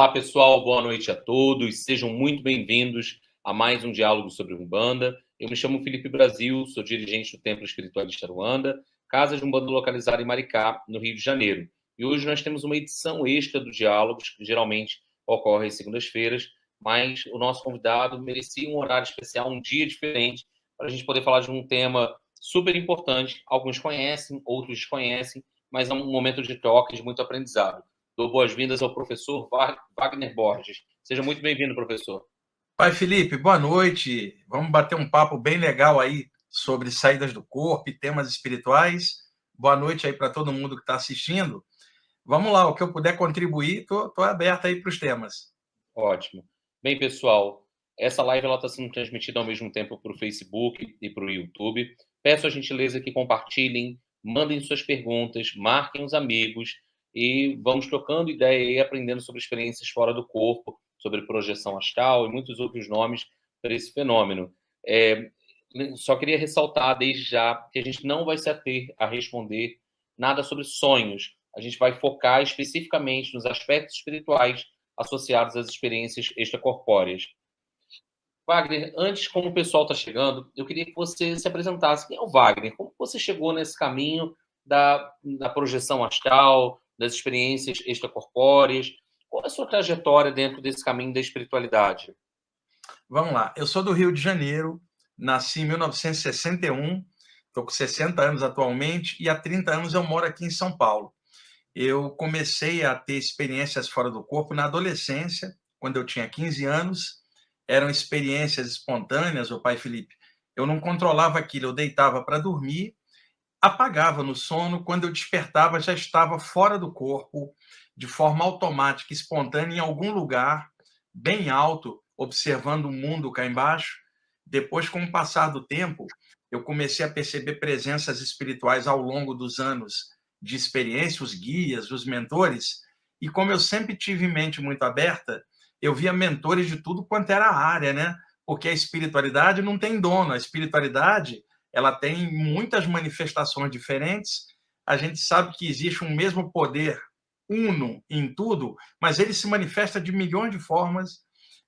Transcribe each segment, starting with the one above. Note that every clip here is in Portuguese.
Olá, pessoal, boa noite a todos. Sejam muito bem-vindos a mais um diálogo sobre Umbanda. Eu me chamo Felipe Brasil, sou dirigente do Templo Espiritualista Uruanda, casa de Umbanda localizada em Maricá, no Rio de Janeiro. E hoje nós temos uma edição extra do Diálogos, que geralmente ocorre às segundas-feiras, mas o nosso convidado merecia um horário especial, um dia diferente, para a gente poder falar de um tema super importante. Alguns conhecem, outros desconhecem, mas é um momento de troca, de muito aprendizado. Dou boas-vindas ao professor Wagner Borges. Seja muito bem-vindo, professor. Pai Felipe, boa noite. Vamos bater um papo bem legal aí sobre saídas do corpo e temas espirituais. Boa noite aí para todo mundo que está assistindo. Vamos lá, o que eu puder contribuir, estou aberto aí para os temas. Ótimo. Bem, pessoal, essa live está sendo transmitida ao mesmo tempo para o Facebook e para o YouTube. Peço a gentileza que compartilhem, mandem suas perguntas, marquem os amigos e vamos trocando ideia e aprendendo sobre experiências fora do corpo, sobre projeção astral e muitos outros nomes para esse fenômeno. Só queria ressaltar desde já que a gente não vai se ater a responder nada sobre sonhos. A gente vai focar especificamente nos aspectos espirituais associados às experiências extracorpóreas. Wagner, antes, como o pessoal está chegando, eu queria que você se apresentasse. Quem é o Wagner? Como você chegou nesse caminho da projeção astral, das experiências extracorpóreas? Qual é a sua trajetória dentro desse caminho da espiritualidade? Vamos lá, eu sou do Rio de Janeiro, nasci em 1961, estou com 60 anos atualmente e há 30 anos eu moro aqui em São Paulo. Eu comecei a ter experiências fora do corpo na adolescência, quando eu tinha 15 anos. Eram experiências espontâneas, o pai Felipe. Eu não controlava aquilo, eu deitava para dormir, apagava no sono, quando eu despertava já estava fora do corpo, de forma automática, espontânea, em algum lugar, bem alto, observando o mundo cá embaixo. Depois, com o passar do tempo, eu comecei a perceber presenças espirituais ao longo dos anos de experiência, os guias, os mentores, e como eu sempre tive mente muito aberta, eu via mentores de tudo quanto era área, né? Porque a espiritualidade não tem dono, a espiritualidade ela tem muitas manifestações diferentes. A gente sabe que existe um mesmo poder uno em tudo, mas ele se manifesta de milhões de formas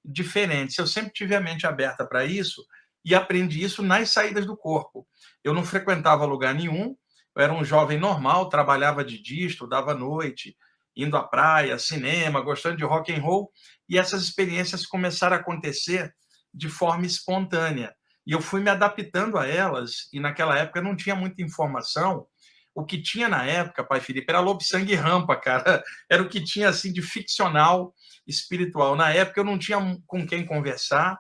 diferentes. Eu sempre tive a mente aberta para isso e aprendi isso nas saídas do corpo. Eu não frequentava lugar nenhum, eu era um jovem normal, trabalhava de dia, estudava à noite, indo à praia, cinema, gostando de rock and roll, e essas experiências começaram a acontecer de forma espontânea. E eu fui me adaptando a elas, e naquela época não tinha muita informação. O que tinha na época, pai Felipe, era Lobo Sangue e Rampa, cara. Era o que tinha assim de ficcional espiritual. Na época eu não tinha com quem conversar,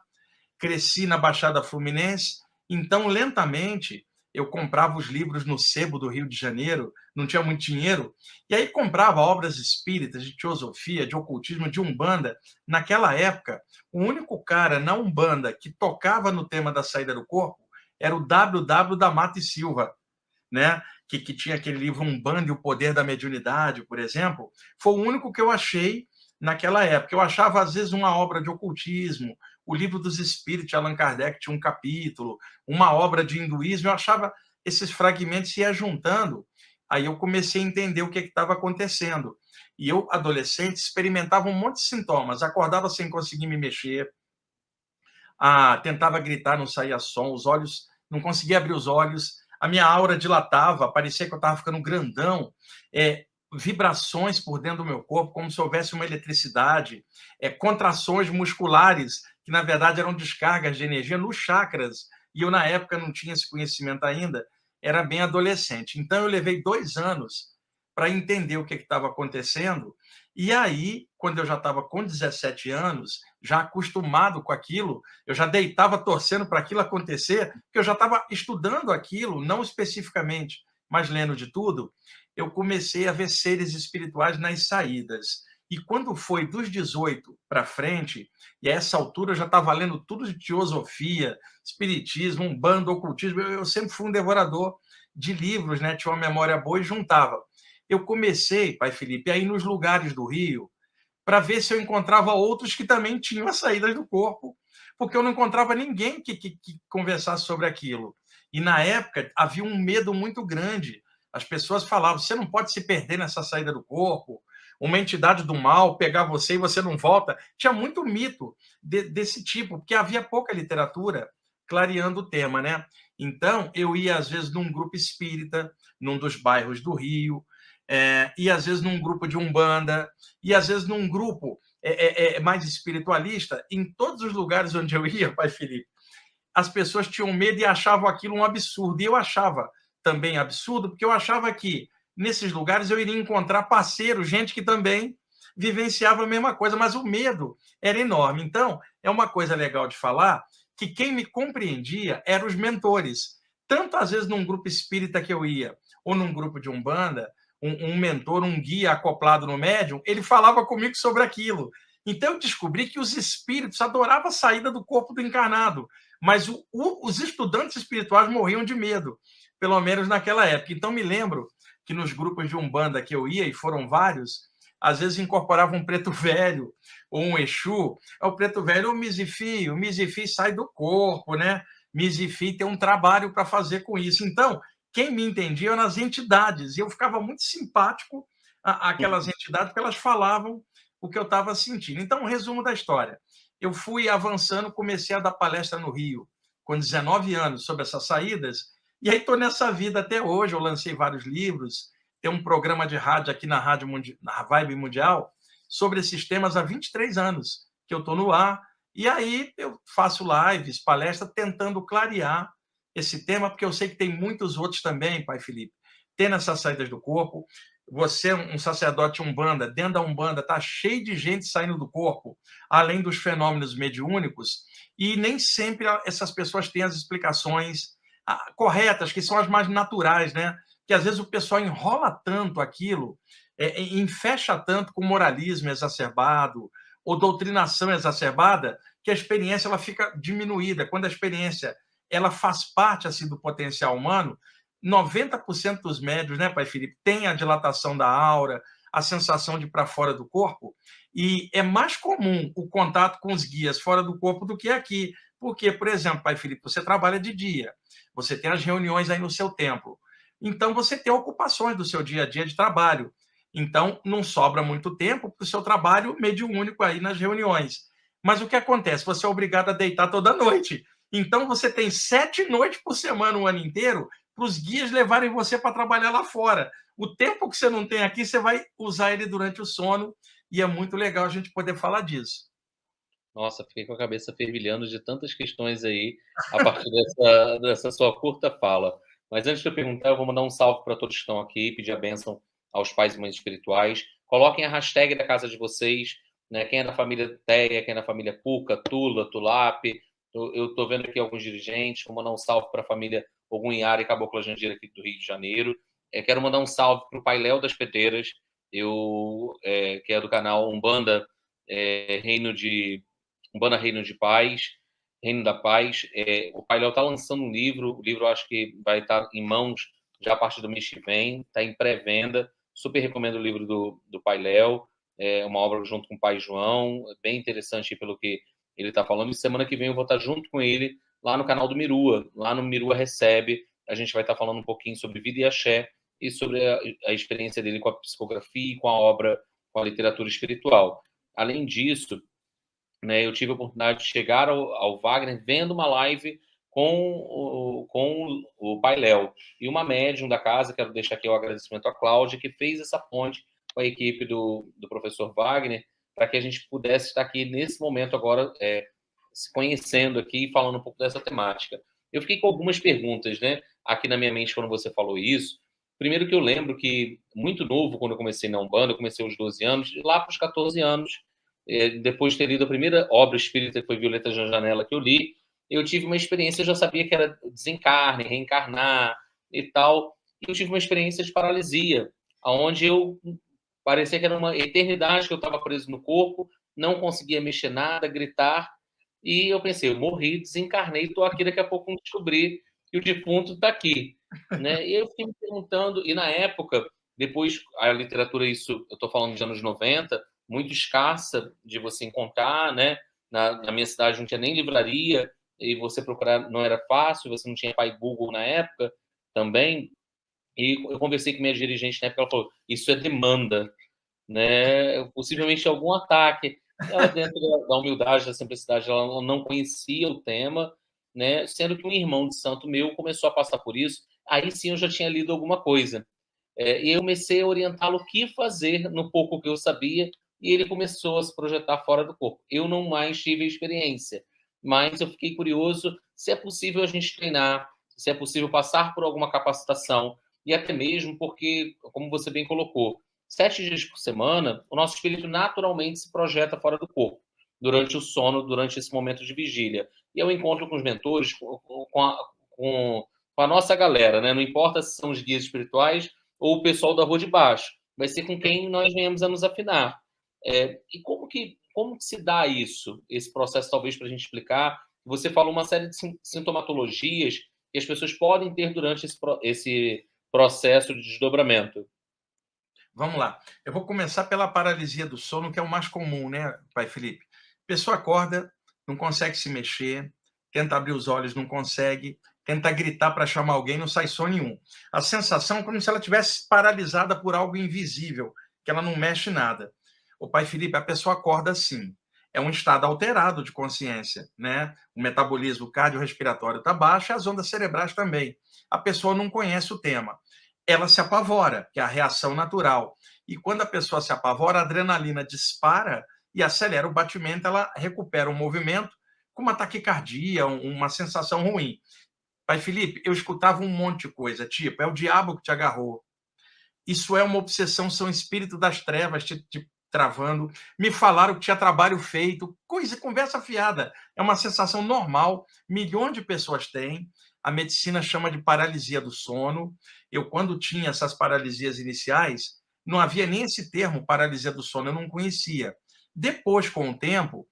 cresci na Baixada Fluminense, então lentamente eu comprava os livros no sebo do Rio de Janeiro, não tinha muito dinheiro, e aí comprava obras espíritas de teosofia, de ocultismo, de Umbanda. Naquela época, o único cara na Umbanda que tocava no tema da saída do corpo era o W.W. da Mata e Silva, né? Que tinha aquele livro Umbanda e o Poder da Mediunidade, por exemplo. Foi o único que eu achei naquela época. Eu achava, às vezes, uma obra de ocultismo, o Livro dos Espíritos, de Allan Kardec, tinha um capítulo, uma obra de hinduísmo, eu achava esses fragmentos se ia juntando. Aí eu comecei a entender o que estava acontecendo. E eu, adolescente, experimentava um monte de sintomas. Acordava sem conseguir me mexer, tentava gritar, não saía som, os olhos, não conseguia abrir os olhos, a minha aura dilatava, parecia que eu estava ficando grandão, vibrações por dentro do meu corpo, como se houvesse uma eletricidade, contrações musculares, que na verdade eram descargas de energia nos chakras, e eu na época não tinha esse conhecimento ainda, era bem adolescente. Então eu levei 2 anos para entender o que estava acontecendo, e aí, quando eu já estava com 17 anos, já acostumado com aquilo, eu já deitava torcendo para aquilo acontecer, porque eu já estava estudando aquilo, não especificamente, mas lendo de tudo, eu comecei a ver seres espirituais nas saídas. E quando foi dos 18 para frente, e a essa altura eu já estava lendo tudo de teosofia, espiritismo, umbanda, ocultismo, eu sempre fui um devorador de livros, né? Tinha uma memória boa e juntava. Eu comecei, pai Felipe, a ir nos lugares do Rio para ver se eu encontrava outros que também tinham as saídas do corpo, porque eu não encontrava ninguém que conversasse sobre aquilo. E na época havia um medo muito grande. As pessoas falavam: você não pode se perder nessa saída do corpo. uma entidade do mal pegar você e você não volta. Tinha muito mito desse tipo, porque havia pouca literatura clareando o tema, né? Então, eu ia, às vezes, num grupo espírita, num dos bairros do Rio, e às vezes num grupo de Umbanda, e às vezes num grupo mais espiritualista. Em todos os lugares onde eu ia, Pai Felipe, as pessoas tinham medo e achavam aquilo um absurdo. E eu achava também absurdo, porque eu achava que nesses lugares eu iria encontrar parceiros, gente que também vivenciava a mesma coisa, mas o medo era enorme. Então, é uma coisa legal de falar que quem me compreendia eram os mentores. Tanto às vezes num grupo espírita que eu ia, ou num grupo de Umbanda, um mentor, um guia acoplado no médium, ele falava comigo sobre aquilo. Então eu descobri que os espíritos adoravam a saída do corpo do encarnado, mas os estudantes espirituais morriam de medo, pelo menos naquela época. Então me lembro que nos grupos de Umbanda que eu ia, e foram vários, às vezes incorporava um preto velho ou um Exu. O preto velho, o Mizifi sai do corpo, né? Mizifi tem um trabalho para fazer com isso. Então, quem me entendia eram as entidades, e eu ficava muito simpático àquelas entidades, porque elas falavam o que eu estava sentindo. Então, um resumo da história. Eu fui avançando, comecei a dar palestra no Rio, com 19 anos, sobre essas saídas, e aí estou nessa vida até hoje. Eu lancei vários livros, tem um programa de rádio aqui na Vibe Mundial, sobre esses temas há 23 anos, que eu estou no ar, e aí eu faço lives, palestras, tentando clarear esse tema, porque eu sei que tem muitos outros também, Pai Felipe, tendo essas saídas do corpo. Você, um sacerdote Umbanda, dentro da Umbanda, está cheio de gente saindo do corpo, além dos fenômenos mediúnicos, e nem sempre essas pessoas têm as explicações corretas, que são as mais naturais, né? Que às vezes o pessoal enrola tanto aquilo, enfecha tanto com moralismo exacerbado ou doutrinação exacerbada, que a experiência ela fica diminuída. Quando a experiência ela faz parte assim do potencial humano, 90% dos médios, né, Pai Felipe, tem a dilatação da aura, a sensação de ir para fora do corpo, e é mais comum o contato com os guias fora do corpo do que aqui. Porque, por exemplo, Pai Felipe, você trabalha de dia, você tem as reuniões aí no seu templo, então você tem ocupações do seu dia a dia de trabalho. Então, não sobra muito tempo para o seu trabalho mediúnico aí nas reuniões. Mas o que acontece? Você é obrigado a deitar toda noite. Então, você tem 7 noites por semana o ano inteiro para os guias levarem você para trabalhar lá fora. O tempo que você não tem aqui, você vai usar ele durante o sono, e é muito legal a gente poder falar disso. Nossa, fiquei com a cabeça fervilhando de tantas questões aí, a partir dessa sua curta fala. Mas antes de eu perguntar, eu vou mandar um salve para todos que estão aqui, pedir a bênção aos pais e mães espirituais. Coloquem a hashtag da casa de vocês, né? Quem é da família Teia, quem é da família Puca, Tula, Tulap. Eu estou vendo aqui alguns dirigentes. Vou mandar um salve para a família Ogunhara e Cabocla Jandira aqui do Rio de Janeiro. Quero mandar um salve para o Pai Léo das Pedreiras, que é do canal Umbanda, Umbanda Reino de Paz, Reino da Paz. O Pai Léo está lançando um livro, o livro eu acho que vai estar em mãos já a partir do mês que vem, está em pré-venda. Super recomendo o livro do Pai Léo, é uma obra junto com o Pai João, bem interessante pelo que ele está falando. E semana que vem eu vou estar junto com ele lá no canal do Mirua, lá no Mirua Recebe. A gente vai estar falando um pouquinho sobre vida e axé e sobre a experiência dele com a psicografia e com a obra, com a literatura espiritual. Além disso, né, eu tive a oportunidade de chegar ao Wagner vendo uma live com o Pai Léo e uma médium da casa. Quero deixar aqui o agradecimento à Cláudia, que fez essa ponte com a equipe do professor Wagner, para que a gente pudesse estar aqui nesse momento agora, se conhecendo aqui e falando um pouco dessa temática. Eu fiquei com algumas perguntas, né, aqui na minha mente quando você falou isso. Primeiro que eu lembro que, muito novo, quando eu comecei na Umbanda, eu comecei aos 12 anos, e lá para os 14 anos, depois de ter lido a primeira obra espírita, que foi Violetas na Janela, que eu li, eu tive uma experiência, eu já sabia que era desencarne, reencarnar e tal, e eu tive uma experiência de paralisia, onde eu parecia que era uma eternidade que eu estava preso no corpo, não conseguia mexer nada, gritar, e eu pensei, eu morri, desencarnei, estou aqui, daqui a pouco vou descobrir que o defunto está aqui, né? E eu fiquei me perguntando, e na época, depois a literatura, isso eu estou falando de anos 90, muito escassa de você encontrar, né? Na minha cidade não tinha nem livraria, e você procurar não era fácil, você não tinha pai Google na época também. E eu conversei com minha dirigente na época, ela falou, isso é demanda, né? Possivelmente algum ataque. Ela, dentro da humildade, da simplicidade, ela não conhecia o tema, né? Sendo que um irmão de santo meu começou a passar por isso. Aí sim eu já tinha lido alguma coisa. E eu comecei a orientá-lo o que fazer no pouco que eu sabia, e ele começou a se projetar fora do corpo. Eu não mais tive experiência, mas eu fiquei curioso se é possível a gente treinar, se é possível passar por alguma capacitação, e até mesmo porque, como você bem colocou, 7 dias por semana, o nosso espírito naturalmente se projeta fora do corpo, durante o sono, durante esse momento de vigília. E eu encontro com os mentores, com a nossa galera, né? Não importa se são os guias espirituais ou o pessoal da rua de baixo. Vai ser com quem nós venhamos a nos afinar. E como que se dá isso, esse processo, talvez, para a gente explicar? Você falou uma série de sintomatologias que as pessoas podem ter durante esse processo de desdobramento. Vamos lá. Eu vou começar pela paralisia do sono, que é o mais comum, né, pai Felipe? A pessoa acorda, não consegue se mexer, tenta abrir os olhos, não consegue, tenta gritar para chamar alguém, não sai som nenhum. A sensação é como se ela tivesse paralisada por algo invisível, que ela não mexe nada. O pai Felipe, a pessoa acorda assim. É um estado alterado de consciência, né? O metabolismo cardiorrespiratório está baixo, as ondas cerebrais também. A pessoa não conhece o tema, ela se apavora, que é a reação natural. E quando a pessoa se apavora, a adrenalina dispara e acelera o batimento, ela recupera o movimento com uma taquicardia, uma sensação ruim. Pai Felipe, eu escutava um monte de coisa, tipo, é o diabo que te agarrou. Isso é uma obsessão, são espírito das trevas te travando. Me falaram que tinha trabalho feito, conversa fiada. É uma sensação normal, milhões de pessoas têm. A medicina chama de paralisia do sono. Eu, quando tinha essas paralisias iniciais, não havia nem esse termo, paralisia do sono, eu não conhecia. Depois, com o tempo,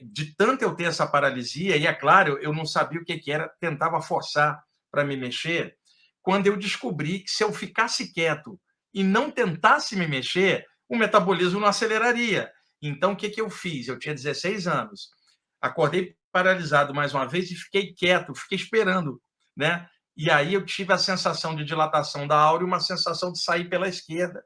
de tanto eu ter essa paralisia, e é claro, eu não sabia o que era, tentava forçar para me mexer, quando eu descobri que se eu ficasse quieto e não tentasse me mexer, o metabolismo não aceleraria. Então, o que eu fiz? Eu tinha 16 anos, acordei paralisado mais uma vez e fiquei quieto, fiquei esperando, né? E aí eu tive a sensação de dilatação da aura e uma sensação de sair pela esquerda.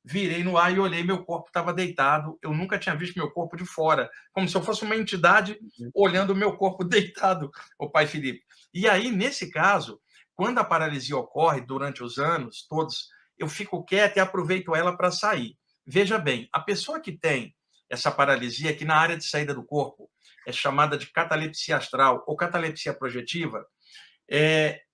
Virei no ar e olhei, meu corpo estava deitado. Eu nunca tinha visto meu corpo de fora, como se eu fosse uma entidade olhando o meu corpo deitado, o pai Felipe. E aí, nesse caso, quando a paralisia ocorre durante os anos todos, eu fico quieto e aproveito ela para sair. Veja bem, a pessoa que tem essa paralisia, que na área de saída do corpo é chamada de catalepsia astral ou catalepsia projetiva,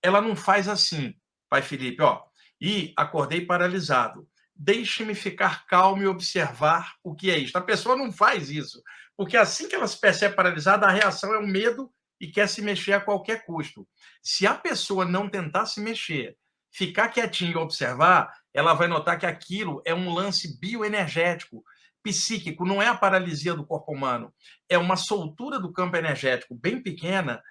ela não faz assim, pai Felipe, ó, e acordei paralisado. Deixe-me ficar calmo e observar o que é isso. A pessoa não faz isso, porque assim que ela se percebe paralisada, a reação é o medo e quer se mexer a qualquer custo. Se a pessoa não tentar se mexer, ficar quietinho e observar, ela vai notar que aquilo é um lance bioenergético, psíquico, não é a paralisia do corpo humano, é uma soltura do campo energético bem pequena.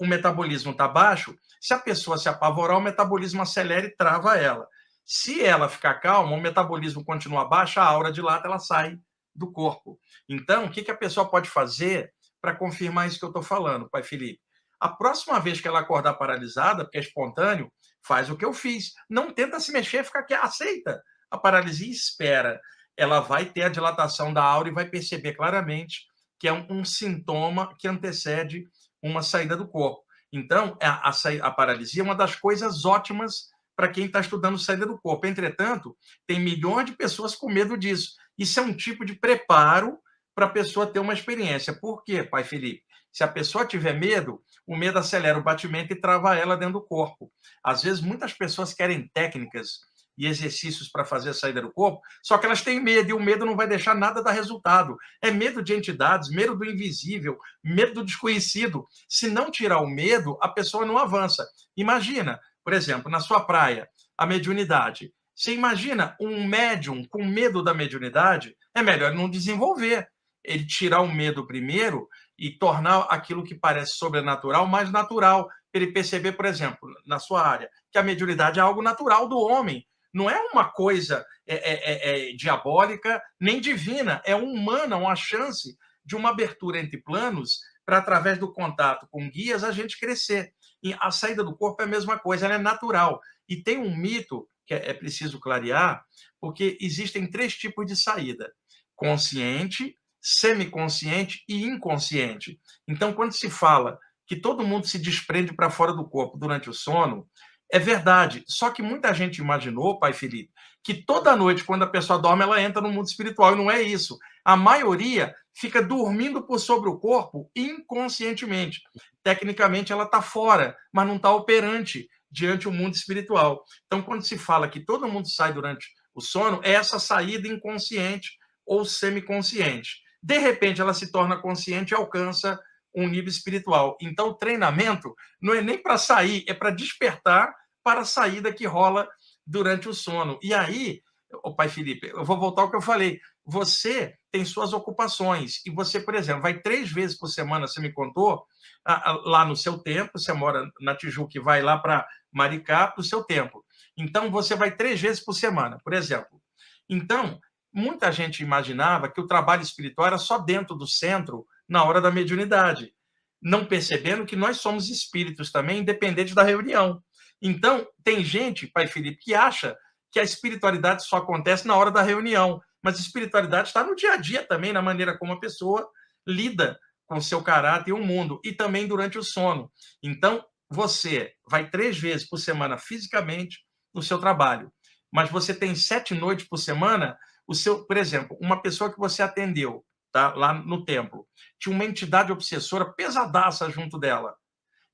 O metabolismo está baixo, se a pessoa se apavorar, o metabolismo acelera e trava ela. Se ela ficar calma, o metabolismo continua baixo, a aura dilata, ela sai do corpo. Então, o que a pessoa pode fazer para confirmar isso que eu estou falando, pai Felipe? A próxima vez que ela acordar paralisada, porque é espontâneo, faz o que eu fiz. Não tenta se mexer, fica aqui, aceita a paralisia e espera. Ela vai ter a dilatação da aura e vai perceber claramente que é um sintoma que antecede uma saída do corpo. Então, a paralisia é uma das coisas ótimas para quem está estudando saída do corpo. Entretanto, tem milhões de pessoas com medo disso. Isso é um tipo de preparo para a pessoa ter uma experiência. Por quê, pai Felipe? Se a pessoa tiver medo, o medo acelera o batimento e trava ela dentro do corpo. Às vezes, muitas pessoas querem técnicas e exercícios para fazer a saída do corpo, só que elas têm medo, e o medo não vai deixar nada dar resultado. É medo de entidades, medo do invisível, medo do desconhecido. Se não tirar o medo, a pessoa não avança. Imagina, por exemplo, na sua praia, a mediunidade. Você imagina um médium com medo da mediunidade? É melhor ele não desenvolver. Ele tirar o medo primeiro e tornar aquilo que parece sobrenatural mais natural. Ele perceber, por exemplo, na sua área, que a mediunidade é algo natural do homem. Não é uma coisa diabólica nem divina, é humana, uma chance de uma abertura entre planos para, através do contato com guias, a gente crescer. E a saída do corpo é a mesma coisa, ela é natural. E tem um mito que é preciso clarear, porque existem 3 tipos de saída: consciente, semiconsciente e inconsciente. Então, quando se fala que todo mundo se desprende para fora do corpo durante o sono, é verdade. Só que muita gente imaginou, pai Felipe, que toda noite, quando a pessoa dorme, ela entra no mundo espiritual, e não é isso. A maioria fica dormindo por sobre o corpo inconscientemente. Tecnicamente, ela está fora, mas não está operante diante do mundo espiritual. Então, quando se fala que todo mundo sai durante o sono, é essa saída inconsciente ou semiconsciente. De repente, ela se torna consciente e alcança um nível espiritual. Então, o treinamento não é nem para sair, é para despertar para a saída que rola durante o sono. E aí, o pai Felipe, eu vou voltar ao que eu falei. Você tem suas ocupações e você, por exemplo, vai 3 vezes por semana, você me contou, lá no seu templo, você mora na Tijuca e vai lá para Maricá, para o seu templo. Então, você vai 3 vezes por semana, por exemplo. Então, muita gente imaginava que o trabalho espiritual era só dentro do centro, na hora da mediunidade, não percebendo que nós somos espíritos também, independente da reunião. Então, tem gente, pai Felipe, que acha que a espiritualidade só acontece na hora da reunião, mas a espiritualidade está no dia a dia também, na maneira como a pessoa lida com o seu caráter e o mundo, e também durante o sono. Então, você vai 3 vezes por semana fisicamente no seu trabalho, mas você tem 7 noites por semana, o seu, por exemplo, uma pessoa que você atendeu, tá, lá no templo, tinha uma entidade obsessora pesadaça junto dela.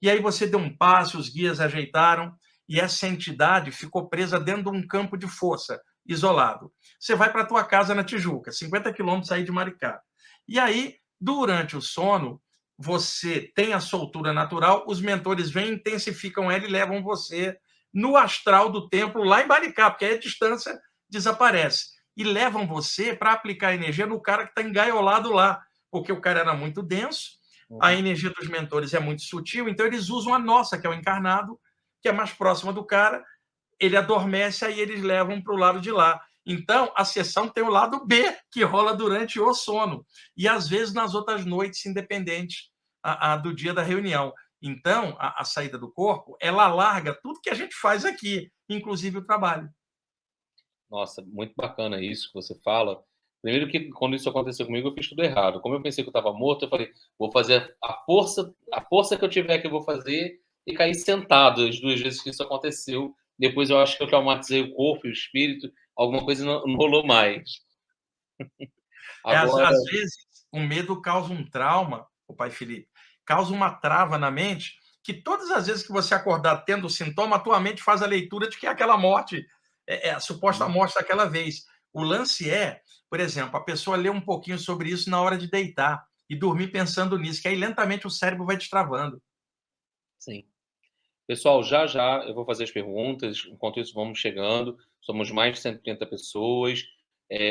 E aí você deu um passe, os guias ajeitaram, e essa entidade ficou presa dentro de um campo de força, isolado. Você vai para a tua casa na Tijuca, 50 quilômetros aí de Maricá. E aí, durante o sono, você tem a soltura natural, os mentores vêm, intensificam ela e levam você no astral do templo, lá em Maricá, porque aí a distância desaparece. E levam você para aplicar energia no cara que está engaiolado lá, porque o cara era muito denso, a energia dos mentores é muito sutil, então eles usam a nossa, que é o encarnado, que é mais próxima do cara, ele adormece, aí eles levam para o lado de lá. Então, a sessão tem o lado B, que rola durante o sono, e às vezes nas outras noites, independente do dia da reunião. Então, a saída do corpo, ela larga tudo que a gente faz aqui, inclusive o trabalho. Nossa, muito bacana isso que você fala. Primeiro que quando isso aconteceu comigo, eu fiz tudo errado. Como eu pensei que eu estava morto, eu falei, vou fazer a força que eu tiver que eu vou fazer e caí sentado as 2 vezes que isso aconteceu. Depois eu acho que eu traumatizei o corpo e o espírito, alguma coisa não rolou mais. Agora, Às vezes, o medo causa um trauma, o pai Felipe, causa uma trava na mente, que todas as vezes que você acordar tendo sintoma, a tua mente faz a leitura de que é aquela morte, é a suposta morte daquela vez. O lance é, por exemplo, a pessoa lê um pouquinho sobre isso na hora de deitar e dormir pensando nisso, que aí lentamente o cérebro vai destravando. sim. Pessoal, já já eu vou fazer as perguntas, enquanto isso vamos chegando. Somos mais de 130 pessoas.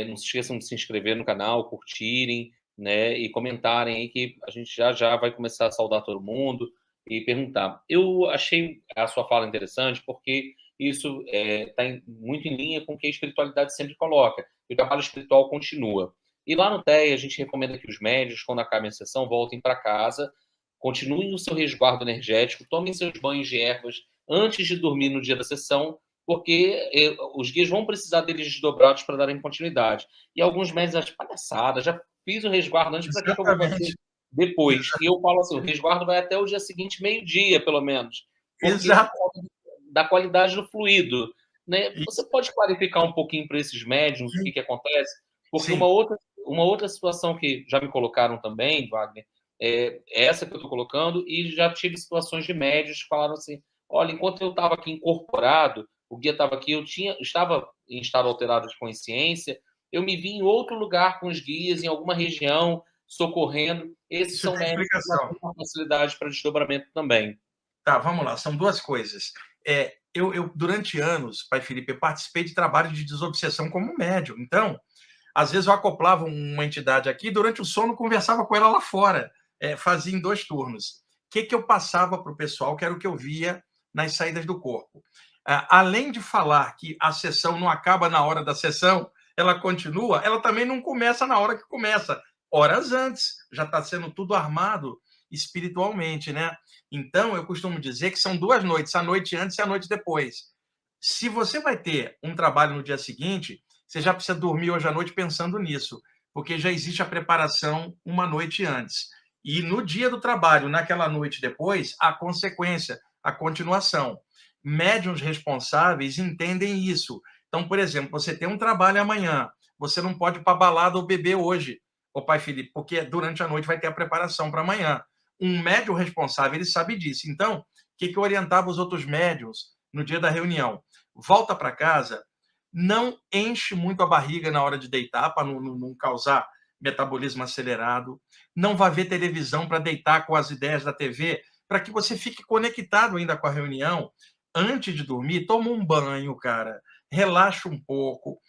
Não se esqueçam de se inscrever no canal, curtirem, né, e comentarem aí que a gente já já vai começar a saudar todo mundo e perguntar. Eu achei a sua fala interessante porque isso está muito em linha com o que a espiritualidade sempre coloca. E o trabalho espiritual continua. E lá no TEA a gente recomenda que os médios, quando acabem a sessão, voltem para casa, continuem o seu resguardo energético, tomem seus banhos de ervas antes de dormir no dia da sessão, porque os guias vão precisar deles desdobrados para darem continuidade. E alguns médicos acham palhaçada, já fiz o resguardo antes, para que eu vou fazer Exatamente. depois? E eu falo assim, o resguardo vai até o dia seguinte, meio-dia, pelo menos, porque Exato. da qualidade do fluido. Né? Você pode clarificar um pouquinho para esses médiums o que acontece? Porque Sim. uma outra situação que já me colocaram também, Wagner, é essa que eu estou colocando, e já tive situações de médios que falaram assim, olha, enquanto eu estava aqui incorporado, o guia estava aqui, estava em estado alterado de consciência, eu me vi em outro lugar com os guias, em alguma região, socorrendo. Esses Isso são tem médicos que já explicação. têm uma facilidade para desdobramento também. Tá, vamos lá, são 2 coisas. Eu durante anos, pai Felipe, eu participei de trabalho de desobsessão como médium. Então, às vezes eu acoplava uma entidade aqui, durante o sono conversava com ela lá fora, fazia em 2 turnos. O que eu passava para o pessoal, que era o que eu via nas saídas do corpo. Além de falar que a sessão não acaba na hora da sessão, ela continua, ela também não começa na hora que começa, horas antes, já está sendo tudo armado espiritualmente, né? Então, eu costumo dizer que são 2 noites, a noite antes e a noite depois. Se você vai ter um trabalho no dia seguinte, você já precisa dormir hoje à noite pensando nisso, porque já existe a preparação uma noite antes. E no dia do trabalho, naquela noite depois, a consequência, a continuação. Médiuns responsáveis entendem isso. Então, por exemplo, você tem um trabalho amanhã, você não pode ir para balada ou beber hoje, ô pai Felipe, porque durante a noite vai ter a preparação para amanhã. Um médium responsável, ele sabe disso. Então, o que eu orientava os outros médiums no dia da reunião? Volta para casa, não enche muito a barriga na hora de deitar, para não causar metabolismo acelerado. Não vá ver televisão para deitar com as ideias da TV, para que você fique conectado ainda com a reunião. Antes de dormir, toma um banho, cara. Relaxa um pouco.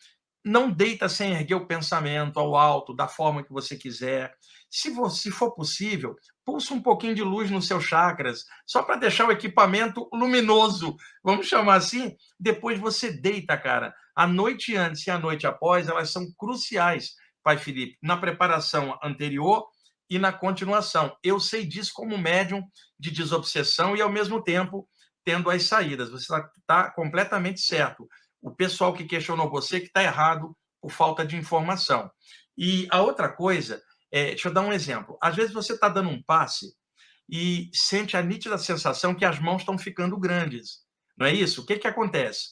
Não deita sem erguer o pensamento ao alto, da forma que você quiser. Se for possível, pulsa um pouquinho de luz nos seus chakras, só para deixar o equipamento luminoso, vamos chamar assim. Depois você deita, cara. A noite antes e a noite após, elas são cruciais, pai Felipe, na preparação anterior e na continuação. Eu sei disso como médium de desobsessão e, ao mesmo tempo, tendo as saídas. Você está completamente certo. O pessoal que questionou você que está errado por falta de informação. E a outra coisa, deixa eu dar um exemplo. Às vezes você está dando um passe e sente a nítida sensação que as mãos estão ficando grandes. Não é isso? O que acontece?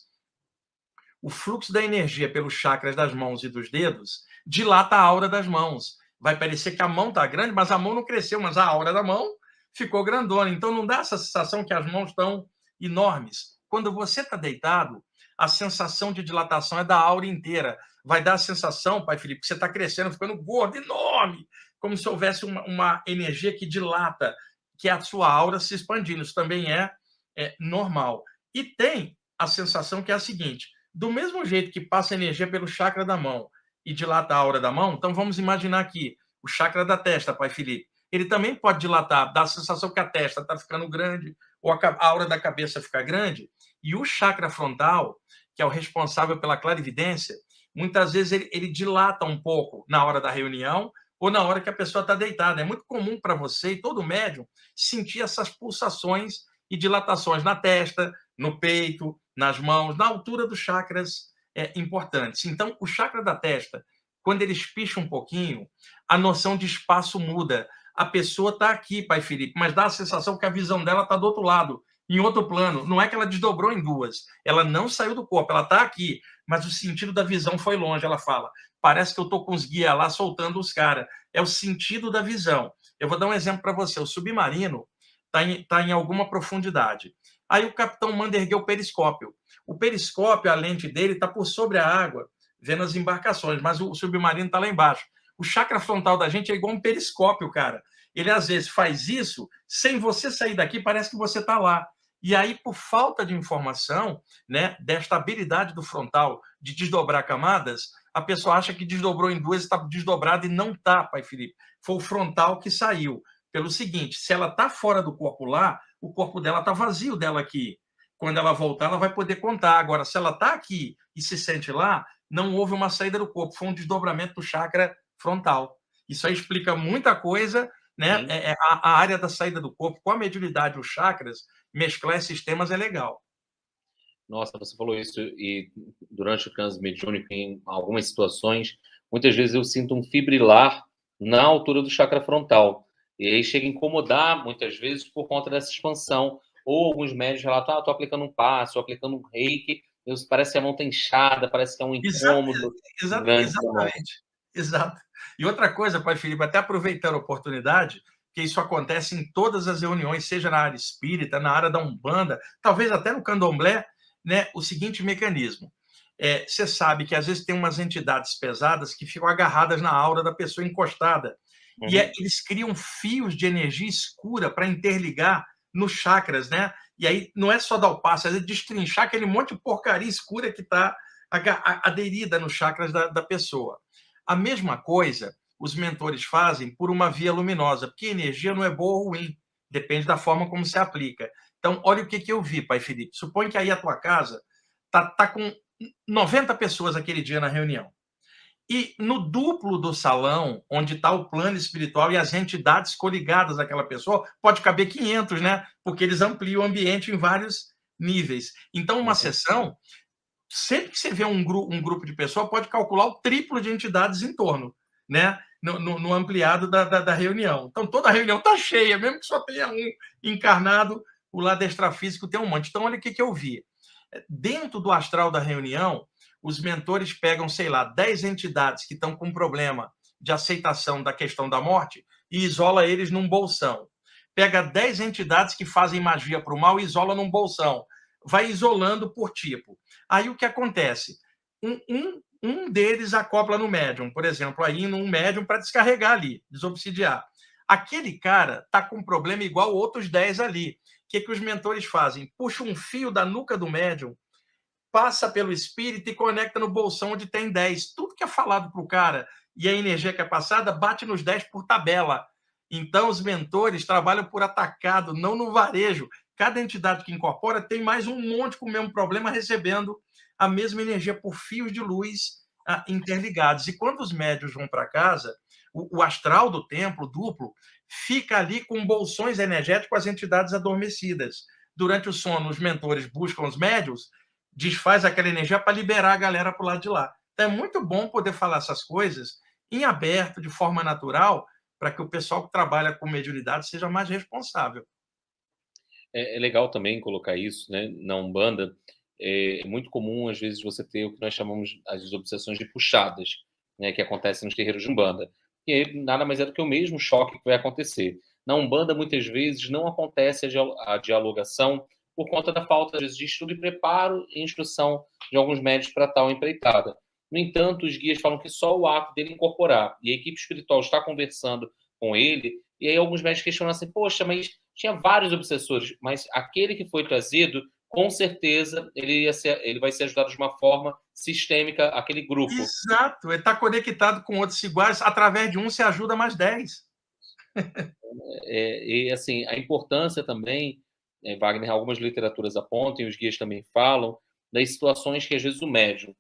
O fluxo da energia pelos chakras das mãos e dos dedos dilata a aura das mãos. Vai parecer que a mão está grande, mas a mão não cresceu, mas a aura da mão ficou grandona. Então não dá essa sensação que as mãos estão enormes. Quando você está deitado, a sensação de dilatação é da aura inteira. Vai dar a sensação, pai Felipe, que você está crescendo, ficando gordo, enorme, como se houvesse uma energia que dilata, que é a sua aura se expandindo. Isso também é normal. E tem a sensação que é a seguinte: do mesmo jeito que passa energia pelo chakra da mão e dilata a aura da mão, então vamos imaginar aqui o chakra da testa, pai Felipe. Ele também pode dilatar, dar a sensação que a testa está ficando grande ou a aura da cabeça fica grande. E o chakra frontal, que é o responsável pela clarividência, muitas vezes ele dilata um pouco na hora da reunião ou na hora que a pessoa está deitada. É muito comum para você e todo médium sentir essas pulsações e dilatações na testa, no peito, nas mãos, na altura dos chakras importantes. Então, o chakra da testa, quando ele espicha um pouquinho, a noção de espaço muda. A pessoa está aqui, pai Felipe, mas dá a sensação que a visão dela está do outro lado, em outro plano. Não é que ela desdobrou em duas, ela não saiu do corpo, ela está aqui, mas o sentido da visão foi longe. Ela fala, parece que eu estou com os guias lá soltando os caras. É o sentido da visão. Eu vou dar um exemplo para você. O submarino está em alguma profundidade. Aí o capitão manda erguer o periscópio. O periscópio, a lente dele, está por sobre a água, vendo as embarcações, mas o submarino está lá embaixo. O chakra frontal da gente é igual um periscópio, cara. Ele, às vezes, faz isso, sem você sair daqui, parece que você está lá. E aí, por falta de informação, né, desta habilidade do frontal de desdobrar camadas, a pessoa acha que desdobrou em duas, está desdobrada e não está, pai Felipe. Foi o frontal que saiu. Pelo seguinte, se ela está fora do corpo lá, o corpo dela está vazio dela aqui. Quando ela voltar, ela vai poder contar. Agora, se ela está aqui e se sente lá, não houve uma saída do corpo, foi um desdobramento do chakra frontal. Isso aí explica muita coisa, né? A área da saída do corpo, com a mediunidade, os chakras, mesclar esses temas é legal. Nossa, você falou isso e durante o transe mediúnico, em algumas situações, muitas vezes eu sinto um fibrilar na altura do chakra frontal. E aí chega a incomodar, muitas vezes, por conta dessa expansão. Ou alguns médicos relatam, estou aplicando um passe, estou aplicando um reiki, parece que a mão está inchada, parece que é um incômodo. Exatamente. Exato. E outra coisa, pai Felipe, até aproveitando a oportunidade, que isso acontece em todas as reuniões, seja na área espírita, na área da Umbanda, talvez até no Candomblé, né, o seguinte mecanismo. Você sabe que às vezes tem umas entidades pesadas que ficam agarradas na aura da pessoa encostada. Uhum. E eles criam fios de energia escura para interligar nos chakras, né? E aí não é só dar o passo, é destrinchar aquele monte de porcaria escura que está aderida nos chakras da pessoa. A mesma coisa os mentores fazem por uma via luminosa, porque energia não é boa ou ruim, depende da forma como se aplica. Então, olha o que eu vi, pai Felipe. Supõe que aí a tua casa tá com 90 pessoas aquele dia na reunião. E no duplo do salão, onde está o plano espiritual e as entidades coligadas àquela pessoa, pode caber 500, né? Porque eles ampliam o ambiente em vários níveis. Então, uma sessão, sempre que você vê um grupo de pessoas, pode calcular o triplo de entidades em torno, né? No ampliado da reunião. Então, toda a reunião está cheia, mesmo que só tenha um encarnado, o lado extrafísico tem um monte. Então, olha o que eu vi. Dentro do astral da reunião, os mentores pegam, sei lá, 10 entidades que estão com problema de aceitação da questão da morte e isola eles num bolsão. Pega 10 entidades que fazem magia para o mal e isola num bolsão. Vai isolando por tipo. Aí o que acontece? Um deles acopla no médium, por exemplo, aí num médium para descarregar ali, desobsidiar. Aquele cara está com um problema igual outros 10 ali. O que os mentores fazem? Puxa um fio da nuca do médium, passa pelo espírito e conecta no bolsão onde tem 10. Tudo que é falado para o cara e a energia que é passada bate nos 10 por tabela. Então, os mentores trabalham por atacado, não no varejo. Cada entidade que incorpora tem mais um monte com o mesmo problema, recebendo a mesma energia por fios de luz interligados. E quando os médios vão para casa, o astral do templo, duplo, fica ali com bolsões energéticos com as entidades adormecidas. Durante o sono, os mentores buscam os médios, desfaz aquela energia para liberar a galera para o lado de lá. Então, é muito bom poder falar essas coisas em aberto, de forma natural, para que o pessoal que trabalha com mediunidade seja mais responsável. É legal também colocar isso, né? Na Umbanda, é muito comum, às vezes, você ter o que nós chamamos as obsessões de puxadas, né? Que acontecem nos terreiros de Umbanda. E nada mais é do que o mesmo choque que vai acontecer. Na Umbanda, muitas vezes, não acontece a dialogação por conta da falta, às vezes, de estudo e preparo e instrução de alguns médicos para tal empreitada. No entanto, os guias falam que só o ato dele incorporar e a equipe espiritual está conversando com ele, e aí alguns médicos questionam assim, poxa, mas tinha vários obsessores, mas aquele que foi trazido, com certeza, ele vai ser ajudado de uma forma sistêmica, aquele grupo. Exato, ele está conectado com outros iguais, através de um se ajuda mais 10. E assim, a importância também, Wagner, algumas literaturas apontam, e os guias também falam, das situações que às vezes o médium,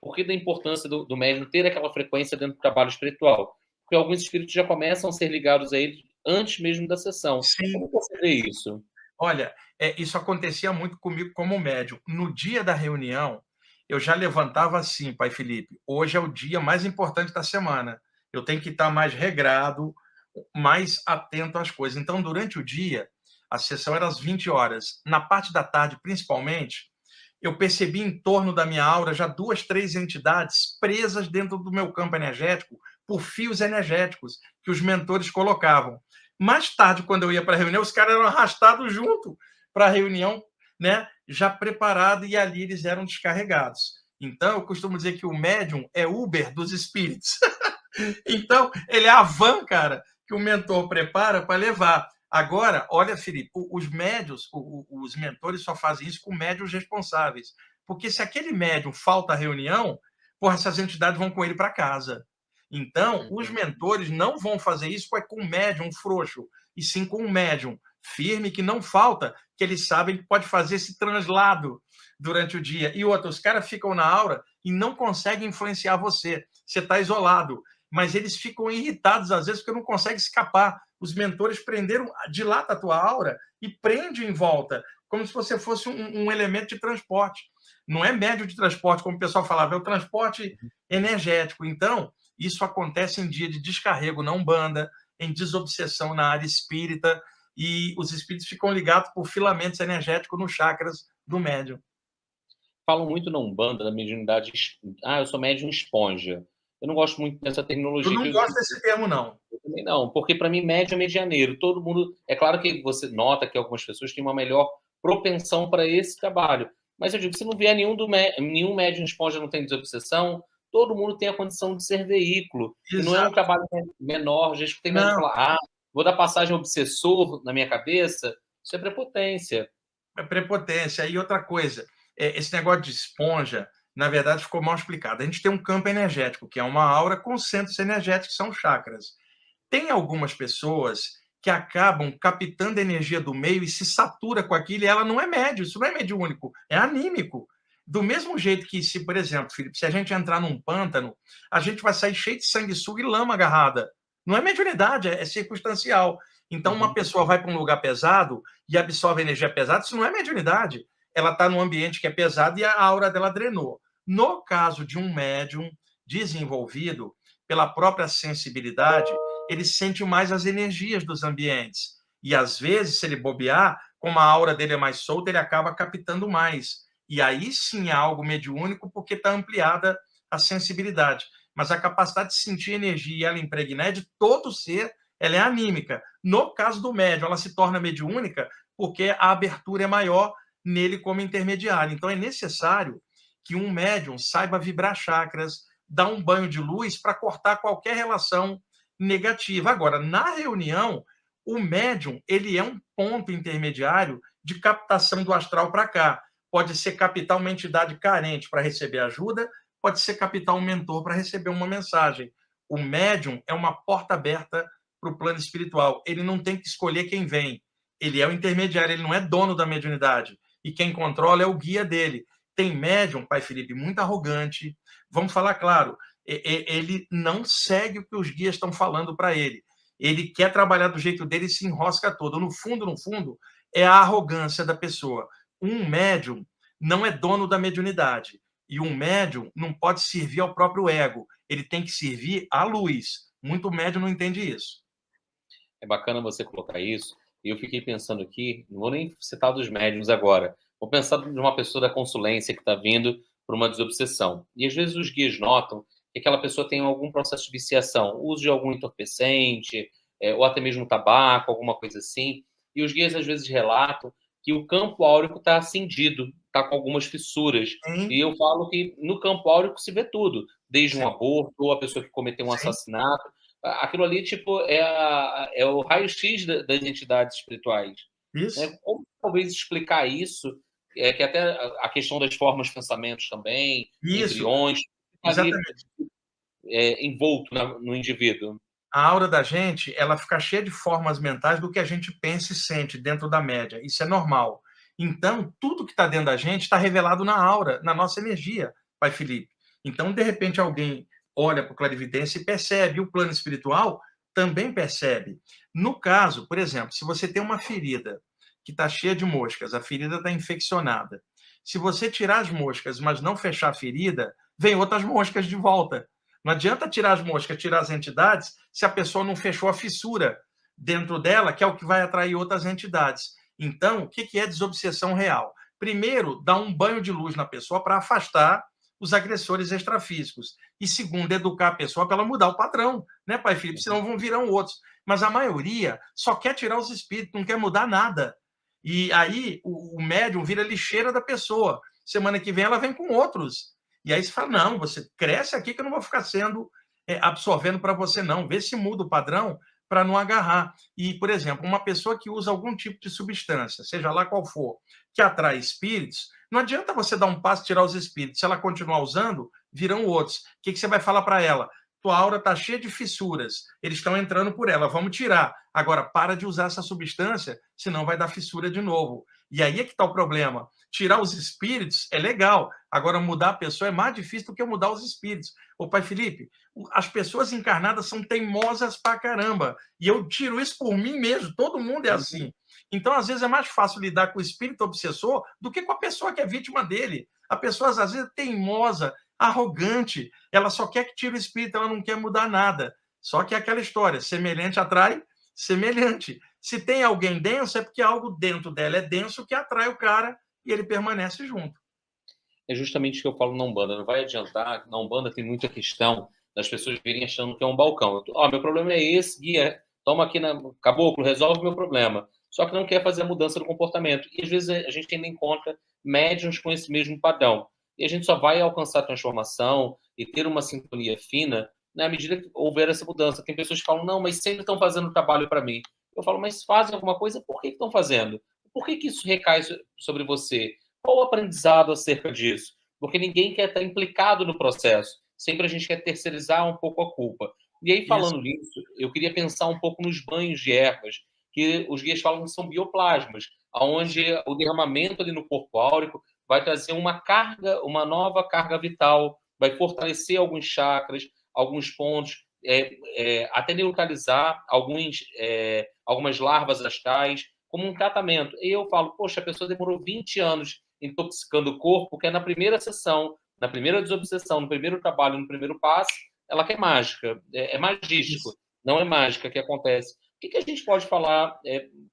por que da importância do médium ter aquela frequência dentro do trabalho espiritual? Porque alguns espíritos já começam a ser ligados a ele antes mesmo da sessão. Sim. Como você vê isso? Olha, isso acontecia muito comigo como médium. No dia da reunião, eu já levantava assim, pai Felipe, hoje é o dia mais importante da semana. Eu tenho que estar mais regrado, mais atento às coisas. Então, durante o dia, a sessão era às 20 horas. Na parte da tarde, principalmente, eu percebi em torno da minha aura já 2, 3 entidades presas dentro do meu campo energético por fios energéticos que os mentores colocavam. Mais tarde, quando eu ia para a reunião, os caras eram arrastados junto para a reunião, né, já preparado, e ali eles eram descarregados. Então, eu costumo dizer que o médium é Uber dos espíritos. Então, ele é a van, cara, que o mentor prepara para levar. Agora, olha, Felipe, os médios, os mentores só fazem isso com médios responsáveis. Porque se aquele médium falta a reunião, porra, essas entidades vão com ele para casa. Então, os mentores não vão fazer isso com um médium frouxo, e sim com um médium firme, que não falta, que eles sabem que pode fazer esse translado durante o dia. E outros, os caras ficam na aura e não conseguem influenciar você. Você está isolado. Mas eles ficam irritados, às vezes, porque não conseguem escapar. Os mentores prenderam, dilata a tua aura e prende em volta, como se você fosse um elemento de transporte. Não é médio de transporte, como o pessoal falava, é o transporte energético. Então, isso acontece em dia de descarrego na Umbanda, em desobsessão na área espírita, e os espíritos ficam ligados por filamentos energéticos nos chakras do médium. Falam muito na Umbanda, da mediunidade. Eu sou médium esponja. Eu não gosto muito dessa terminologia. Eu não gosto desse termo, não. Eu também não, porque para mim médium é medianeiro. Todo mundo. É claro que você nota que algumas pessoas têm uma melhor propensão para esse trabalho. Mas eu digo, se não vier nenhum médium esponja não tem desobsessão, todo mundo tem a condição de ser veículo. Exato. E não é um trabalho menor. A gente tem medo de falar, vou dar passagem obsessor na minha cabeça. Isso é prepotência. É prepotência. E outra coisa, esse negócio de esponja, na verdade, ficou mal explicado. A gente tem um campo energético, que é uma aura com centros energéticos, que são chakras. Tem algumas pessoas que acabam captando a energia do meio e se satura com aquilo, e ela não é médio, isso não é mediúnico, é anímico. Do mesmo jeito que, se, por exemplo, Felipe, se a gente entrar num pântano, a gente vai sair cheio de sanguessuga e lama agarrada. Não é mediunidade, é circunstancial. Então, uma pessoa vai para um lugar pesado e absorve energia pesada, isso não é mediunidade. ela está num ambiente que é pesado e a aura dela drenou. No caso de um médium desenvolvido, pela própria sensibilidade, ele sente mais as energias dos ambientes. E, às vezes, se ele bobear, como a aura dele é mais solta, ele acaba captando mais. E aí sim é algo mediúnico, porque está ampliada a sensibilidade. Mas a capacidade de sentir energia e ela impregnar é de todo ser, ela é anímica. No caso do médium, ela se torna mediúnica porque a abertura é maior nele como intermediário. Então, é necessário que um médium saiba vibrar chakras, dar um banho de luz para cortar qualquer relação negativa. Agora, na reunião, o médium ele é um ponto intermediário de captação do astral para cá. Pode ser captar uma entidade carente para receber ajuda, pode ser captar um mentor para receber uma mensagem. O médium é uma porta aberta para o plano espiritual. Ele não tem que escolher quem vem. Ele é o intermediário, ele não é dono da mediunidade. E quem controla é o guia dele. Tem médium, pai Felipe, muito arrogante. Vamos falar claro, ele não segue o que os guias estão falando para ele. Ele quer trabalhar do jeito dele e se enrosca todo. No fundo, é a arrogância da pessoa. Um médium não é dono da mediunidade. E um médium não pode servir ao próprio ego. Ele tem que servir à luz. Muito médium não entende isso. É bacana você colocar isso. E eu fiquei pensando aqui, não vou nem citar dos médiums agora, vou pensar de uma pessoa da consulência que está vindo por uma desobsessão. E às vezes os guias notam que aquela pessoa tem algum processo de viciação, uso de algum entorpecente, ou até mesmo tabaco, alguma coisa assim. E os guias às vezes relatam que o campo áurico está acendido, está com algumas fissuras. Sim, E eu falo que no campo áurico se vê tudo, desde um sim, aborto, ou a pessoa que cometeu um sim. assassinato. Aquilo ali, tipo, é o raio-x das entidades espirituais. Isso, Né? Como talvez explicar isso, que até a questão das formas de pensamentos também, isso, embriões, ali exatamente. envolto no indivíduo. A aura da gente, ela fica cheia de formas mentais do que a gente pensa e sente dentro da média. Isso é normal. Então, tudo que está dentro da gente está revelado na aura, na nossa energia, pai Felipe. Então, de repente, alguém olha para o clarividência e percebe, e o plano espiritual também percebe. No caso, por exemplo, se você tem uma ferida que está cheia de moscas, a ferida está infeccionada. Se você tirar as moscas, mas não fechar a ferida, vem outras moscas de volta. Não adianta tirar as moscas, tirar as entidades, se a pessoa não fechou a fissura dentro dela, que é o que vai atrair outras entidades. Então, o que é desobsessão real? Primeiro, dar um banho de luz na pessoa para afastar os agressores extrafísicos. E segundo, educar a pessoa para ela mudar o padrão, né, pai Felipe? Senão vão virar outros. Mas a maioria só quer tirar os espíritos, não quer mudar nada. E aí o médium vira lixeira da pessoa. Semana que vem ela vem com outros. E aí você fala: não, você cresce aqui que eu não vou ficar sendo absorvendo para você, não. Vê se muda o padrão para não agarrar. E, por exemplo, uma pessoa que usa algum tipo de substância, seja lá qual for, que atrai espíritos, não adianta você dar um passo e tirar os espíritos. Se ela continuar usando, virão outros. O que você vai falar para ela? Tua aura está cheia de fissuras, eles estão entrando por ela, vamos tirar. Agora, para de usar essa substância, senão vai dar fissura de novo. E aí é que está o problema. Tirar os espíritos é legal, agora mudar a pessoa é mais difícil do que mudar os espíritos. Ô, pai Felipe, as pessoas encarnadas são teimosas pra caramba. E eu tiro isso por mim mesmo, todo mundo é assim. Então, às vezes, é mais fácil lidar com o espírito obsessor do que com a pessoa que é vítima dele. A pessoa, às vezes, é teimosa, arrogante, ela só quer que tire o espírito, ela não quer mudar nada. Só que é aquela história, semelhante atrai semelhante. Se tem alguém denso, é porque algo dentro dela é denso que atrai o cara e ele permanece junto. É justamente o que eu falo na Umbanda. Não vai adiantar, na Umbanda tem muita questão das pessoas virem achando que é um balcão. Meu problema é esse, guia, toma aqui na caboclo, resolve o meu problema. Só que não quer fazer a mudança do comportamento. E às vezes a gente ainda encontra médiums com esse mesmo padrão. E a gente só vai alcançar a transformação e ter uma sintonia fina na medida que houver essa mudança. Tem pessoas que falam, não, mas sempre estão fazendo trabalho para mim. Eu falo, mas fazem alguma coisa, por que estão fazendo? Por que isso recai sobre você? Qual o aprendizado acerca disso? Porque ninguém quer estar implicado no processo. Sempre a gente quer terceirizar um pouco a culpa. E aí, Isso, falando nisso, eu queria pensar um pouco nos banhos de ervas, que os guias falam que são bioplasmas, onde o derramamento ali no corpo áurico vai trazer uma carga, uma nova carga vital, vai fortalecer alguns chakras, alguns pontos, até neutralizar algumas larvas astrais, como um tratamento. E eu falo, poxa, a pessoa demorou 20 anos intoxicando o corpo, que é na primeira sessão, na primeira desobsessão, no primeiro trabalho, no primeiro passo, ela quer mágica, é magístico, Isso. não é mágica que acontece. O que a gente pode falar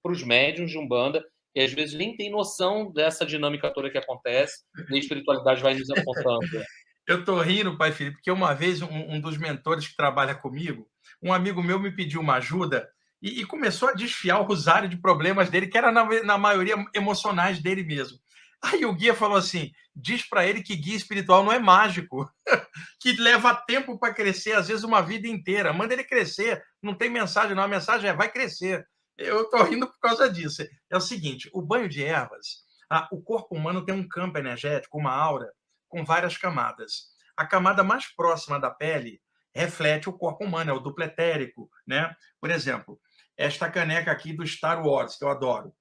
para os médiuns de Umbanda, que às vezes nem tem noção dessa dinâmica toda que acontece, e a espiritualidade vai nos apontando? Eu estou rindo, pai Felipe, porque uma vez um dos mentores que trabalha comigo, um amigo meu me pediu uma ajuda e começou a desfiar o rosário de problemas dele, que era, na maioria, emocionais dele mesmo. Aí o guia falou assim, diz para ele que guia espiritual não é mágico, que leva tempo para crescer, às vezes uma vida inteira. Manda ele crescer, não tem mensagem não, a mensagem é vai crescer. Eu estou rindo por causa disso. É o seguinte, o banho de ervas, o corpo humano tem um campo energético, uma aura, com várias camadas. A camada mais próxima da pele reflete o corpo humano, é o duplo etérico, né? Por exemplo, esta caneca aqui do Star Wars, que eu adoro,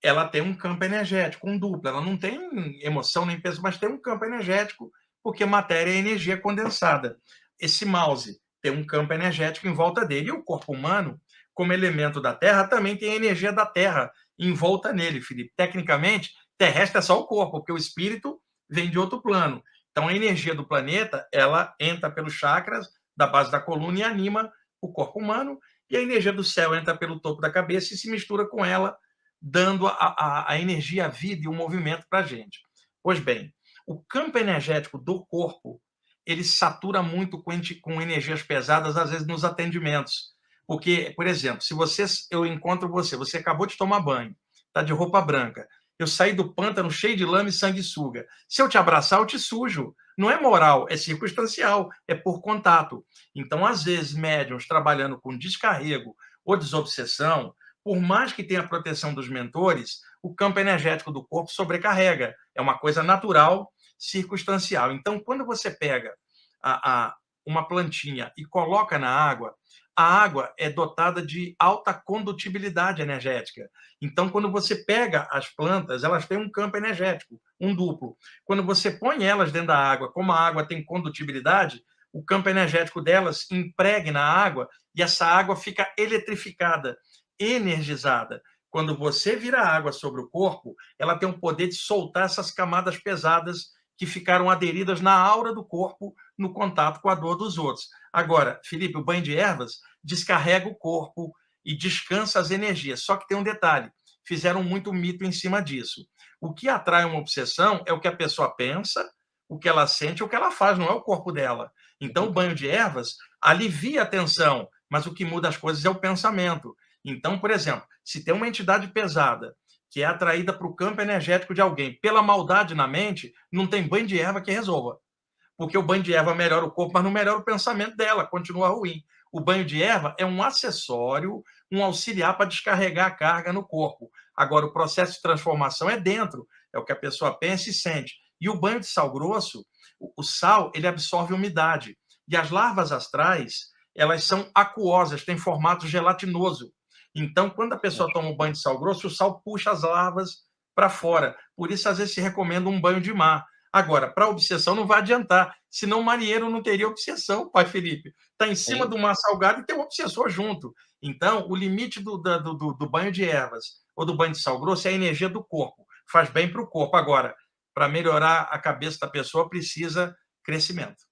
ela tem um campo energético, um duplo. Ela não tem emoção nem peso, mas tem um campo energético, porque matéria é energia condensada. Esse mouse tem um campo energético em volta dele. E o corpo humano, como elemento da Terra, também tem a energia da Terra em volta nele, Felipe. Tecnicamente, terrestre é só o corpo, porque o espírito vem de outro plano. Então, a energia do planeta, ela entra pelos chakras da base da coluna e anima o corpo humano, e a energia do céu entra pelo topo da cabeça e se mistura com ela, dando a energia, a vida e o movimento para a gente. Pois bem, o campo energético do corpo, ele satura muito com energias pesadas, às vezes, nos atendimentos. Porque, por exemplo, se eu encontro você acabou de tomar banho, está de roupa branca, eu saí do pântano cheio de lama e sanguessuga. Se eu te abraçar, eu te sujo. Não é moral, é circunstancial, é por contato. Então, às vezes, médiuns trabalhando com descarrego ou desobsessão, por mais que tenha a proteção dos mentores, o campo energético do corpo sobrecarrega. É uma coisa natural, circunstancial. Então, quando você pega uma plantinha e coloca na água, a água é dotada de alta condutibilidade energética. Então, quando você pega as plantas, elas têm um campo energético, um duplo. Quando você põe elas dentro da água, como a água tem condutibilidade, o campo energético delas impregna a água e essa água fica eletrificada, energizada. Quando você vira água sobre o corpo, ela tem o poder de soltar essas camadas pesadas que ficaram aderidas na aura do corpo no contato com a dor dos outros. Agora, Felipe, o banho de ervas descarrega o corpo e descansa as energias. Só que tem um detalhe, fizeram muito mito em cima disso. O que atrai uma obsessão é o que a pessoa pensa, o que ela sente, o que ela faz, não é o corpo dela. Então, o banho de ervas alivia a tensão, mas o que muda as coisas é o pensamento. Então, por exemplo, se tem uma entidade pesada que é atraída para o campo energético de alguém pela maldade na mente, não tem banho de erva que resolva. Porque o banho de erva melhora o corpo, mas não melhora o pensamento dela, continua ruim. O banho de erva é um acessório, um auxiliar para descarregar a carga no corpo. Agora, o processo de transformação é dentro, é o que a pessoa pensa e sente. E o banho de sal grosso, o sal, ele absorve umidade. E as larvas astrais, elas são aquosas, têm formato gelatinoso. Então, quando a pessoa toma um banho de sal grosso, o sal puxa as larvas para fora. Por isso, às vezes, se recomenda um banho de mar. Agora, para obsessão não vai adiantar, senão o marinheiro não teria obsessão, pai Felipe. Está em cima do mar salgado e tem um obsessor junto. Então, o limite do banho de ervas ou do banho de sal grosso é a energia do corpo. Faz bem para o corpo. Agora, para melhorar a cabeça da pessoa, precisa crescimento.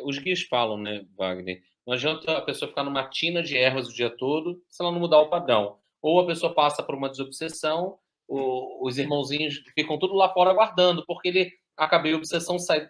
Os guias falam, né, Wagner? Não adianta a pessoa ficar numa tina de ervas o dia todo se ela não mudar o padrão. Ou a pessoa passa por uma desobsessão, os irmãozinhos ficam tudo lá fora aguardando, porque ele acabei a obsessão, sai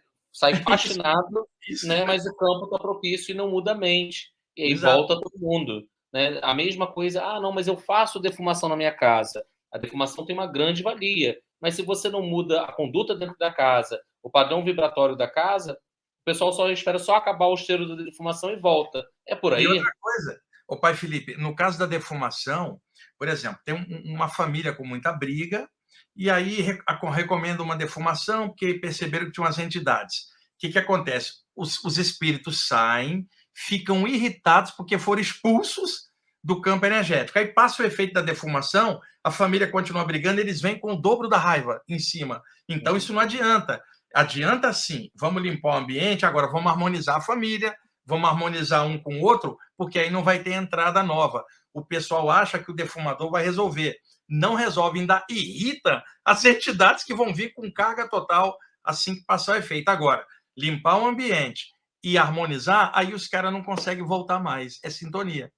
fascinado, né, mas o campo está propício e não muda a mente. E aí volta todo mundo. Né? A mesma coisa, não, mas eu faço defumação na minha casa. A defumação tem uma grande valia, mas se você não muda a conduta dentro da casa, o padrão vibratório da casa, o pessoal só espera só acabar o cheiro da defumação e volta. É por aí? E outra coisa, o pai Felipe, no caso da defumação, por exemplo, tem uma família com muita briga, e aí recomenda uma defumação, porque perceberam que tinha umas entidades. O que acontece? Os espíritos saem, ficam irritados porque foram expulsos do campo energético. Aí passa o efeito da defumação, a família continua brigando, eles vêm com o dobro da raiva em cima. Então, isso não adianta. Adianta sim, vamos limpar o ambiente, agora vamos harmonizar a família, vamos harmonizar um com o outro, porque aí não vai ter entrada nova. O pessoal acha que o defumador vai resolver. Não resolve, ainda irrita as entidades que vão vir com carga total assim que passar o efeito. Agora, limpar o ambiente e harmonizar, aí os caras não conseguem voltar mais. É sintonia.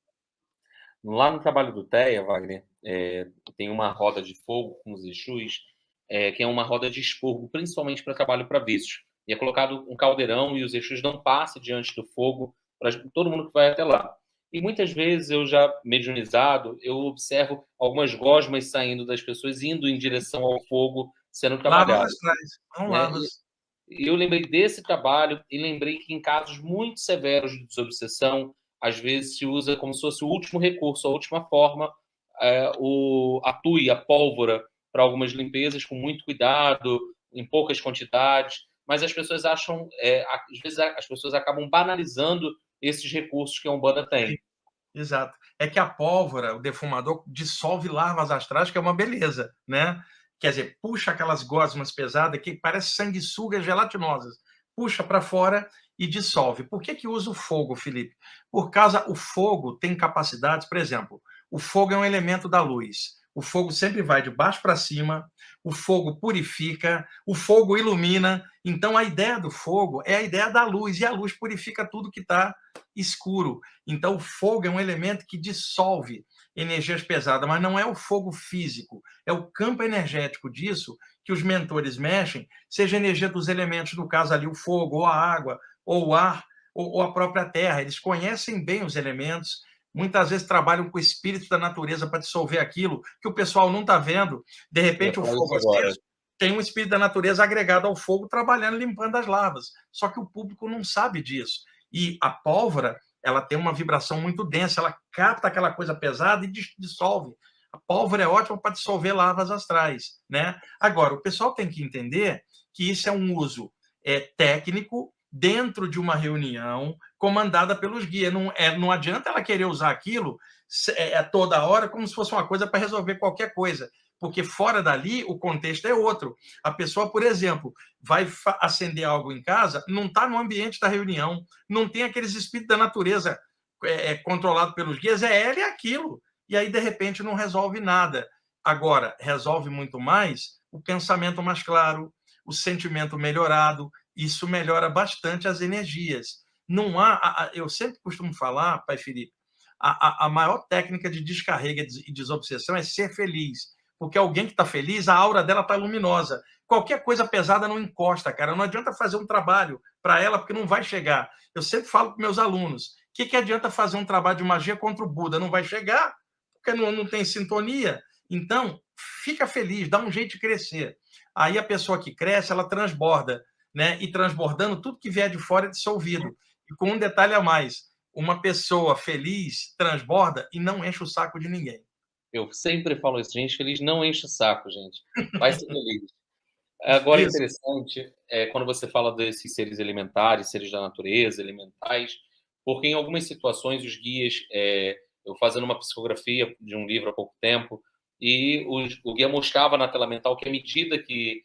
Lá no trabalho do TEA, Wagner, tem uma roda de fogo com os Exus, que é uma roda de expurgo, principalmente para trabalho para vícios. E é colocado um caldeirão e os Exus dão passe diante do fogo para todo mundo que vai até lá. E muitas vezes eu já mediunizado, eu observo algumas gosmas saindo das pessoas, indo em direção ao fogo, sendo Lavas trabalhado, astrais. São né? lavas. E eu lembrei desse trabalho e lembrei que em casos muito severos de desobsessão, às vezes se usa como se fosse o último recurso, a última forma, a tui, a pólvora, para algumas limpezas, com muito cuidado, em poucas quantidades, mas as pessoas acham, às vezes as pessoas acabam banalizando esses recursos que a Umbanda tem. Exato. É que a pólvora, o defumador, dissolve larvas astrais, que é uma beleza, né? Quer dizer, puxa aquelas gosmas pesadas que parece sanguessugas gelatinosas, puxa para fora e dissolve. Por que que usa o fogo, Felipe? Por causa, o fogo tem capacidades, por exemplo, o fogo é um elemento da luz. O fogo sempre vai de baixo para cima, o fogo purifica, o fogo ilumina. Então, a ideia do fogo é a ideia da luz, e a luz purifica tudo que está escuro. Então, o fogo é um elemento que dissolve energias pesadas, mas não é o fogo físico, é o campo energético disso que os mentores mexem, seja a energia dos elementos, no caso ali o fogo, ou a água, ou o ar, ou a própria terra. Eles conhecem bem os elementos, muitas vezes trabalham com o espírito da natureza para dissolver aquilo que o pessoal não está vendo. De Eu ia repente, o falar isso fogo agora. aceso tem um espírito da natureza agregado ao fogo, trabalhando, limpando as lavas. Só que o público não sabe disso. E a pólvora, ela tem uma vibração muito densa, ela capta aquela coisa pesada e dissolve. A pólvora é ótima para dissolver lavas astrais, né? Agora, o pessoal tem que entender que isso é um uso técnico dentro de uma reunião comandada pelos guias. Não adianta ela querer usar aquilo toda hora como se fosse uma coisa para resolver qualquer coisa, porque fora dali o contexto é outro. A pessoa, por exemplo, vai acender algo em casa, não está no ambiente da reunião, não tem aqueles espíritos da natureza controlado pelos guias, é ela e aquilo. E aí, de repente, não resolve nada. Agora, resolve muito mais o pensamento mais claro, o sentimento melhorado, isso melhora bastante as energias. Não há, eu sempre costumo falar, Pai Felipe, a maior técnica de descarrega e desobsessão é ser feliz. Porque alguém que está feliz, a aura dela está luminosa. Qualquer coisa pesada não encosta, cara. Não adianta fazer um trabalho para ela, porque não vai chegar. Eu sempre falo para meus alunos: que adianta fazer um trabalho de magia contra o Buda? Não vai chegar, porque não tem sintonia. Então, fica feliz, dá um jeito de crescer. Aí a pessoa que cresce, ela transborda, né? E transbordando, tudo que vier de fora é dissolvido. E com um detalhe a mais: uma pessoa feliz transborda e não enche o saco de ninguém. Eu sempre falo isso, gente feliz não enche o saco, gente. Vai ser feliz. Agora, Isso. interessante quando você fala desses seres elementares, seres da natureza, elementais, porque em algumas situações os guias, eu fazendo uma psicografia de um livro há pouco tempo, e o guia mostrava na tela mental que à medida que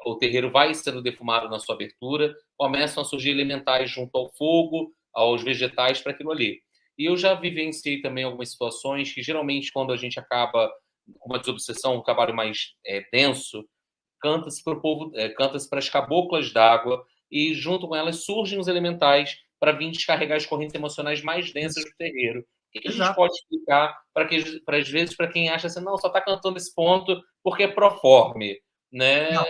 o terreiro vai sendo defumado na sua abertura, começam a surgir elementais junto ao fogo, aos vegetais, para aquilo ali. E eu já vivenciei também algumas situações que, geralmente, quando a gente acaba com uma desobsessão, um trabalho mais denso, canta-se para o povo, canta-se para as caboclas d'água e junto com elas surgem os elementais para vir descarregar as correntes emocionais mais densas do terreiro. O que a gente Exato. pode explicar para às vezes para quem acha assim, não, só está cantando esse ponto porque é proforme, né? Não,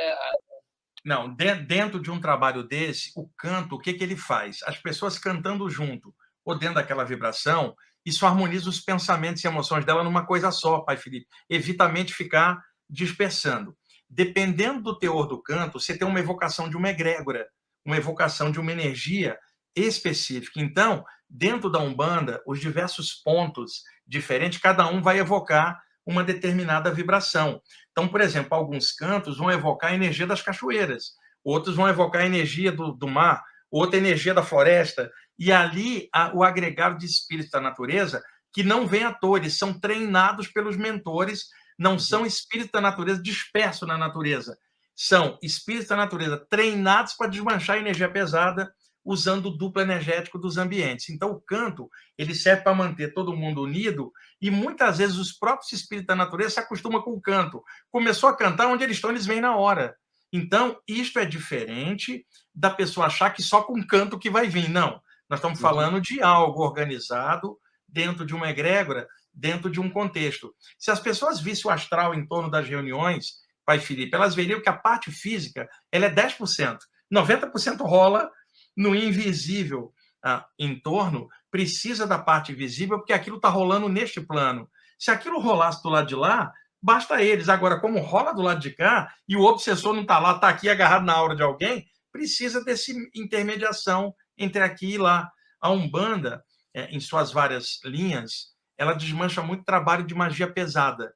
não, dentro de um trabalho desse, o canto, o que ele faz? As pessoas cantando junto, ou dentro daquela vibração, isso harmoniza os pensamentos e emoções dela numa coisa só, Pai Felipe. Evita a mente ficar dispersando. Dependendo do teor do canto, você tem uma evocação de uma egrégora, uma evocação de uma energia específica. Então, dentro da Umbanda, os diversos pontos diferentes, cada um vai evocar uma determinada vibração. Então, por exemplo, alguns cantos vão evocar a energia das cachoeiras, outros vão evocar a energia do mar, outra energia da floresta, e ali o agregado de espíritos da natureza, que não vem à toa, eles são treinados pelos mentores, não são espíritos da natureza dispersos na natureza, são espíritos da natureza treinados para desmanchar a energia pesada, usando o duplo energético dos ambientes. Então, o canto ele serve para manter todo mundo unido e muitas vezes os próprios espíritos da natureza se acostumam com o canto. Começou a cantar, onde eles estão, eles vêm na hora. Então, isto é diferente da pessoa achar que só com canto que vai vir. Não, nós estamos falando de algo organizado dentro de uma egrégora, dentro de um contexto. Se as pessoas vissem o astral em torno das reuniões, Pai Felipe, elas veriam que a parte física ela é 10%. 90% rola no invisível em torno, precisa da parte visível, porque aquilo está rolando neste plano. Se aquilo rolasse do lado de lá, basta eles. Agora, como rola do lado de cá, e o obsessor não está lá, está aqui agarrado na aura de alguém, precisa dessa intermediação entre aqui e lá. A Umbanda, em suas várias linhas, ela desmancha muito trabalho de magia pesada.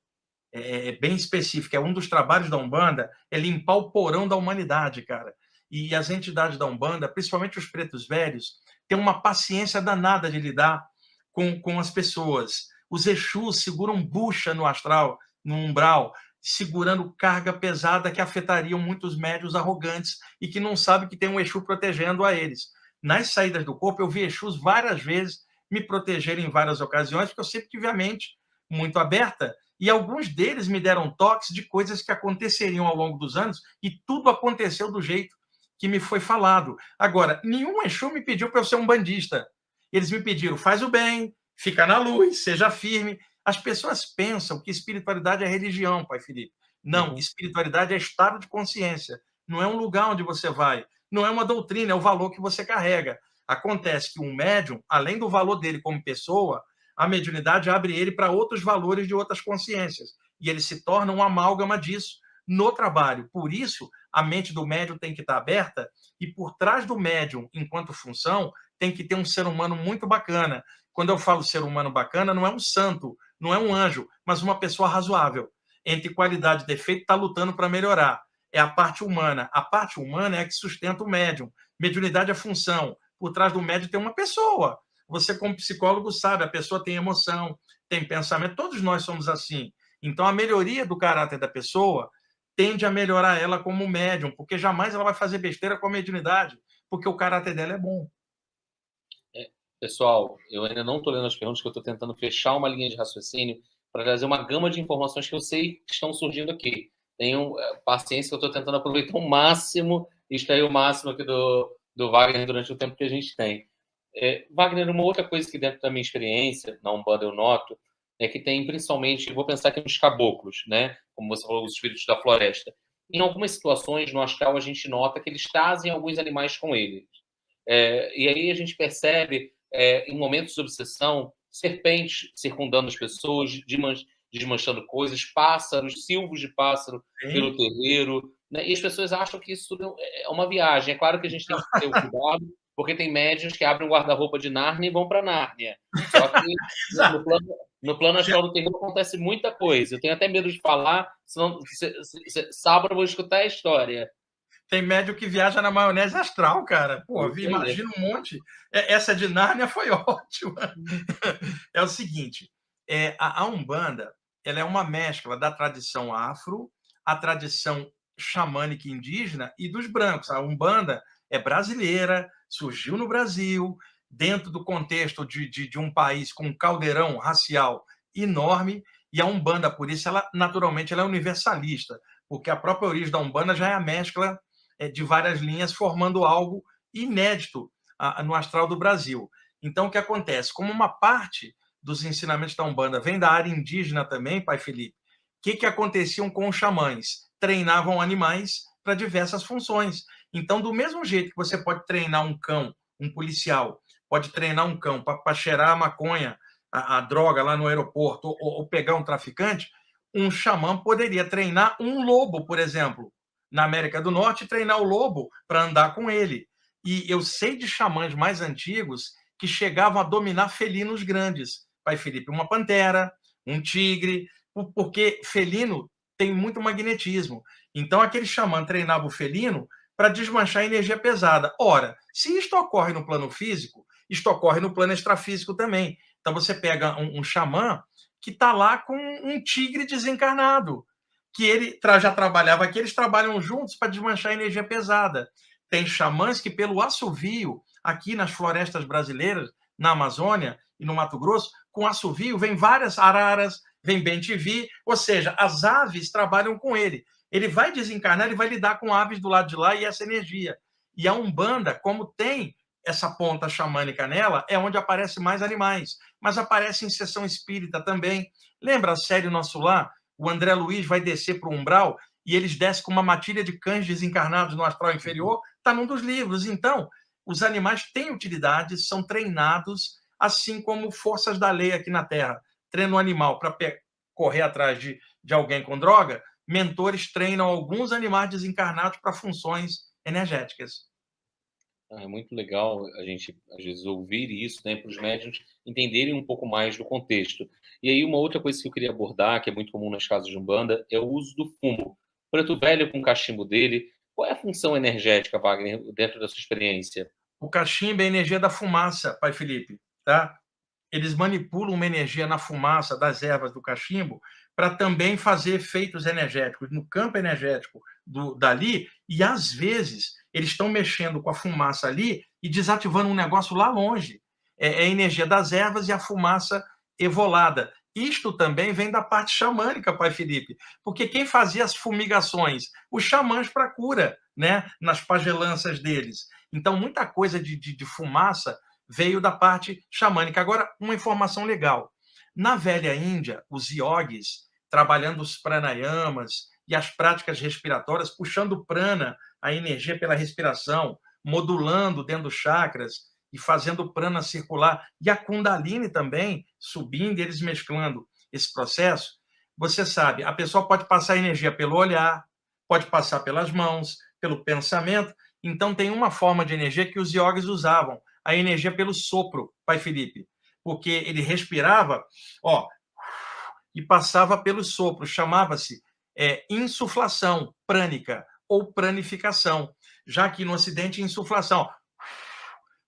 É bem específico. É um dos trabalhos da Umbanda, é limpar o porão da humanidade, cara. E as entidades da Umbanda, principalmente os pretos velhos, têm uma paciência danada de lidar com as pessoas. Os Exus seguram bucha no astral, no umbral, segurando carga pesada que afetariam muitos médios arrogantes e que não sabem que tem um Exu protegendo a eles. Nas saídas do corpo, eu vi Exus várias vezes me protegerem em várias ocasiões, porque eu sempre tive a mente muito aberta, e alguns deles me deram toques de coisas que aconteceriam ao longo dos anos, e tudo aconteceu do jeito que me foi falado. Agora, nenhum Exu me pediu para eu ser um bandista. Eles me pediram, faz o bem, fica na luz, seja firme. As pessoas pensam que espiritualidade é religião, Pai Felipe. Não, espiritualidade é estado de consciência. Não é um lugar onde você vai. Não é uma doutrina, é o valor que você carrega. Acontece que um médium, além do valor dele como pessoa, a mediunidade abre ele para outros valores de outras consciências. E ele se torna um amálgama disso no trabalho. Por isso, a mente do médium tem que estar aberta e por trás do médium, enquanto função, tem que ter um ser humano muito bacana. Quando eu falo ser humano bacana, não é um santo, não é um anjo, mas uma pessoa razoável. Entre qualidade e defeito, está lutando para melhorar. É a parte humana. A parte humana é a que sustenta o médium. Mediunidade é função. Por trás do médium tem uma pessoa. Você, como psicólogo, sabe, a pessoa tem emoção, tem pensamento, todos nós somos assim. Então, a melhoria do caráter da pessoa tende a melhorar ela como médium, porque jamais ela vai fazer besteira com a mediunidade, porque o caráter dela é bom. Pessoal, eu ainda não estou lendo as perguntas, que eu estou tentando fechar uma linha de raciocínio para trazer uma gama de informações que eu sei que estão surgindo aqui. Tenham paciência, que eu estou tentando aproveitar o máximo e extrair o máximo aqui do Wagner durante o tempo que a gente tem. Wagner, uma outra coisa que dentro da minha experiência, na Umbanda eu noto, é que tem principalmente, vou pensar aqui nos caboclos, né? Como você falou, os espíritos da floresta. Em algumas situações, no astral, a gente nota que eles trazem alguns animais com eles. E aí a gente percebe, em momentos de obsessão, serpentes circundando as pessoas, desmanchando coisas, pássaros, silvos de pássaro pelo terreiro, né? E as pessoas acham que isso tudo é uma viagem. É claro que a gente tem que ter o cuidado, porque tem médiuns que abrem um guarda-roupa de Nárnia e vão para Nárnia. Só que no plano astral do terreno acontece muita coisa. Eu tenho até medo de falar, senão sábado eu vou escutar a história. Tem médium que viaja na maionese astral, cara. Pô, imagina um monte. Essa de Nárnia foi ótima. É o seguinte, a Umbanda ela é uma mescla da tradição afro, a tradição xamânica indígena e dos brancos. A Umbanda é brasileira, surgiu no Brasil, dentro do contexto de um país com um caldeirão racial enorme, e a Umbanda, por isso, ela naturalmente ela é universalista, porque a própria origem da Umbanda já é a mescla de várias linhas, formando algo inédito no astral do Brasil. Então, o que acontece? Como uma parte dos ensinamentos da Umbanda vem da área indígena também, Pai Felipe, o que aconteciam com os xamãs? Treinavam animais para diversas funções. Então, do mesmo jeito que você pode treinar um cão, um policial, pode treinar um cão para cheirar a maconha, a droga lá no aeroporto, ou pegar um traficante, um xamã poderia treinar um lobo, por exemplo, na América do Norte, e treinar o lobo para andar com ele. E eu sei de xamãs mais antigos que chegavam a dominar felinos grandes. Pai Felipe, uma pantera, um tigre, porque felino tem muito magnetismo. Então, aquele xamã treinava o felino para desmanchar a energia pesada. Ora, se isto ocorre no plano físico, isto ocorre no plano extrafísico também. Então, você pega um xamã que está lá com um tigre desencarnado, que ele já trabalhava aqui, eles trabalham juntos para desmanchar a energia pesada. Tem xamãs que, pelo assovio, aqui nas florestas brasileiras, na Amazônia e no Mato Grosso, com assovio, vem várias araras, vem bem-te-vi, ou seja, as aves trabalham com ele. Ele vai desencarnar, ele vai lidar com aves do lado de lá e essa energia. E a Umbanda, como tem essa ponta xamânica nela, é onde aparecem mais animais, mas aparece em sessão espírita também. Lembra a série Nosso Lar? O André Luiz vai descer para o umbral e eles descem com uma matilha de cães desencarnados no astral inferior, está num dos livros. Então, os animais têm utilidade, são treinados, assim como forças da lei aqui na Terra. Treina o animal para correr atrás de alguém com droga, mentores treinam alguns animais desencarnados para funções energéticas. É muito legal a gente, às vezes, ouvir isso, né, para os médiuns entenderem um pouco mais do contexto. E aí, uma outra coisa que eu queria abordar, que é muito comum nas casas de Umbanda, é o uso do fumo. Preto Velho com o cachimbo dele, qual é a função energética, Wagner, dentro da sua experiência? O cachimbo é a energia da fumaça, pai Felipe, tá? Eles manipulam uma energia na fumaça das ervas do cachimbo para também fazer efeitos energéticos no campo energético dali, e às vezes eles estão mexendo com a fumaça ali e desativando um negócio lá longe. É a energia das ervas e a fumaça evolada. Isto também vem da parte xamânica, pai Felipe, porque quem fazia as fumigações? Os xamãs para cura, né? Nas pagelanças deles. Então, muita coisa de fumaça veio da parte xamânica. Agora, uma informação legal. Na velha Índia, os yogis, trabalhando os pranayamas e as práticas respiratórias, puxando prana, a energia pela respiração, modulando dentro dos chakras e fazendo o prana circular, e a kundalini também, subindo, eles mesclando esse processo. Você sabe, a pessoa pode passar energia pelo olhar, pode passar pelas mãos, pelo pensamento. Então, tem uma forma de energia que os yogis usavam, a energia pelo sopro, pai Felipe, porque ele respirava, ó, e passava pelo sopro, chamava-se insuflação prânica ou pranificação, já que no Ocidente, insuflação,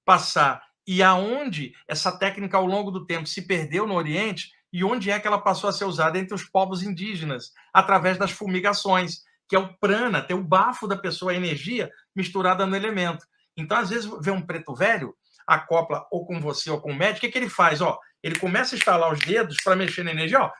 passar. E aonde essa técnica, ao longo do tempo, se perdeu no Oriente, e onde é que ela passou a ser usada? Entre os povos indígenas, através das fumigações, que é o prana, ter o bafo da pessoa, a energia misturada no elemento. Então, às vezes, vê um preto velho, acopla ou com você ou com o médico, o que ele faz? Ó, ele começa a estalar os dedos para mexer na energia, ó.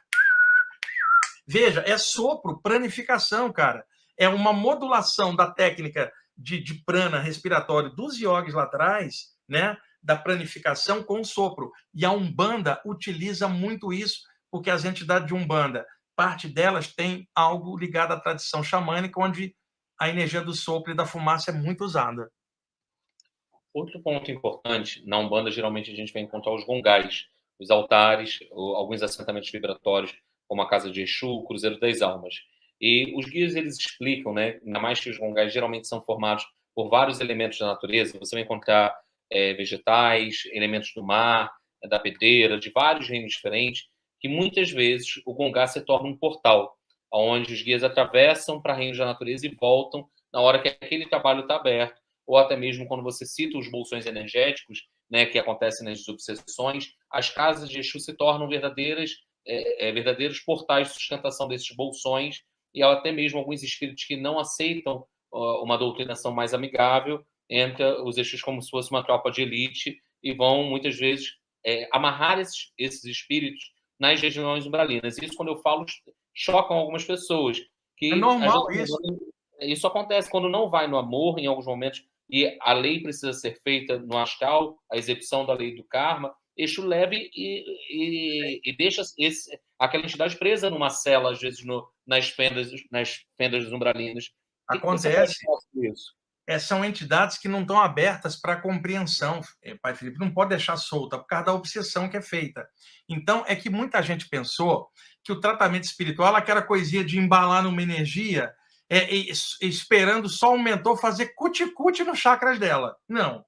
Veja, é sopro, pranificação, cara. É uma modulação da técnica de prana respiratório dos yogis lá atrás, né? Da pranificação com sopro. E a Umbanda utiliza muito isso, porque as entidades de Umbanda, parte delas tem algo ligado à tradição xamânica, onde a energia do sopro e da fumaça é muito usada. Outro ponto importante, na Umbanda, geralmente a gente vai encontrar os gongais, os altares, alguns assentamentos vibratórios, como a casa de Exu, o Cruzeiro das Almas. E os guias, eles explicam, né, ainda mais que os gongais geralmente são formados por vários elementos da natureza, você vai encontrar vegetais, elementos do mar, da pedreira, de vários reinos diferentes, que muitas vezes o gongá se torna um portal, onde os guias atravessam para reinos da natureza e voltam na hora que aquele trabalho está aberto, ou até mesmo quando você cita os bolsões energéticos, né, que acontecem nas obsessões, as casas de Exu se tornam verdadeiros portais de sustentação desses bolsões, e até mesmo alguns espíritos que não aceitam uma doutrinação mais amigável, entra os Exus como se fosse uma tropa de elite e vão, muitas vezes, amarrar esses espíritos nas regiões umbralinas. Isso, quando eu falo, chocam algumas pessoas. Que É normal isso. Isso acontece quando não vai no amor, em alguns momentos, e a lei precisa ser feita no astral, a execução da lei do karma, Exu leva e deixa aquela entidade presa numa cela, às vezes, nas fendas dos umbralinos. Acontece. São entidades que não estão abertas para a compreensão, pai Felipe, não pode deixar solta, por causa da obsessão que é feita. Então, é que muita gente pensou que o tratamento espiritual é aquela coisinha de embalar numa energia, esperando só o mentor fazer cuti-cuti nos chakras dela. Não.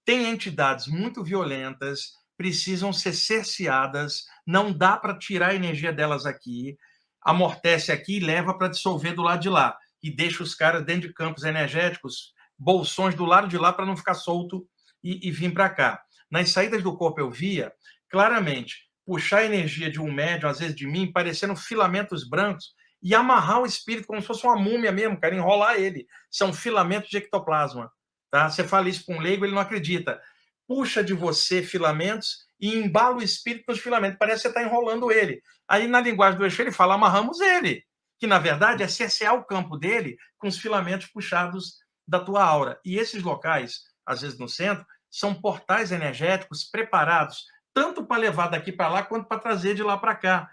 Tem entidades muito violentas, precisam ser cerceadas, não dá para tirar a energia delas aqui, amortece aqui e leva para dissolver do lado de lá, e deixa os caras dentro de campos energéticos, bolsões do lado de lá para não ficar solto e vir para cá. Nas saídas do corpo eu via claramente puxar a energia de um médium, às vezes de mim, parecendo filamentos brancos, e amarrar o espírito como se fosse uma múmia mesmo, cara, enrolar ele. São filamentos de ectoplasma. Tá? Você fala isso para um leigo, ele não acredita. puxa de você filamentos e embala o espírito nos filamentos. Parece que você está enrolando ele. Aí, na linguagem do Exu, ele fala, amarramos ele. Que, na verdade, é cercear o campo dele com os filamentos puxados da tua aura. E esses locais, às vezes no centro, são portais energéticos preparados tanto para levar daqui para lá, quanto para trazer de lá para cá.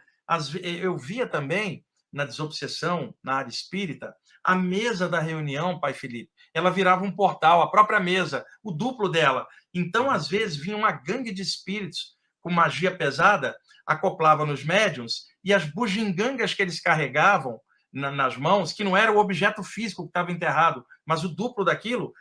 Eu via também, na desobsessão, na área espírita, a mesa da reunião, pai Felipe, ela virava um portal, a própria mesa, o duplo dela. Então, às vezes, vinha uma gangue de espíritos com magia pesada, acoplava nos médiums, e as bugigangas que eles carregavam nas mãos, que não era o objeto físico que estava enterrado, mas o duplo daquilo,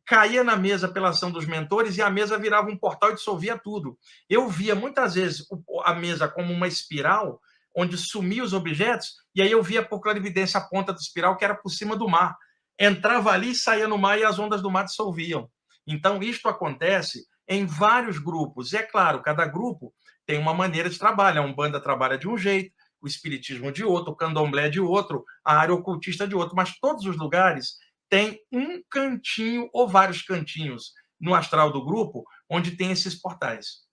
caía na mesa pela ação dos mentores e a mesa virava um portal e dissolvia tudo. Eu via muitas vezes a mesa como uma espiral, onde sumia os objetos, e aí eu via por clarividência a ponta da espiral, que era por cima do mar. Entrava ali, saía no mar e as ondas do mar dissolviam. Então, isto acontece em vários grupos. E é claro, cada grupo tem uma maneira de trabalho. A Umbanda trabalha de um jeito, o Espiritismo de outro, o Candomblé de outro, a área ocultista de outro, mas todos os lugares tem um cantinho ou vários cantinhos no astral do grupo onde tem esses portais.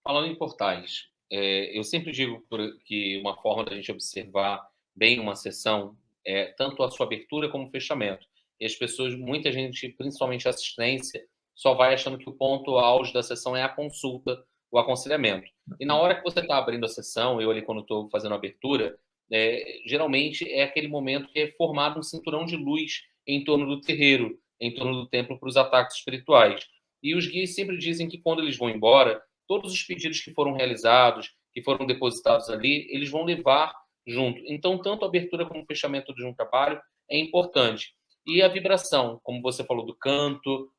Falando em portais, eu sempre digo que uma forma da gente observar bem uma sessão é tanto a sua abertura como o fechamento. E as pessoas, muita gente, principalmente a assistência, só vai achando que o ponto auge da sessão é a consulta, o aconselhamento. E na hora que você está abrindo a sessão, eu ali quando estou fazendo a abertura, geralmente é aquele momento que é formado um cinturão de luz em torno do terreiro, em torno do templo para os ataques espirituais. E os guias sempre dizem que quando eles vão embora, todos os pedidos que foram realizados, que foram depositados ali, eles vão levar junto. Então, tanto a abertura como o fechamento de um trabalho é importante. E a vibração, como você falou, do canto,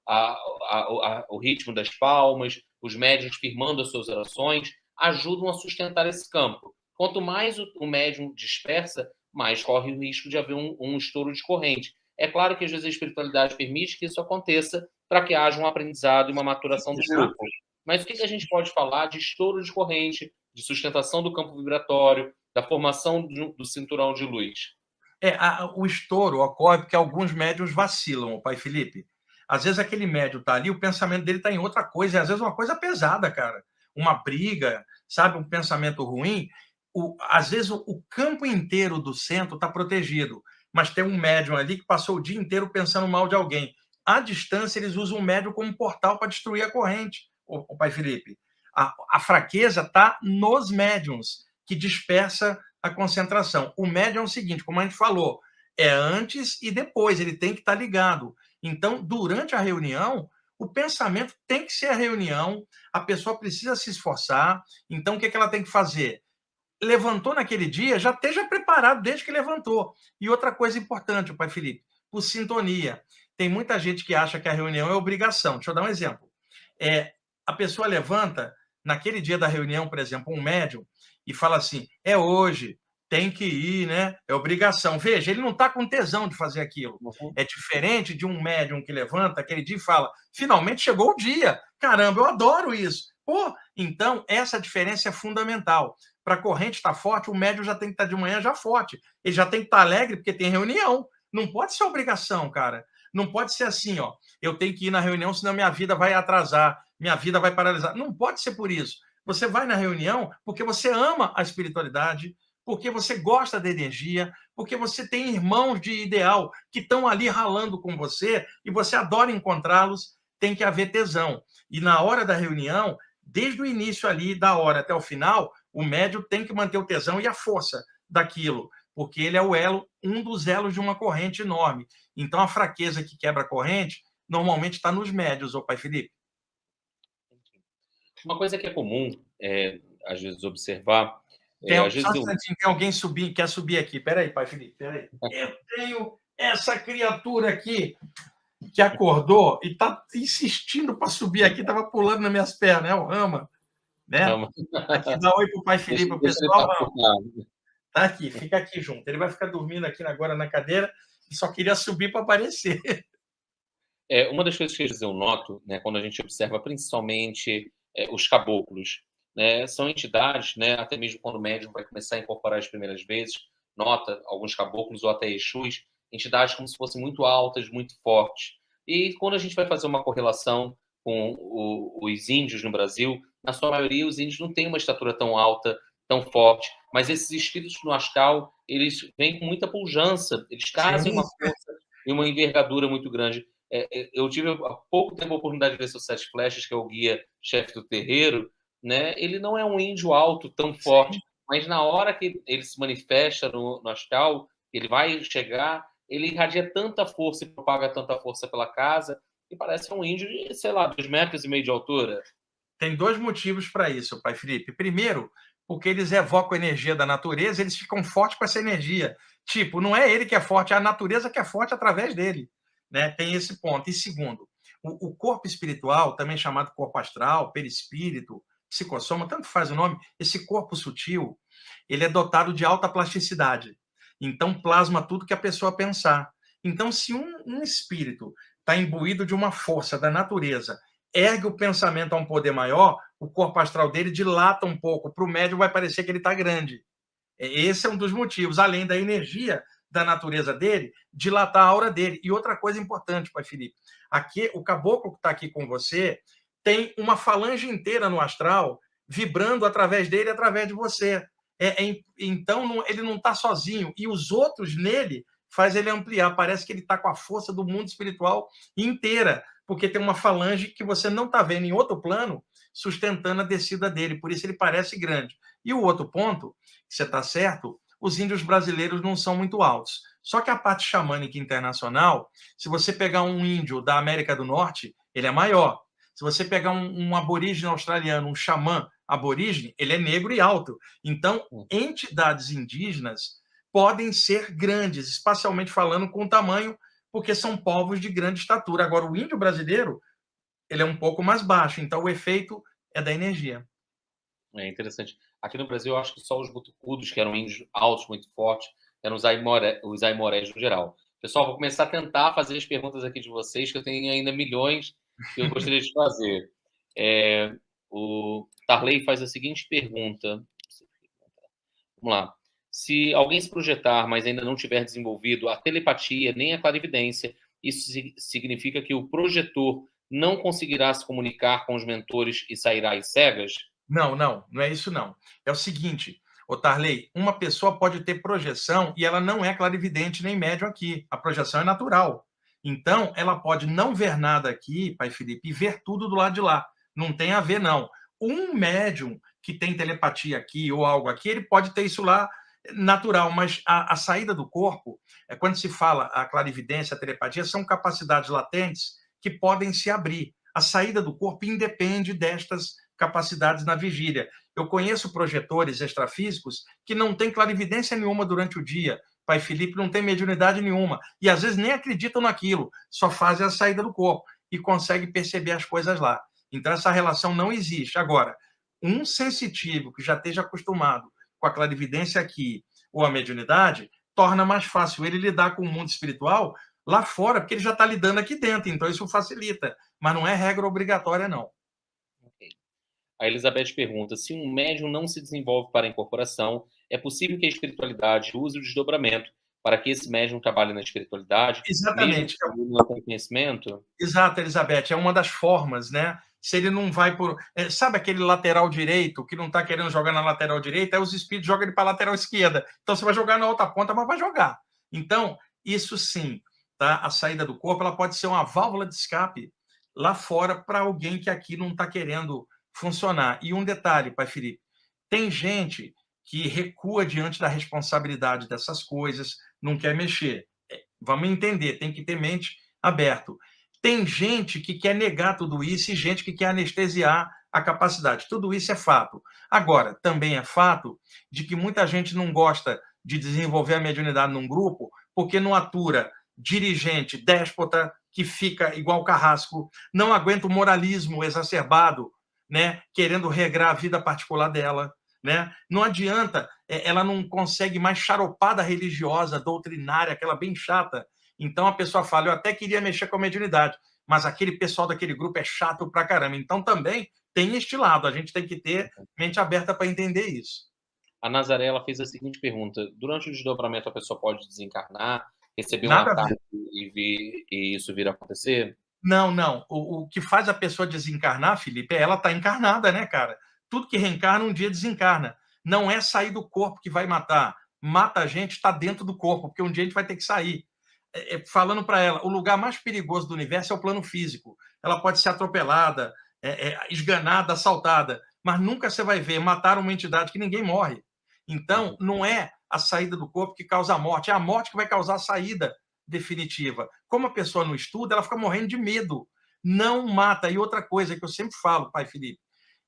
o ritmo das palmas, os médiuns firmando as suas orações, ajudam a sustentar esse campo. Quanto mais o médium dispersa, mais corre o risco de haver um estouro de corrente. É claro que às vezes a espiritualidade permite que isso aconteça para que haja um aprendizado e uma maturação do grupo. Mas o que a gente pode falar de estouro de corrente, de sustentação do campo vibratório, da formação do cinturão de luz? O estouro ocorre porque alguns médiuns vacilam, o pai Felipe. Às vezes aquele médium está ali, o pensamento dele está em outra coisa, e às vezes uma coisa pesada, cara. Uma briga, sabe? Um pensamento ruim. Às vezes o campo inteiro do centro está protegido, mas tem um médium ali que passou o dia inteiro pensando mal de alguém. À distância, eles usam o médium como portal para destruir a corrente, o pai Felipe. A fraqueza está nos médiums, que dispersa a concentração. O médium é o seguinte, como a gente falou, é antes e depois, ele tem que estar ligado. Então, durante a reunião, o pensamento tem que ser a reunião, a pessoa precisa se esforçar. Então, o que ela tem que fazer? Levantou naquele dia, já esteja preparado desde que levantou. E outra coisa importante, pai Felipe, por sintonia. Tem muita gente que acha que a reunião é obrigação. Deixa eu dar um exemplo. A pessoa levanta, naquele dia da reunião, por exemplo, um médium, e fala assim, é hoje, tem que ir, né? É obrigação. Veja, ele não está com tesão de fazer aquilo. Uhum. É diferente de um médium que levanta aquele dia e fala, finalmente chegou o dia. Caramba, eu adoro isso. Pô, então, essa diferença é fundamental. Para a corrente estar forte, o médium já tem que estar de manhã já forte. Ele já tem que estar alegre porque tem reunião. Não pode ser obrigação, cara. Não pode ser assim, ó. Eu tenho que ir na reunião, senão minha vida vai atrasar, minha vida vai paralisar. Não pode ser por isso. Você vai na reunião porque você ama a espiritualidade, porque você gosta da energia, porque você tem irmãos de ideal que estão ali ralando com você e você adora encontrá-los, tem que haver tesão. E na hora da reunião, desde o início ali, da hora até o final, o médium tem que manter o tesão e a força daquilo, porque ele é o elo, um dos elos de uma corrente enorme. Então, a fraqueza que quebra a corrente, normalmente está nos médios, ô pai Felipe. Uma coisa que é comum, às vezes, observar, às Só vezes um instantinho, tem alguém quer subir aqui. Peraí, pai Felipe, peraí. Eu tenho essa criatura aqui que acordou e está insistindo para subir aqui, estava pulando nas minhas pernas, é o Rama, né? Aqui, dá oi pro pai Felipe, o pessoal, Rama. Tá aqui, fica aqui junto. Ele vai ficar dormindo aqui agora na cadeira e só queria subir para aparecer. Uma das coisas que eu noto, né, quando a gente observa principalmente os caboclos, né, são entidades, né, até mesmo quando o médium vai começar a incorporar as primeiras vezes, nota alguns caboclos ou até exus, entidades como se fossem muito altas, muito fortes. E quando a gente vai fazer uma correlação com os índios no Brasil, na sua maioria, os índios não têm uma estatura tão alta, tão forte, mas esses espíritos no astral, eles vêm com muita pujança, eles trazem Sim, uma força e uma envergadura muito grande. Eu tive há pouco tempo a oportunidade de ver seus Sete Flechas, que é o guia-chefe do terreiro, né? Ele não é um índio alto, tão forte, sim. mas na hora que ele se manifesta no astral, ele vai chegar, ele irradia tanta força e propaga tanta força pela casa, que parece um índio de, sei lá, 2,5 metros de altura. Tem dois motivos para isso, pai Felipe. Primeiro, porque eles evocam a energia da natureza, eles ficam fortes com essa energia. Tipo, não é ele que é forte, é a natureza que é forte através dele. Né? Tem esse ponto. E segundo, o corpo espiritual, também chamado corpo astral, perispírito, psicossoma, tanto faz o nome, esse corpo sutil, ele é dotado de alta plasticidade. Então, plasma tudo que a pessoa pensar. Então, se um espírito está imbuído de uma força da natureza, ergue o pensamento a um poder maior, o corpo astral dele dilata um pouco. Para o médium vai parecer que ele está grande. Esse é um dos motivos, além da energia da natureza dele, dilatar a aura dele. E outra coisa importante, pai Felipe, aqui, o caboclo que está aqui com você tem uma falange inteira no astral vibrando através dele e através de você. Então, ele não está sozinho. E os outros nele faz ele ampliar. Parece que ele está com a força do mundo espiritual inteira, porque tem uma falange que você não está vendo em outro plano sustentando a descida dele. Por isso ele parece grande. E o outro ponto, que você está certo, os índios brasileiros não são muito altos. Só que a parte xamânica internacional, se você pegar um índio da América do Norte, ele é maior. Se você pegar um aborígene australiano, um xamã aborígene, ele é negro e alto. Então, entidades indígenas podem ser grandes, espacialmente falando, com tamanho, porque são povos de grande estatura. Agora, o índio brasileiro, ele é um pouco mais baixo, então o efeito é da energia. É interessante. Aqui no Brasil, eu acho que só os butucudos, que eram índios altos, muito fortes, eram os aimorés no geral. Pessoal, vou começar a tentar fazer as perguntas aqui de vocês, que eu tenho ainda milhões que eu gostaria de fazer. O Tarley faz a seguinte pergunta. Vamos lá. Se alguém se projetar, mas ainda não tiver desenvolvido a telepatia nem a clarividência, isso significa que o projetor não conseguirá se comunicar com os mentores e sairá às cegas? Não é isso não. É o seguinte, Tarley, uma pessoa pode ter projeção e ela não é clarividente nem médium aqui. A projeção é natural. Então, ela pode não ver nada aqui, pai Felipe, e ver tudo do lado de lá. Não tem a ver, não. Um médium que tem telepatia aqui ou algo aqui, ele pode ter isso lá natural, mas a saída do corpo, quando se fala a clarividência, a telepatia, são capacidades latentes que podem se abrir. A saída do corpo independe destas capacidades na vigília. Eu conheço projetores extrafísicos que não têm clarividência nenhuma durante o dia. Pai Felipe não tem mediunidade nenhuma. E às vezes nem acreditam naquilo, só fazem a saída do corpo e conseguem perceber as coisas lá. Então essa relação não existe. Agora, um sensitivo que já esteja acostumado com a clarividência aqui ou a mediunidade, torna mais fácil ele lidar com o mundo espiritual lá fora, porque ele já está lidando aqui dentro. Então isso facilita. Mas não é regra obrigatória, não. A Elizabeth pergunta: se um médium não se desenvolve para a incorporação, é possível que a espiritualidade use o desdobramento para que esse médium trabalhe na espiritualidade, mesmo Exatamente. que ele não tenha conhecimento? Exato, Elizabeth. É uma das formas, né? Se ele não vai por. Sabe aquele lateral direito que não está querendo jogar na lateral direita, aí os espíritos jogam ele para a lateral esquerda. Então você vai jogar na outra ponta, mas vai jogar. Então, isso sim, tá? A saída do corpo ela pode ser uma válvula de escape lá fora para alguém que aqui não está querendo funcionar. E um detalhe, pai Felipe: tem gente que recua diante da responsabilidade dessas coisas, não quer mexer. Vamos entender, tem que ter mente aberto. Tem gente que quer negar tudo isso e gente que quer anestesiar a capacidade. Tudo isso é fato. Agora, também é fato de que muita gente não gosta de desenvolver a mediunidade num grupo porque não atura dirigente, déspota, que fica igual carrasco, não aguenta o moralismo exacerbado, né, querendo regrar a vida particular dela. Né? Não adianta, ela não consegue mais charopada religiosa, doutrinária, aquela bem chata. Então a pessoa fala, eu até queria mexer com a mediunidade, mas aquele pessoal daquele grupo é chato pra caramba. Então também tem este lado, a gente tem que ter mente aberta para entender isso. A Nazaré ela fez a seguinte pergunta: durante o desdobramento, a pessoa pode desencarnar, receber um Nada a ver. ataque e isso vir a acontecer? Não, não. O que faz a pessoa desencarnar, Felipe, é ela estar encarnada, né, cara? Tudo que reencarna um dia desencarna. Não é sair do corpo que vai matar. Mata a gente, está dentro do corpo, porque um dia a gente vai ter que sair. Falando para ela, o lugar mais perigoso do universo é o plano físico. Ela pode ser atropelada, esganada, assaltada, mas nunca você vai ver matar uma entidade que ninguém morre. Então, não é a saída do corpo que causa a morte, é a morte que vai causar a saída definitiva. Como a pessoa não estuda, ela fica morrendo de medo. Não mata. E outra coisa que eu sempre falo, pai Felipe,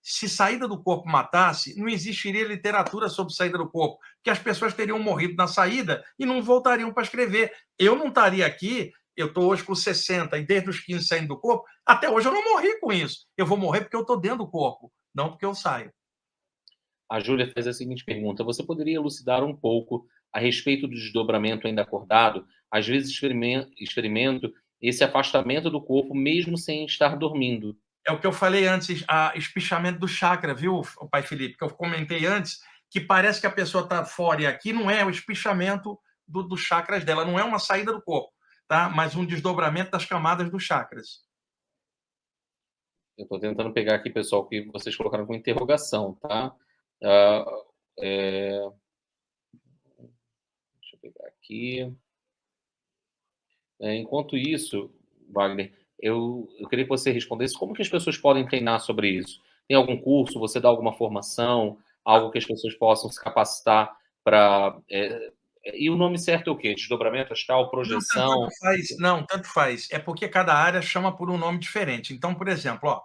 se saída do corpo matasse, não existiria literatura sobre saída do corpo, porque as pessoas teriam morrido na saída e não voltariam para escrever. Eu não estaria aqui, eu estou hoje com 60 e desde os 15 saindo do corpo, até hoje eu não morri com isso. Eu vou morrer porque eu estou dentro do corpo, não porque eu saio. A Júlia fez a seguinte pergunta: você poderia elucidar um pouco a respeito do desdobramento ainda acordado? Às vezes experimento esse afastamento do corpo mesmo sem estar dormindo. É o que eu falei antes, a espichamento do chakra, viu, pai Felipe? Que eu comentei antes, que parece que a pessoa está fora e aqui não é o espichamento dos chakras dela, não é uma saída do corpo, tá? Mas um desdobramento das camadas dos chakras. Eu estou tentando pegar aqui, pessoal, que vocês colocaram com interrogação, tá? Ah, deixa eu pegar aqui. Enquanto isso, Wagner, eu queria que você respondesse como que as pessoas podem treinar sobre isso. Tem algum curso? Você dá alguma formação? Algo que as pessoas possam se capacitar para... e o nome certo é o quê? Desdobramento astral, Não, projeção? tanto faz. Não, tanto faz. É porque cada área chama por um nome diferente. Então, por exemplo, ó,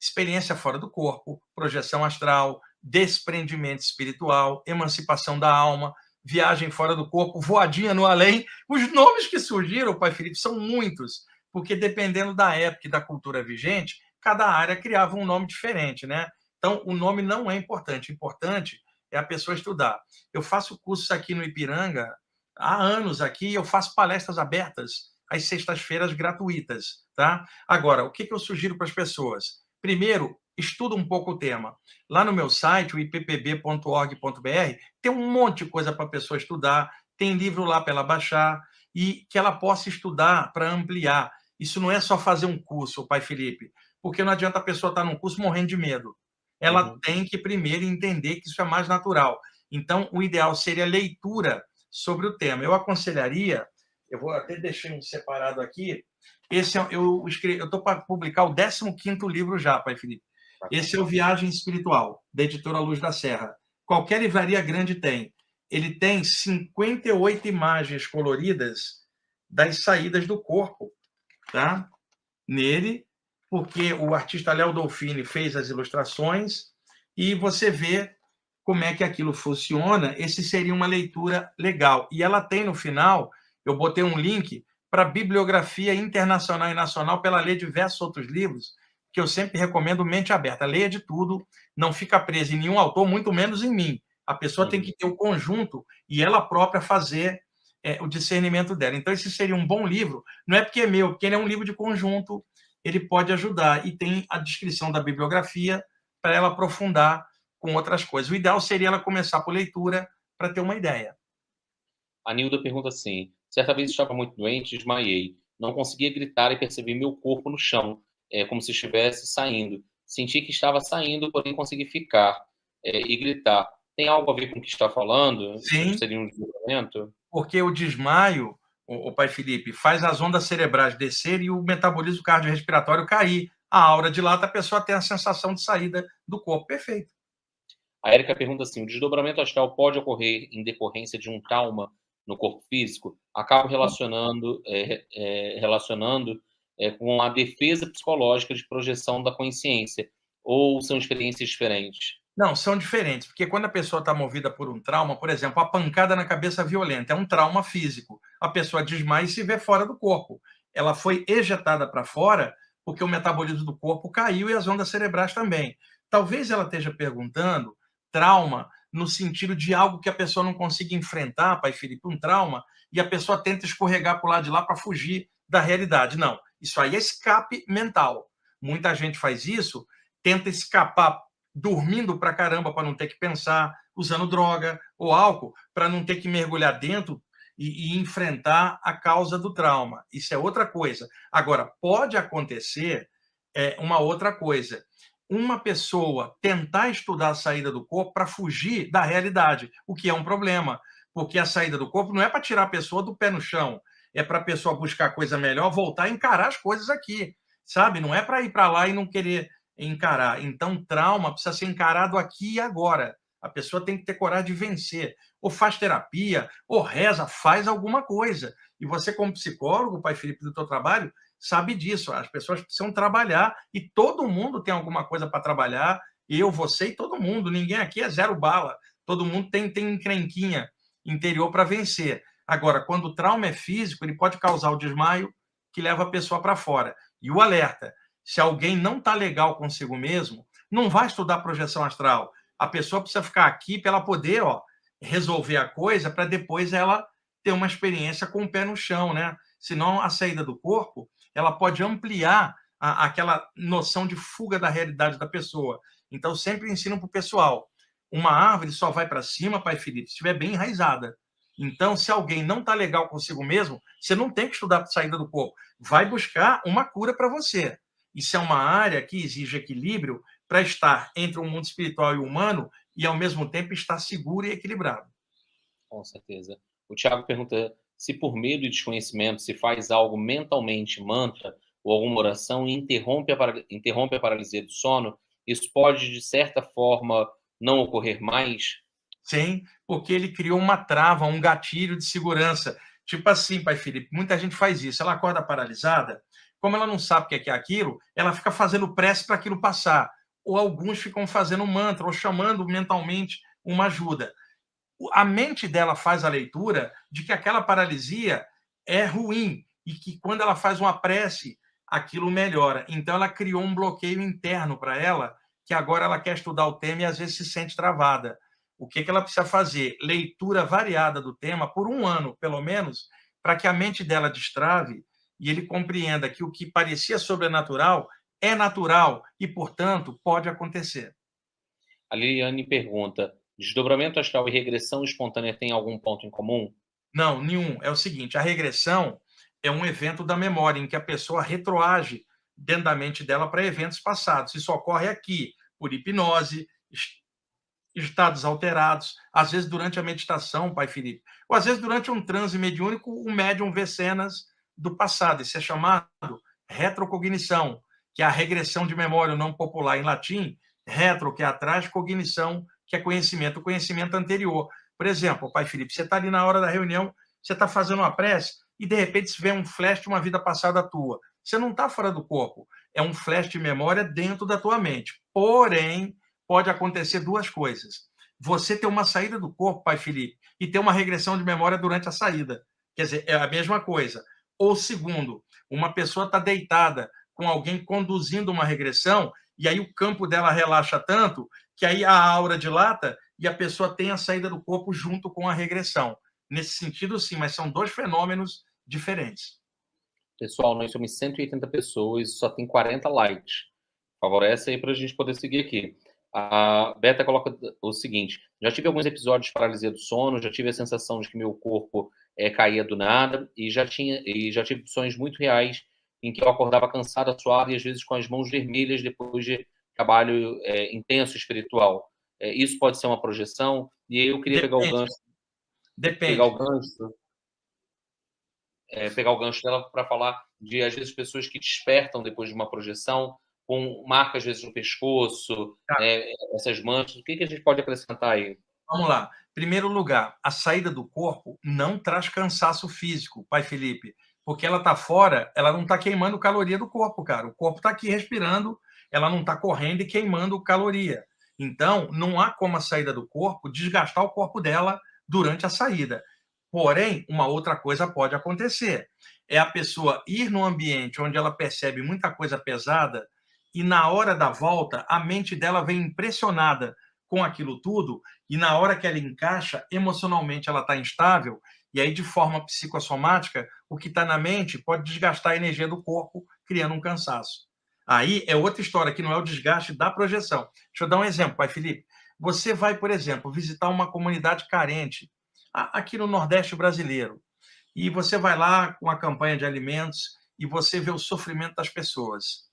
experiência fora do corpo, projeção astral, desprendimento espiritual, emancipação da alma, viagem fora do corpo, voadinha no além. Os nomes que surgiram, pai Felipe, são muitos, porque dependendo da época e da cultura vigente, cada área criava um nome diferente, né? Então, o nome não é importante. O importante é a pessoa estudar. Eu faço cursos aqui no Ipiranga há anos aqui, eu faço palestras abertas às sextas-feiras gratuitas, tá? Agora, o que eu sugiro para as pessoas? Primeiro, estuda um pouco o tema. Lá no meu site, o ippb.org.br, tem um monte de coisa para a pessoa estudar, tem livro lá para ela baixar e que ela possa estudar para ampliar. Isso não é só fazer um curso, pai Felipe, porque não adianta a pessoa estar num curso morrendo de medo. Ela tem que primeiro entender que isso é mais natural. Então, o ideal seria leitura sobre o tema. Eu aconselharia, eu vou até deixar um separado aqui, eu estou para publicar o 15º livro já, pai Felipe. Esse é o Viagem Espiritual, da editora Luz da Serra. Qualquer livraria grande tem. Ele tem 58 imagens coloridas das saídas do corpo, tá? Nele, porque o artista Léo Dolfini fez as ilustrações e você vê como é que aquilo funciona. Esse seria uma leitura legal. E ela tem no final, eu botei um link para bibliografia internacional e nacional para ela ler diversos outros livros, que eu sempre recomendo mente aberta. Leia de tudo, não fica presa em nenhum autor, muito menos em mim. A pessoa tem que ter o conjunto e ela própria fazer o discernimento dela. Então, esse seria um bom livro. Não é porque é meu, porque ele é um livro de conjunto, ele pode ajudar. E tem a descrição da bibliografia para ela aprofundar com outras coisas. O ideal seria ela começar por leitura para ter uma ideia. A Nilda pergunta assim: certa vez estava muito doente, desmaiei. Não conseguia gritar e percebi meu corpo no chão, como se estivesse saindo. Senti que estava saindo, porém consegui ficar e gritar. Tem algo a ver com o que está falando? Sim. Isso seria um desdobramento? Porque o desmaio, o pai Felipe, faz as ondas cerebrais descer e o metabolismo cardiorrespiratório cair. A aura dilata, a pessoa tem a sensação de saída do corpo. Perfeito. A Érica pergunta assim: o desdobramento astral pode ocorrer em decorrência de um trauma no corpo físico? Acabo relacionando com a defesa psicológica de projeção da consciência, ou são experiências diferentes? Não, são diferentes, porque quando a pessoa está movida por um trauma, por exemplo, a pancada na cabeça violenta é um trauma físico. A pessoa desmaia e se vê fora do corpo. Ela foi ejetada para fora porque o metabolismo do corpo caiu e as ondas cerebrais também. Talvez ela esteja perguntando trauma no sentido de algo que a pessoa não consiga enfrentar, pai Felipe, um trauma, e a pessoa tenta escorregar para o lado de lá para fugir da realidade. Não, isso aí é escape mental. Muita gente faz isso, tenta escapar dormindo pra caramba para não ter que pensar, usando droga ou álcool para não ter que mergulhar dentro e enfrentar a causa do trauma. Isso é outra coisa. Agora, pode acontecer uma outra coisa. Uma pessoa tentar estudar a saída do corpo para fugir da realidade, o que é um problema, porque a saída do corpo não é para tirar a pessoa do pé no chão, é para a pessoa buscar coisa melhor, voltar e encarar as coisas aqui, sabe? Não é para ir para lá e não querer encarar. Então, trauma precisa ser encarado aqui e agora. A pessoa tem que ter coragem de vencer. Ou faz terapia, ou reza, faz alguma coisa. E você, como psicólogo, pai Felipe, do teu trabalho, sabe disso. As pessoas precisam trabalhar e todo mundo tem alguma coisa para trabalhar. Eu, você e todo mundo. Ninguém aqui é zero bala. Todo mundo tem encrenquinha interior para vencer. Agora, quando o trauma é físico, ele pode causar o desmaio que leva a pessoa para fora. E o alerta: se alguém não está legal consigo mesmo, não vai estudar projeção astral. A pessoa precisa ficar aqui para ela poder resolver a coisa, para depois ela ter uma experiência com o pé no chão, né? Senão a saída do corpo ela pode ampliar aquela noção de fuga da realidade da pessoa. Então, sempre ensino para o pessoal: uma árvore só vai para cima, pai Felipe, se estiver bem enraizada. Então, se alguém não está legal consigo mesmo, você não tem que estudar a saída do corpo. Vai buscar uma cura para você. Isso é uma área que exige equilíbrio para estar entre o mundo espiritual e o humano e, ao mesmo tempo, estar seguro e equilibrado. Com certeza. O Thiago pergunta se por medo e desconhecimento se faz algo mentalmente, mantra ou alguma oração e interrompe a paralisia do sono, isso pode, de certa forma, não ocorrer mais? Sim, porque ele criou uma trava, um gatilho de segurança. Tipo assim, pai Felipe, muita gente faz isso. Ela acorda paralisada, como ela não sabe o que é aquilo, ela fica fazendo prece para aquilo passar. Ou alguns ficam fazendo mantra, ou chamando mentalmente uma ajuda. A mente dela faz a leitura de que aquela paralisia é ruim e que quando ela faz uma prece, aquilo melhora. Então ela criou um bloqueio interno para ela, que agora ela quer estudar o tema e às vezes se sente travada. O que ela precisa fazer? Leitura variada do tema por um ano, pelo menos, para que a mente dela destrave e ele compreenda que o que parecia sobrenatural é natural e, portanto, pode acontecer. A Liliane pergunta: desdobramento astral e regressão espontânea têm algum ponto em comum? Não, nenhum. É o seguinte: a regressão é um evento da memória em que a pessoa retroage dentro da mente dela para eventos passados. Isso ocorre aqui por hipnose, estados alterados, às vezes durante a meditação, pai Felipe, ou às vezes durante um transe mediúnico, o médium vê cenas do passado. Isso é chamado retrocognição, que é a regressão de memória, o nome popular em latim, retro, que é atrás, cognição, que é conhecimento, o conhecimento anterior. Por exemplo, pai Felipe, você está ali na hora da reunião, você está fazendo uma prece e, de repente, se vê um flash de uma vida passada tua. Você não está fora do corpo. É um flash de memória dentro da tua mente. Porém, pode acontecer duas coisas. Você ter uma saída do corpo, pai Felipe, e ter uma regressão de memória durante a saída. Quer dizer, é a mesma coisa. Ou segundo, uma pessoa está deitada com alguém conduzindo uma regressão e aí o campo dela relaxa tanto que aí a aura dilata e a pessoa tem a saída do corpo junto com a regressão. Nesse sentido, sim, mas são dois fenômenos diferentes. Pessoal, nós somos 180 pessoas e só tem 40 likes. Favorece aí para a gente poder seguir aqui. A Beta coloca o seguinte: já tive alguns episódios de paralisia do sono, já tive a sensação de que meu corpo caía do nada e já tive sonhos muito reais em que eu acordava cansada, suada e às vezes com as mãos vermelhas depois de trabalho intenso espiritual. Isso pode ser uma projeção? E aí eu queria pegar o gancho. Depende. Pegar o gancho dela para falar de, às vezes, pessoas que despertam depois de uma projeção com marcas, às vezes, no pescoço, essas manchas. O que a gente pode acrescentar aí? Vamos lá. Primeiro lugar, a saída do corpo não traz cansaço físico, pai Felipe, porque ela está fora, ela não está queimando caloria do corpo, cara. O corpo está aqui respirando, ela não está correndo e queimando caloria. Então, não há como a saída do corpo desgastar o corpo dela durante a saída. Porém, uma outra coisa pode acontecer. É a pessoa ir num ambiente onde ela percebe muita coisa pesada e, na hora da volta, a mente dela vem impressionada com aquilo tudo e, na hora que ela encaixa, emocionalmente ela está instável e aí, de forma psicossomática, o que está na mente pode desgastar a energia do corpo, criando um cansaço. Aí é outra história, que não é o desgaste da projeção. Deixa eu dar um exemplo, pai Felipe. Você vai, por exemplo, visitar uma comunidade carente aqui no Nordeste brasileiro. e você vai lá com a campanha de alimentos e você vê o sofrimento das pessoas.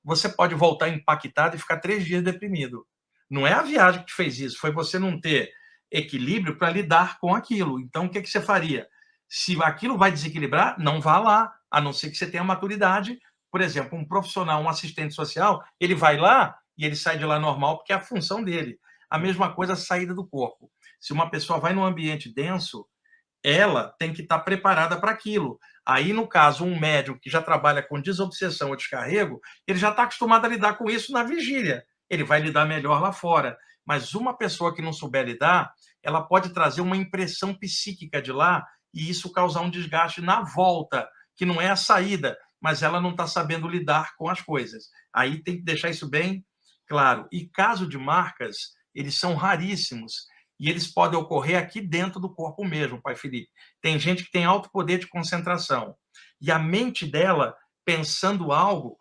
Você pode voltar impactado e ficar 3 dias deprimido. Não é a viagem que te fez isso, foi você não ter equilíbrio para lidar com aquilo. Então, o que você faria? Se aquilo vai desequilibrar, não vá lá, a não ser que você tenha maturidade. Por exemplo, um profissional, um assistente social, ele vai lá e ele sai de lá normal porque é a função dele. A mesma coisa a saída do corpo. Se uma pessoa vai num ambiente denso, ela tem que estar preparada para aquilo. Aí, no caso, um médium que já trabalha com desobsessão ou descarrego, ele já está acostumado a lidar com isso na vigília. Ele vai lidar melhor lá fora. Mas uma pessoa que não souber lidar, ela pode trazer uma impressão psíquica de lá e isso causar um desgaste na volta, que não é a saída, mas ela não está sabendo lidar com as coisas. Aí tem que deixar isso bem claro. E caso de marcas, eles são raríssimos e eles podem ocorrer aqui dentro do corpo mesmo, pai Felipe. Tem gente que tem alto poder de concentração e a mente dela, pensando algo,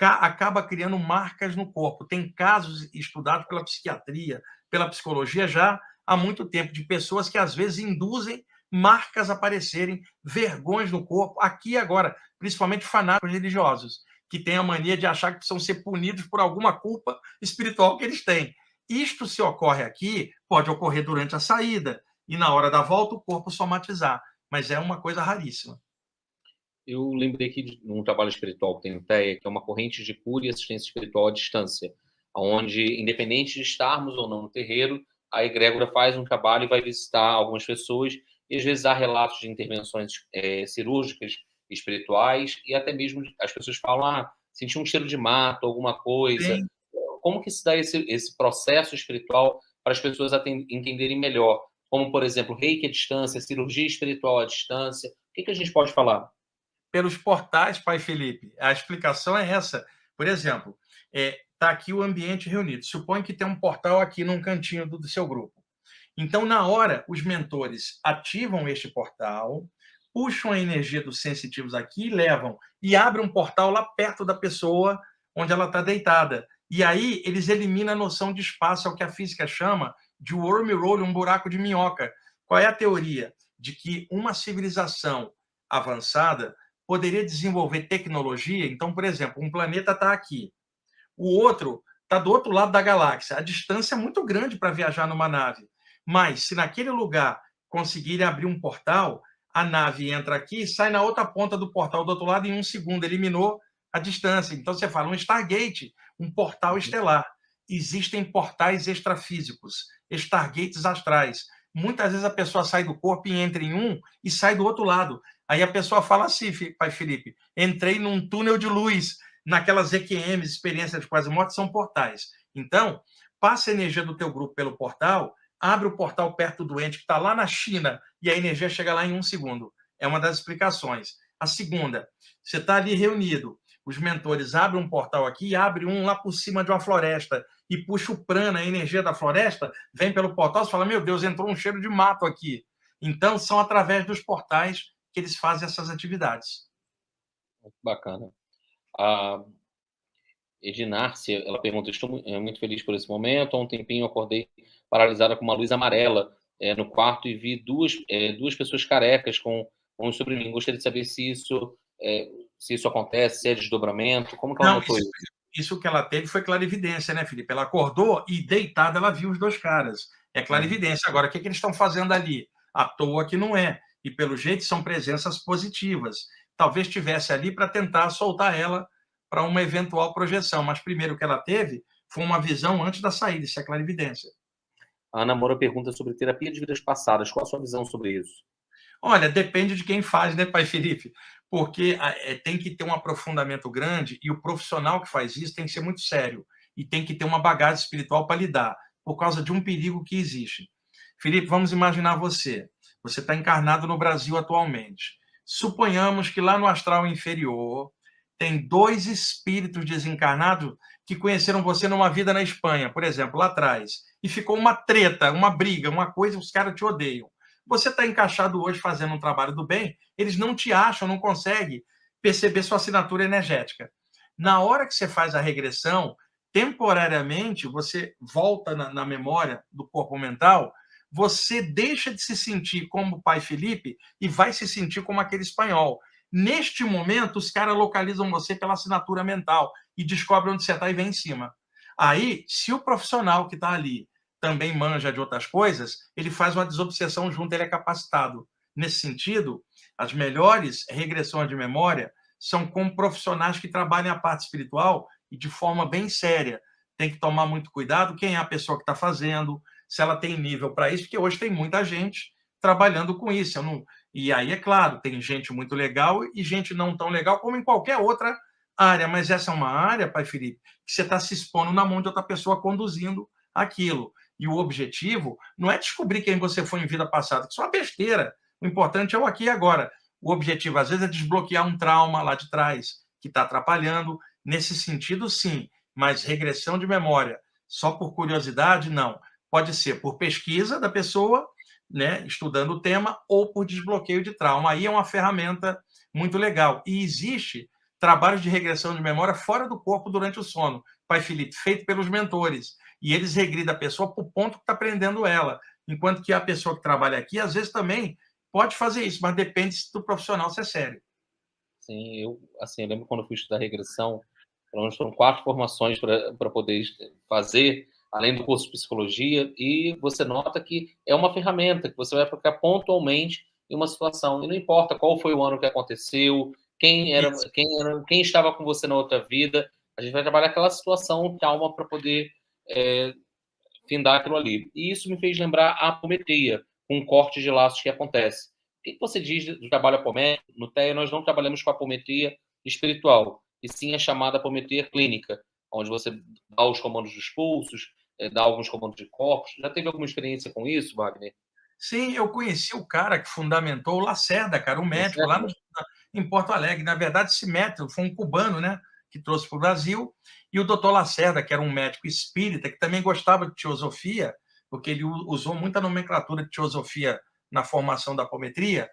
acaba criando marcas no corpo. Tem casos estudados pela psiquiatria, pela psicologia já há muito tempo, de pessoas que às vezes induzem marcas aparecerem, vergões no corpo, aqui e agora, principalmente fanáticos religiosos, que têm a mania de achar que precisam ser punidos por alguma culpa espiritual que eles têm. Isto, se ocorre aqui, pode ocorrer durante a saída e na hora da volta o corpo somatizar, mas é uma coisa raríssima. Eu lembrei aqui de um trabalho espiritual que tem no TEA, que é uma corrente de cura e assistência espiritual à distância, onde, independente de estarmos ou não no terreiro, a egrégora faz um trabalho e vai visitar algumas pessoas, e às vezes há relatos de intervenções cirúrgicas, espirituais, e até mesmo as pessoas falam, senti um cheiro de mato, alguma coisa. Sim. Como que se dá esse processo espiritual para as pessoas entenderem melhor? Como, por exemplo, reiki à distância, cirurgia espiritual à distância. O que a gente pode falar? Pelos portais, pai Felipe. A explicação é essa. Por exemplo, está aqui o ambiente reunido. Supõe que tem um portal aqui num cantinho do seu grupo. Então, na hora, os mentores ativam este portal, puxam a energia dos sensitivos aqui e levam, e abrem um portal lá perto da pessoa onde ela está deitada. E aí, eles eliminam a noção de espaço, é o que a física chama de wormhole, um buraco de minhoca. Qual é a teoria? De que uma civilização avançada poderia desenvolver tecnologia. Então, por exemplo, um planeta está aqui, o outro está do outro lado da galáxia. A distância é muito grande para viajar numa nave. Mas, se naquele lugar conseguirem abrir um portal, a nave entra aqui e sai na outra ponta do portal do outro lado em 1 segundo. Eliminou a distância. Então, você fala um Stargate, um portal estelar. Existem portais extrafísicos, Stargates astrais. Muitas vezes a pessoa sai do corpo e entra em um e sai do outro lado. Aí a pessoa fala assim, pai Felipe, entrei num túnel de luz, naquelas EQMs, experiências de quase morte, são portais. Então, passa a energia do teu grupo pelo portal, abre o portal perto do doente que está lá na China e a energia chega lá em 1 segundo. É uma das explicações. A segunda, você está ali reunido, os mentores abrem um portal aqui e abrem um lá por cima de uma floresta e puxa o prana, a energia da floresta, vem pelo portal, você fala, meu Deus, entrou um cheiro de mato aqui. Então, são através dos portais que eles fazem essas atividades. Bacana. A Edinárcia, ela pergunta, estou muito feliz por esse momento, há um tempinho eu acordei paralisada com uma luz amarela no quarto e vi duas pessoas carecas com sobre mim. Gostaria de saber se isso acontece, se é desdobramento, como que ela notou isso? Isso que ela teve foi clarividência, né, Felipe? Ela acordou e, deitada, ela viu os 2 caras. É clarividência. Agora, o que eles estão fazendo ali? À toa que não é. E, pelo jeito, são presenças positivas. Talvez estivesse ali para tentar soltar ela para uma eventual projeção. Mas, primeiro, o que ela teve foi uma visão antes da saída. Isso é clarividência. A Ana Moura pergunta sobre terapia de vidas passadas. Qual a sua visão sobre isso? Olha, depende de quem faz, né, pai Felipe? Porque tem que ter um aprofundamento grande e o profissional que faz isso tem que ser muito sério e tem que ter uma bagagem espiritual para lidar, por causa de um perigo que existe. Felipe, vamos imaginar você. Você está encarnado no Brasil atualmente. Suponhamos que lá no astral inferior tem 2 espíritos desencarnados que conheceram você numa vida na Espanha, por exemplo, lá atrás, e ficou uma treta, uma briga, uma coisa, os caras te odeiam. Você está encaixado hoje fazendo um trabalho do bem, eles não te acham, não conseguem perceber sua assinatura energética. Na hora que você faz a regressão, temporariamente, você volta na memória do corpo mental, você deixa de se sentir como o pai Felipe e vai se sentir como aquele espanhol. Neste momento, os caras localizam você pela assinatura mental e descobrem onde você está e vem em cima. Aí, se o profissional que está ali também manja de outras coisas, ele faz uma desobsessão junto, ele é capacitado. Nesse sentido, as melhores regressões de memória são com profissionais que trabalham a parte espiritual e de forma bem séria. Tem que tomar muito cuidado quem é a pessoa que está fazendo, se ela tem nível para isso, porque hoje tem muita gente trabalhando com isso. E aí, é claro, tem gente muito legal e gente não tão legal, como em qualquer outra área. Mas essa é uma área, pai Felipe, que você está se expondo na mão de outra pessoa conduzindo aquilo. E o objetivo não é descobrir quem você foi em vida passada, que isso é uma besteira. O importante é o aqui e agora. O objetivo, às vezes, é desbloquear um trauma lá de trás que está atrapalhando. Nesse sentido, sim. Mas regressão de memória, só por curiosidade, não. Pode ser por pesquisa da pessoa, né, estudando o tema, ou por desbloqueio de trauma. Aí é uma ferramenta muito legal. E existe trabalhos de regressão de memória fora do corpo durante o sono, pai Felipe, feito pelos mentores. E eles regridam a pessoa para o ponto que está prendendo ela. Enquanto que a pessoa que trabalha aqui, às vezes também pode fazer isso, mas depende do profissional se é sério. Sim, eu lembro quando eu fui estudar regressão, pelo menos foram 4 formações para poder fazer, além do curso de psicologia, e você nota que é uma ferramenta que você vai aplicar pontualmente em uma situação, e não importa qual foi o ano que aconteceu, quem estava com você na outra vida, a gente vai trabalhar aquela situação calma para poder findar aquilo ali. E isso me fez lembrar a apometria, um corte de laços que acontece. O que você diz do trabalho apométrico? No TEA, nós não trabalhamos com a apometria espiritual, e sim a chamada apometria clínica, onde você dá os comandos dos pulsos, dá alguns comandos de corpos. Já teve alguma experiência com isso, Wagner? Sim, eu conheci o cara que fundamentou o Lacerda, cara, o médico lá em Porto Alegre. Na verdade, esse método foi um cubano, né, que trouxe para o Brasil, e o doutor Lacerda, que era um médico espírita, que também gostava de teosofia, porque ele usou muita nomenclatura de teosofia na formação da apometria.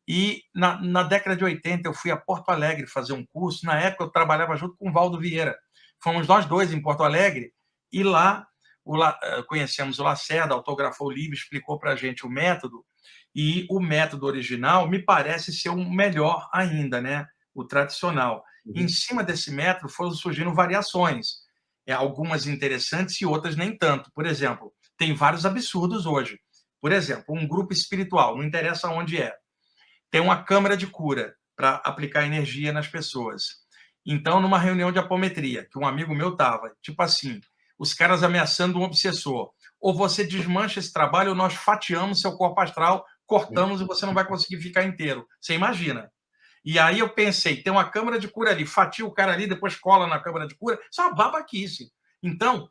E na década de 80 eu fui a Porto Alegre fazer um curso. Na época eu trabalhava junto com o Valdo Vieira. Fomos nós dois em Porto Alegre e lá conhecemos o Lacerda, autografou o livro, explicou para a gente o método. E o método original me parece ser o melhor ainda, né? O tradicional. Uhum. Em cima desse método foram surgindo variações, algumas interessantes e outras nem tanto. Por exemplo, tem vários absurdos hoje. Por exemplo, um grupo espiritual, não interessa onde é, tem uma câmara de cura para aplicar energia nas pessoas. Então, numa reunião de apometria, que um amigo meu estava, tipo assim, os caras ameaçando um obsessor. Ou você desmancha esse trabalho, ou nós fatiamos seu corpo astral, cortamos e você não vai conseguir ficar inteiro. Você imagina. E aí eu pensei, tem uma câmara de cura ali, fatia o cara ali, depois cola na câmara de cura. Isso é uma babaquice. Então,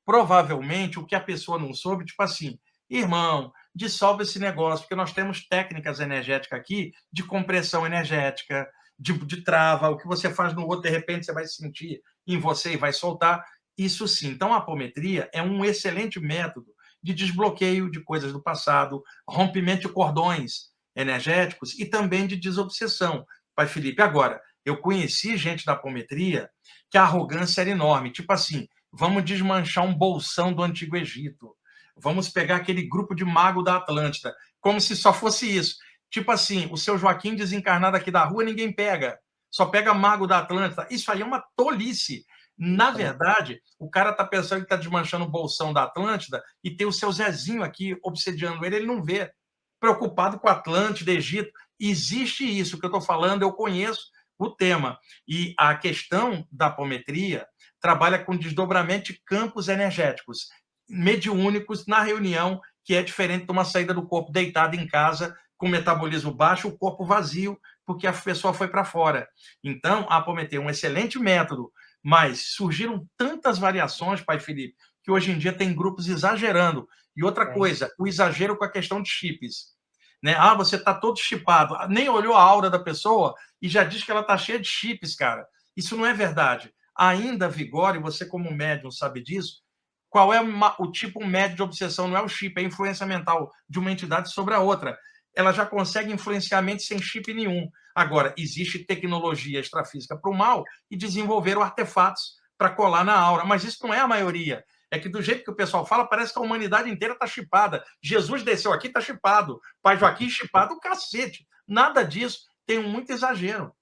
provavelmente, o que a pessoa não soube, tipo assim, irmão, dissolve esse negócio, porque nós temos técnicas energéticas aqui de compressão energética, de trava, o que você faz no outro, de repente você vai sentir em você e vai soltar. Isso sim. Então, a apometria é um excelente método de desbloqueio de coisas do passado, rompimento de cordões energéticos e também de desobsessão. Pai Felipe, agora, eu conheci gente da apometria que a arrogância era enorme, tipo assim, vamos desmanchar um bolsão do Antigo Egito, vamos pegar aquele grupo de mago da Atlântida, como se só fosse isso. Tipo assim, o seu Joaquim desencarnado aqui da rua, ninguém pega, só pega mago da Atlântida. Isso aí é uma tolice. Na verdade, o cara está pensando que está desmanchando o bolsão da Atlântida e tem o seu Zezinho aqui obsediando ele não vê. Preocupado com Atlântida, Egito. Existe isso que eu estou falando, eu conheço o tema. E a questão da apometria trabalha com desdobramento de campos energéticos mediúnicos na reunião, que é diferente de uma saída do corpo deitado em casa, com metabolismo baixo, o corpo vazio, porque a pessoa foi para fora. Então, a apometria é um excelente método, mas surgiram tantas variações, pai Felipe, que hoje em dia tem grupos exagerando. E outra coisa, o exagero com a questão de chips. Né? Ah, você está todo chipado. Nem olhou a aura da pessoa e já diz que ela está cheia de chips, cara. Isso não é verdade. Ainda vigora, e você como médium sabe disso, qual é o tipo médio de obsessão? Não é o chip, é a influência mental de uma entidade sobre a outra. Ela já consegue influenciar a mente sem chip nenhum. Agora, existe tecnologia extrafísica para o mal e desenvolveram artefatos para colar na aura, mas isso não é a maioria. É que do jeito que o pessoal fala, parece que a humanidade inteira está chipada. Jesus desceu aqui, está chipado. Pai Joaquim chipado, o cacete. Nada disso. Tem muito exagero.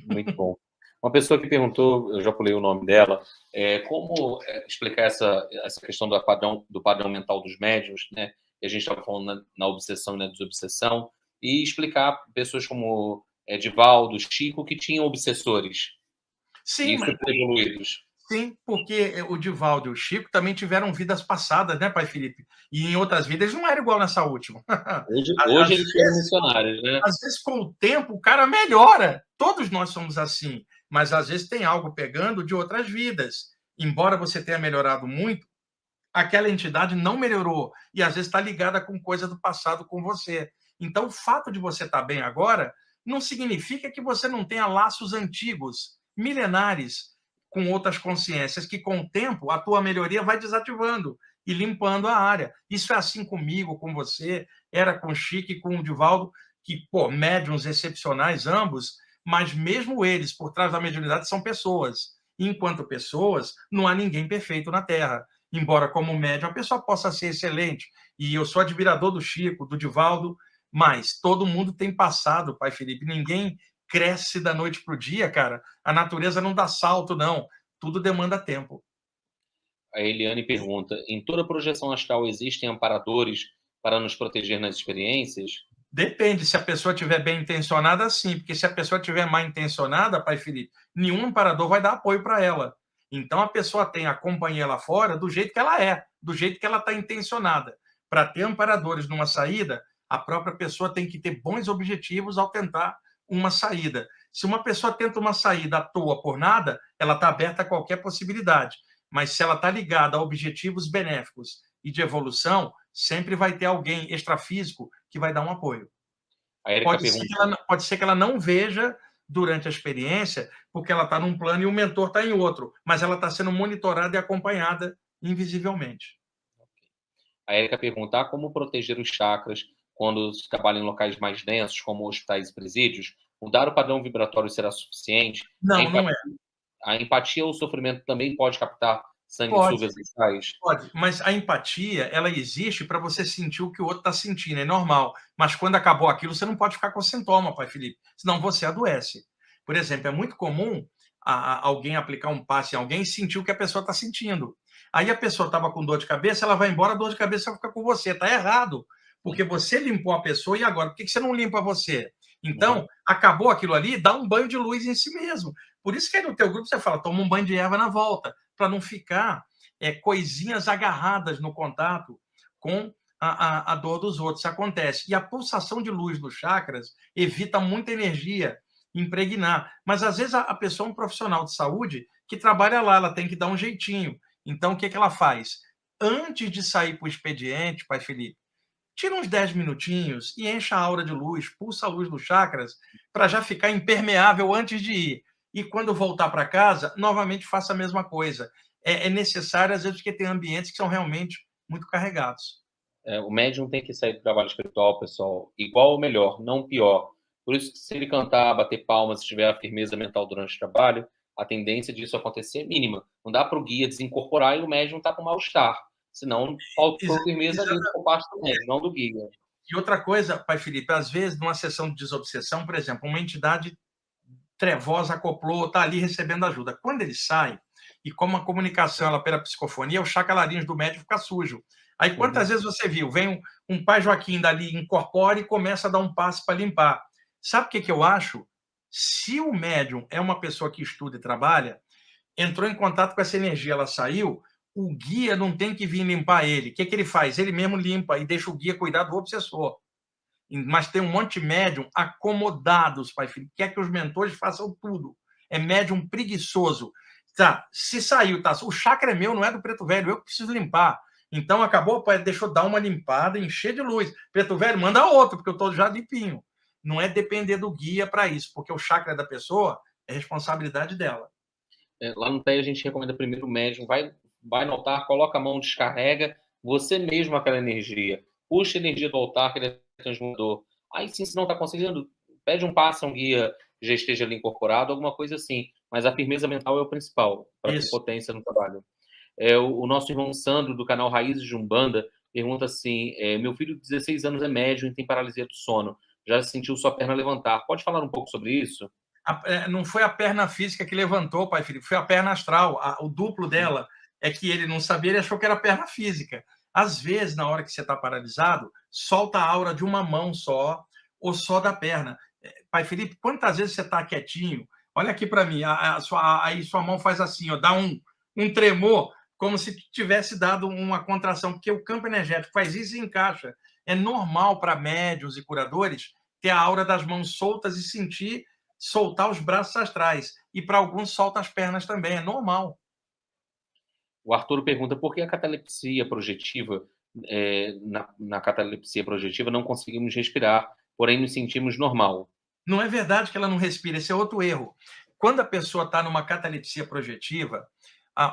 Muito bom. Uma pessoa que perguntou, eu já pulei o nome dela, como explicar essa questão do padrão mental dos médiuns, né? Que a gente estava falando na obsessão e na desobsessão, e explicar pessoas como Divaldo, Chico, que tinham obsessores Sim, e super evoluídos. sim, porque o Divaldo e o Chico também tiveram vidas passadas, né, pai Felipe? E em outras vidas eles não eram igual nessa última. Hoje eles foram missionários, né? Às vezes, com o tempo, o cara melhora. Todos nós somos assim. Mas às vezes tem algo pegando de outras vidas. Embora você tenha melhorado muito, aquela entidade não melhorou. E às vezes está ligada com coisa do passado com você. Então, o fato de você estar bem agora não significa que você não tenha laços antigos, milenares, com outras consciências, que com o tempo a tua melhoria vai desativando e limpando a área. Isso é assim comigo, com você, era com o Chico e com o Divaldo, que, pô, médiuns excepcionais ambos, mas mesmo eles, por trás da mediunidade, são pessoas. E, enquanto pessoas, não há ninguém perfeito na Terra. Embora, como médium, a pessoa possa ser excelente. E eu sou admirador do Chico, do Divaldo, mas todo mundo tem passado, pai Felipe. Ninguém cresce da noite para o dia, cara. A natureza não dá salto, não. Tudo demanda tempo. A Eliane pergunta: em toda projeção astral existem amparadores para nos proteger nas experiências? Depende, se a pessoa estiver bem intencionada, sim, porque se a pessoa estiver mal intencionada, pai Felipe, nenhum amparador vai dar apoio para ela. Então a pessoa tem a companhia lá fora do jeito que ela é, do jeito que ela está intencionada. Para ter amparadores numa saída, a própria pessoa tem que ter bons objetivos ao tentar uma saída. Se uma pessoa tenta uma saída à toa por nada, ela está aberta a qualquer possibilidade. Mas se ela está ligada a objetivos benéficos e de evolução, sempre vai ter alguém extrafísico que vai dar um apoio. A Erika pergunta: Pode ser que ela não veja durante a experiência, porque ela está num plano e o mentor está em outro, mas ela está sendo monitorada e acompanhada invisivelmente. A Erika pergunta: como proteger os chakras quando se trabalha em locais mais densos, como hospitais e presídios? Mudar o padrão vibratório será suficiente? Não, não é. A empatia ou o sofrimento também pode captar Pode, sanguessugas astrais? pode, mas a empatia, ela existe para você sentir o que o outro está sentindo, é normal. Mas quando acabou aquilo, você não pode ficar com sintoma, pai Felipe, senão você adoece. Por exemplo, é muito comum alguém aplicar um passe em alguém e sentir o que a pessoa está sentindo. Aí a pessoa estava com dor de cabeça, ela vai embora, a dor de cabeça fica com você. Está errado, porque você limpou a pessoa e agora, por que você não limpa você? Então, acabou aquilo ali, dá um banho de luz em si mesmo. Por isso que aí no teu grupo você fala, toma um banho de erva na volta, para não ficar coisinhas agarradas no contato com a dor dos outros. Isso acontece. E a pulsação de luz dos chakras evita muita energia impregnar. Mas, às vezes, a pessoa é um profissional de saúde que trabalha lá, ela tem que dar um jeitinho. Então, o que ela faz? Antes de sair para o expediente, pai Felipe, tira uns 10 minutinhos e enche a aura de luz, pulsa a luz dos chakras, para já ficar impermeável antes de ir. E quando voltar para casa, novamente faça a mesma coisa. É necessário, às vezes, porque tem ambientes que são realmente muito carregados. O médium tem que sair do trabalho espiritual, pessoal, igual ou melhor, não pior. Por isso que se ele cantar, bater palmas, se tiver a firmeza mental durante o trabalho, a tendência disso acontecer é mínima. Não dá para o guia desincorporar e o médium está com mal-estar. Senão, faltou firmeza ali por parte do médium, não do guia. E outra coisa, pai Felipe, às vezes, numa sessão de desobsessão, por exemplo, uma entidade trevosa acoplou, está ali recebendo ajuda. Quando ele sai, e como a comunicação ela pela psicofonia, o chacalarinhos do médium fica sujo. Aí quantas vezes você viu? Vem um pai Joaquim dali, incorpora e começa a dar um passo para limpar. Sabe o que eu acho? Se o médium é uma pessoa que estuda e trabalha, entrou em contato com essa energia, ela saiu, o guia não tem que vir limpar ele. O que ele faz? Ele mesmo limpa e deixa o guia cuidar do obsessor. Mas tem um monte de médium acomodados, pai filho, quer que os mentores façam tudo. É médium preguiçoso. Tá, se saiu, tá, o chakra é meu, não é do preto velho, eu que preciso limpar. Então acabou, pai, deixa eu dar uma limpada, encher de luz. Preto velho, manda outro, porque eu estou já limpinho. Não é depender do guia para isso, porque o chakra da pessoa é responsabilidade dela. Lá no TEI a gente recomenda primeiro o médium, vai no altar, coloca a mão, descarrega você mesmo aquela energia. Puxa a energia do altar, que ele é transmutador. Aí sim, se não está conseguindo, pede um passe a um guia que já esteja ali incorporado, alguma coisa assim. Mas a firmeza mental é o principal, para ter potência no trabalho. O nosso irmão Sandro, do canal Raízes de Umbanda, pergunta assim, meu filho de 16 anos é médium e tem paralisia do sono. Já sentiu sua perna levantar. Pode falar um pouco sobre isso? Não foi a perna física que levantou, pai Felipe, foi a perna astral. O duplo dela é que ele não sabia, ele achou que era a perna física. Às vezes, na hora que você está paralisado, solta a aura de uma mão só, ou só da perna. Pai Felipe, quantas vezes você está quietinho? Olha aqui para mim, aí sua mão faz assim, ó, dá um tremor, como se tivesse dado uma contração, porque o campo energético faz isso e encaixa. É normal para médiuns e curadores ter a aura das mãos soltas e sentir soltar os braços astrais. E para alguns solta as pernas também, é normal. O Arthur pergunta por que a catalepsia projetiva, na catalepsia projetiva, não conseguimos respirar, porém nos sentimos normal. Não é verdade que ela não respira, esse é outro erro. Quando a pessoa está numa catalepsia projetiva,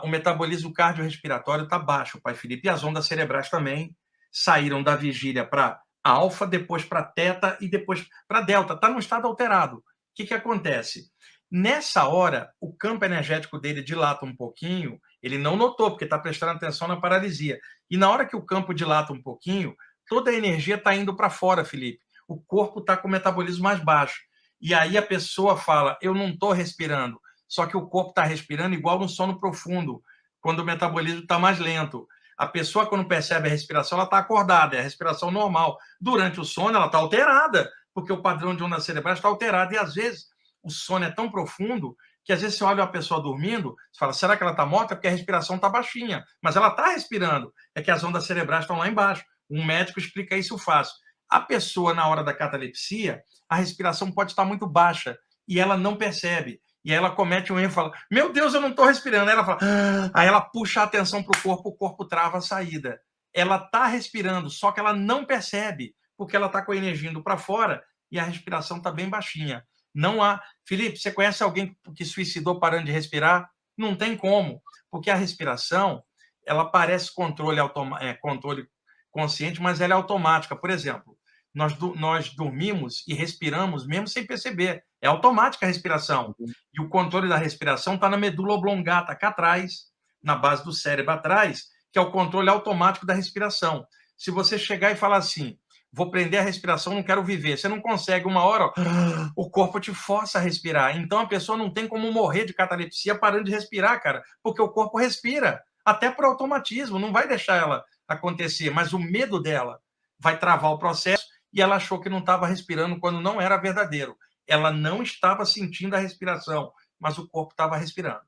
o metabolismo cardiorrespiratório está baixo, pai Felipe, e as ondas cerebrais também saíram da vigília para alfa, depois para teta e depois para delta. Está num estado alterado. O que acontece? Nessa hora, o campo energético dele dilata um pouquinho, ele não notou, porque está prestando atenção na paralisia. E na hora que o campo dilata um pouquinho, toda a energia está indo para fora, Felipe. O corpo está com o metabolismo mais baixo. E aí a pessoa fala, eu não estou respirando. Só que o corpo está respirando igual no sono profundo, quando o metabolismo está mais lento. A pessoa, quando percebe a respiração, ela está acordada, é a respiração normal. Durante o sono, ela está alterada, porque o padrão de onda cerebral está alterado. E, às vezes, o sono é tão profundo que, às vezes, você olha uma pessoa dormindo, você fala, será que ela está morta? Porque a respiração está baixinha. Mas ela está respirando. É que as ondas cerebrais estão lá embaixo. Um médico explica isso fácil. A pessoa, na hora da catalepsia, a respiração pode estar muito baixa e ela não percebe. E aí ela comete um erro e fala, meu Deus, eu não estou respirando. Aí ela fala, aí ela puxa a atenção para o corpo trava a saída. Ela está respirando, só que ela não percebe, porque ela está com a energia indo para fora e a respiração está bem baixinha. Não há... Felipe, você conhece alguém que suicidou parando de respirar? Não tem como, porque a respiração, ela parece controle consciente, mas ela é automática. Por exemplo, nós dormimos e respiramos mesmo sem perceber. É automática a respiração. E o controle da respiração está na medula oblongata, cá atrás, na base do cérebro atrás, que é o controle automático da respiração. Se você chegar e falar assim, vou prender a respiração, não quero viver, você não consegue, uma hora, ó, o corpo te força a respirar. Então a pessoa não tem como morrer de catalepsia parando de respirar, cara, porque o corpo respira, até por automatismo, não vai deixar ela acontecer, mas o medo dela vai travar o processo e ela achou que não estava respirando quando não era verdadeiro. Ela não estava sentindo a respiração, mas o corpo estava respirando.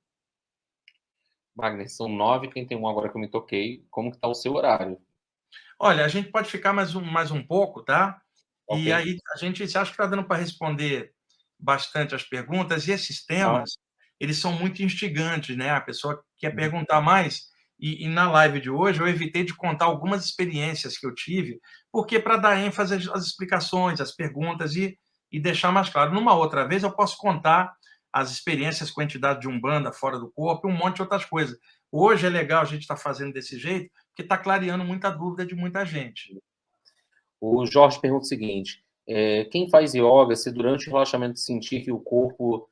Wagner, são 9h31 agora que eu me toquei. Como que está o seu horário? Olha, a gente pode ficar mais um pouco, tá? Okay. E aí a gente acha que está dando para responder bastante as perguntas, e esses temas, eles são muito instigantes, né? A pessoa quer perguntar mais, e na live de hoje eu evitei de contar algumas experiências que eu tive, porque para dar ênfase às explicações, às perguntas e deixar mais claro. Numa outra vez eu posso contar as experiências com a entidade de Umbanda fora do corpo e um monte de outras coisas. Hoje é legal a gente estar fazendo desse jeito, porque está clareando muita dúvida de muita gente. O Jorge pergunta o seguinte, quem faz yoga, se durante o relaxamento sentir que o corpo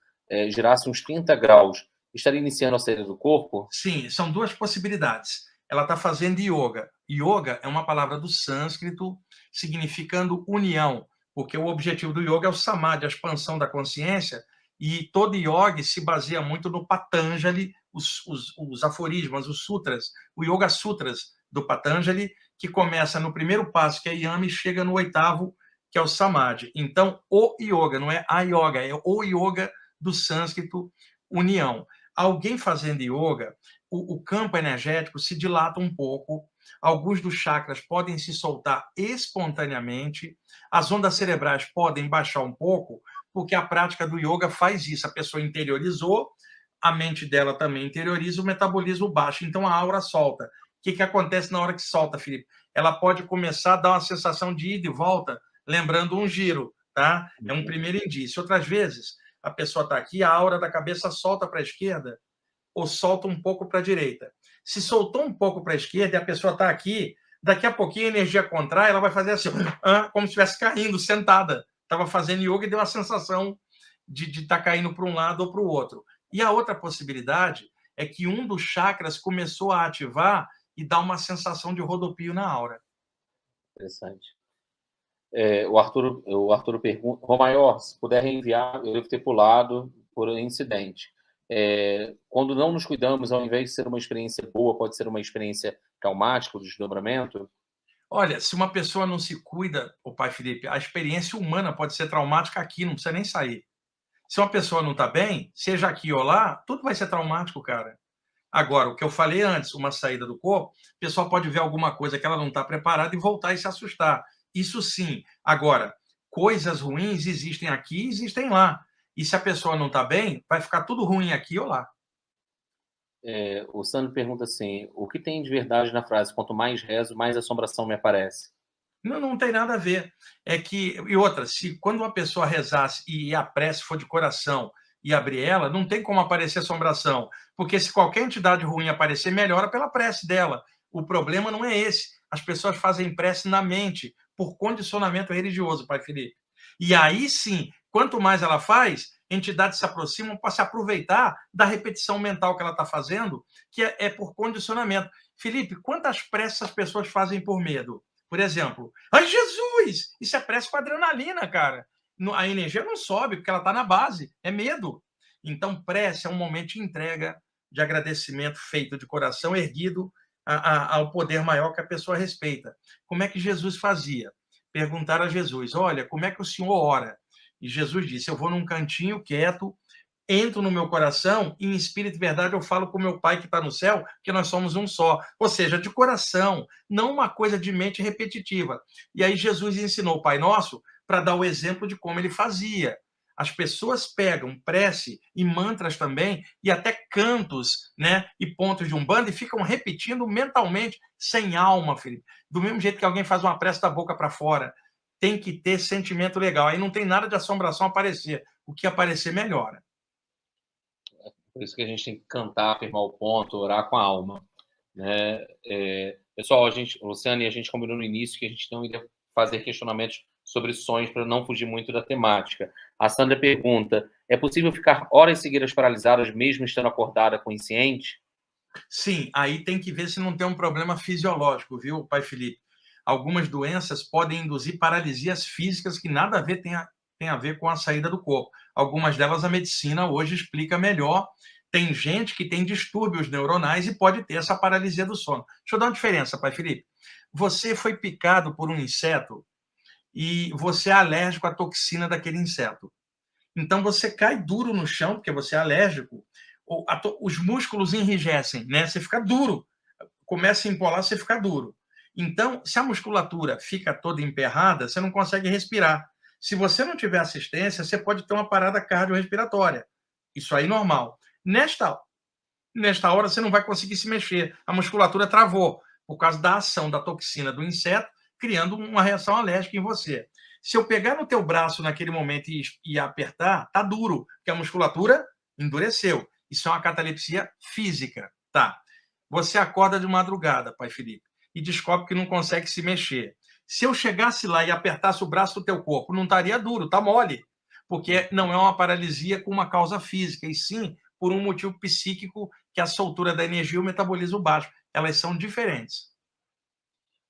girasse uns 30 graus, estaria iniciando a saída do corpo? Sim, são duas possibilidades. Ela está fazendo yoga. Yoga é uma palavra do sânscrito significando união, porque o objetivo do yoga é o samadhi, a expansão da consciência, e todo yoga se baseia muito no Patanjali, os aforismas, os sutras, o Yoga Sutras do Patanjali, que começa no primeiro passo, que é Yama, e chega no oitavo, que é o Samadhi. Então, o yoga, não é a yoga, é o yoga do sânscrito, união. Alguém fazendo yoga, o campo energético se dilata um pouco, alguns dos chakras podem se soltar espontaneamente, as ondas cerebrais podem baixar um pouco, porque a prática do yoga faz isso. A pessoa interiorizou, a mente dela também interioriza, o metabolismo baixa, então a aura solta. O que acontece na hora que solta, Felipe? Ela pode começar a dar uma sensação de ida e volta, lembrando um giro, tá? É um primeiro indício. Outras vezes, a pessoa está aqui, a aura da cabeça solta para a esquerda ou solta um pouco para a direita. Se soltou um pouco para a esquerda e a pessoa está aqui, daqui a pouquinho a energia contrai, ela vai fazer assim, como se estivesse caindo, sentada. Estava fazendo yoga e deu a sensação de estar caindo para um lado ou para o outro. E a outra possibilidade é que um dos chakras começou a ativar e dá uma sensação de rodopio na aura. Interessante. O Arthur pergunta, Romaior, se puder reenviar, eu devo ter pulado por incidente. Quando não nos cuidamos, ao invés de ser uma experiência boa, pode ser uma experiência traumática, o desdobramento? Olha, se uma pessoa não se cuida, o pai Felipe, a experiência humana pode ser traumática aqui, não precisa nem sair. Se uma pessoa não está bem, seja aqui ou lá, tudo vai ser traumático, cara. Agora, o que eu falei antes, uma saída do corpo, o pessoal pode ver alguma coisa que ela não está preparada e voltar e se assustar. Isso sim. Agora, coisas ruins existem aqui e existem lá. E se a pessoa não está bem, vai ficar tudo ruim aqui ou lá. O Sandro pergunta assim, o que tem de verdade na frase, quanto mais rezo, mais assombração me aparece? Não, não tem nada a ver. É que, e outra, se quando uma pessoa rezasse e a prece for de coração e abrir ela, não tem como aparecer assombração. Porque se qualquer entidade ruim aparecer, melhora pela prece dela. O problema não é esse. As pessoas fazem prece na mente, por condicionamento religioso, pai Felipe. E aí sim, quanto mais ela faz, entidades se aproximam para se aproveitar da repetição mental que ela está fazendo, que é por condicionamento. Felipe, quantas preces as pessoas fazem por medo? Por exemplo, ai Jesus! Isso é prece com adrenalina, cara. A energia não sobe, porque ela está na base, é medo. Então, prece é um momento de entrega, de agradecimento feito de coração erguido ao poder maior que a pessoa respeita. Como é que Jesus fazia? Perguntaram a Jesus, olha, como é que o senhor ora? E Jesus disse, eu vou num cantinho quieto, entro no meu coração e em espírito e verdade eu falo com meu Pai que está no céu, que nós somos um só. Ou seja, de coração, não uma coisa de mente repetitiva. E aí Jesus ensinou o Pai Nosso para dar o exemplo de como ele fazia. As pessoas pegam prece e mantras também, e até cantos, né, e pontos de umbanda, e ficam repetindo mentalmente, sem alma, Felipe. Do mesmo jeito que alguém faz uma prece da boca para fora. Tem que ter sentimento legal. Aí não tem nada de assombração aparecer. O que aparecer, melhora. Por isso que a gente tem que cantar, afirmar o ponto, orar com a alma. Né? Pessoal, Luciane, a gente combinou no início que a gente não iria fazer questionamentos sobre sonhos para não fugir muito da temática. A Sandra pergunta, é possível ficar horas seguidas paralisadas mesmo estando acordada, consciente? Sim, aí tem que ver se não tem um problema fisiológico, viu, pai Felipe? Algumas doenças podem induzir paralisias físicas que nada a ver tem a ver com a saída do corpo. Algumas delas a medicina hoje explica melhor. Tem gente que tem distúrbios neuronais e pode ter essa paralisia do sono. Deixa eu dar uma diferença, pai Felipe. Você foi picado por um inseto e você é alérgico à toxina daquele inseto. Então você cai duro no chão, porque você é alérgico, os músculos enrijecem, né? Você fica duro, começa a empolar, você fica duro. Então, se a musculatura fica toda emperrada, você não consegue respirar. Se você não tiver assistência, você pode ter uma parada cardiorrespiratória. Isso aí é normal. Nesta hora, você não vai conseguir se mexer. A musculatura travou por causa da ação da toxina do inseto, criando uma reação alérgica em você. Se eu pegar no teu braço naquele momento e apertar, tá duro, porque a musculatura endureceu. Isso é uma catalepsia física, tá? Você acorda de madrugada, pai Felipe, e descobre que não consegue se mexer. Se eu chegasse lá e apertasse o braço do teu corpo, não estaria duro, tá mole, porque não é uma paralisia com uma causa física, e sim por um motivo psíquico, que é a soltura da energia e o metabolismo baixo. Elas são diferentes.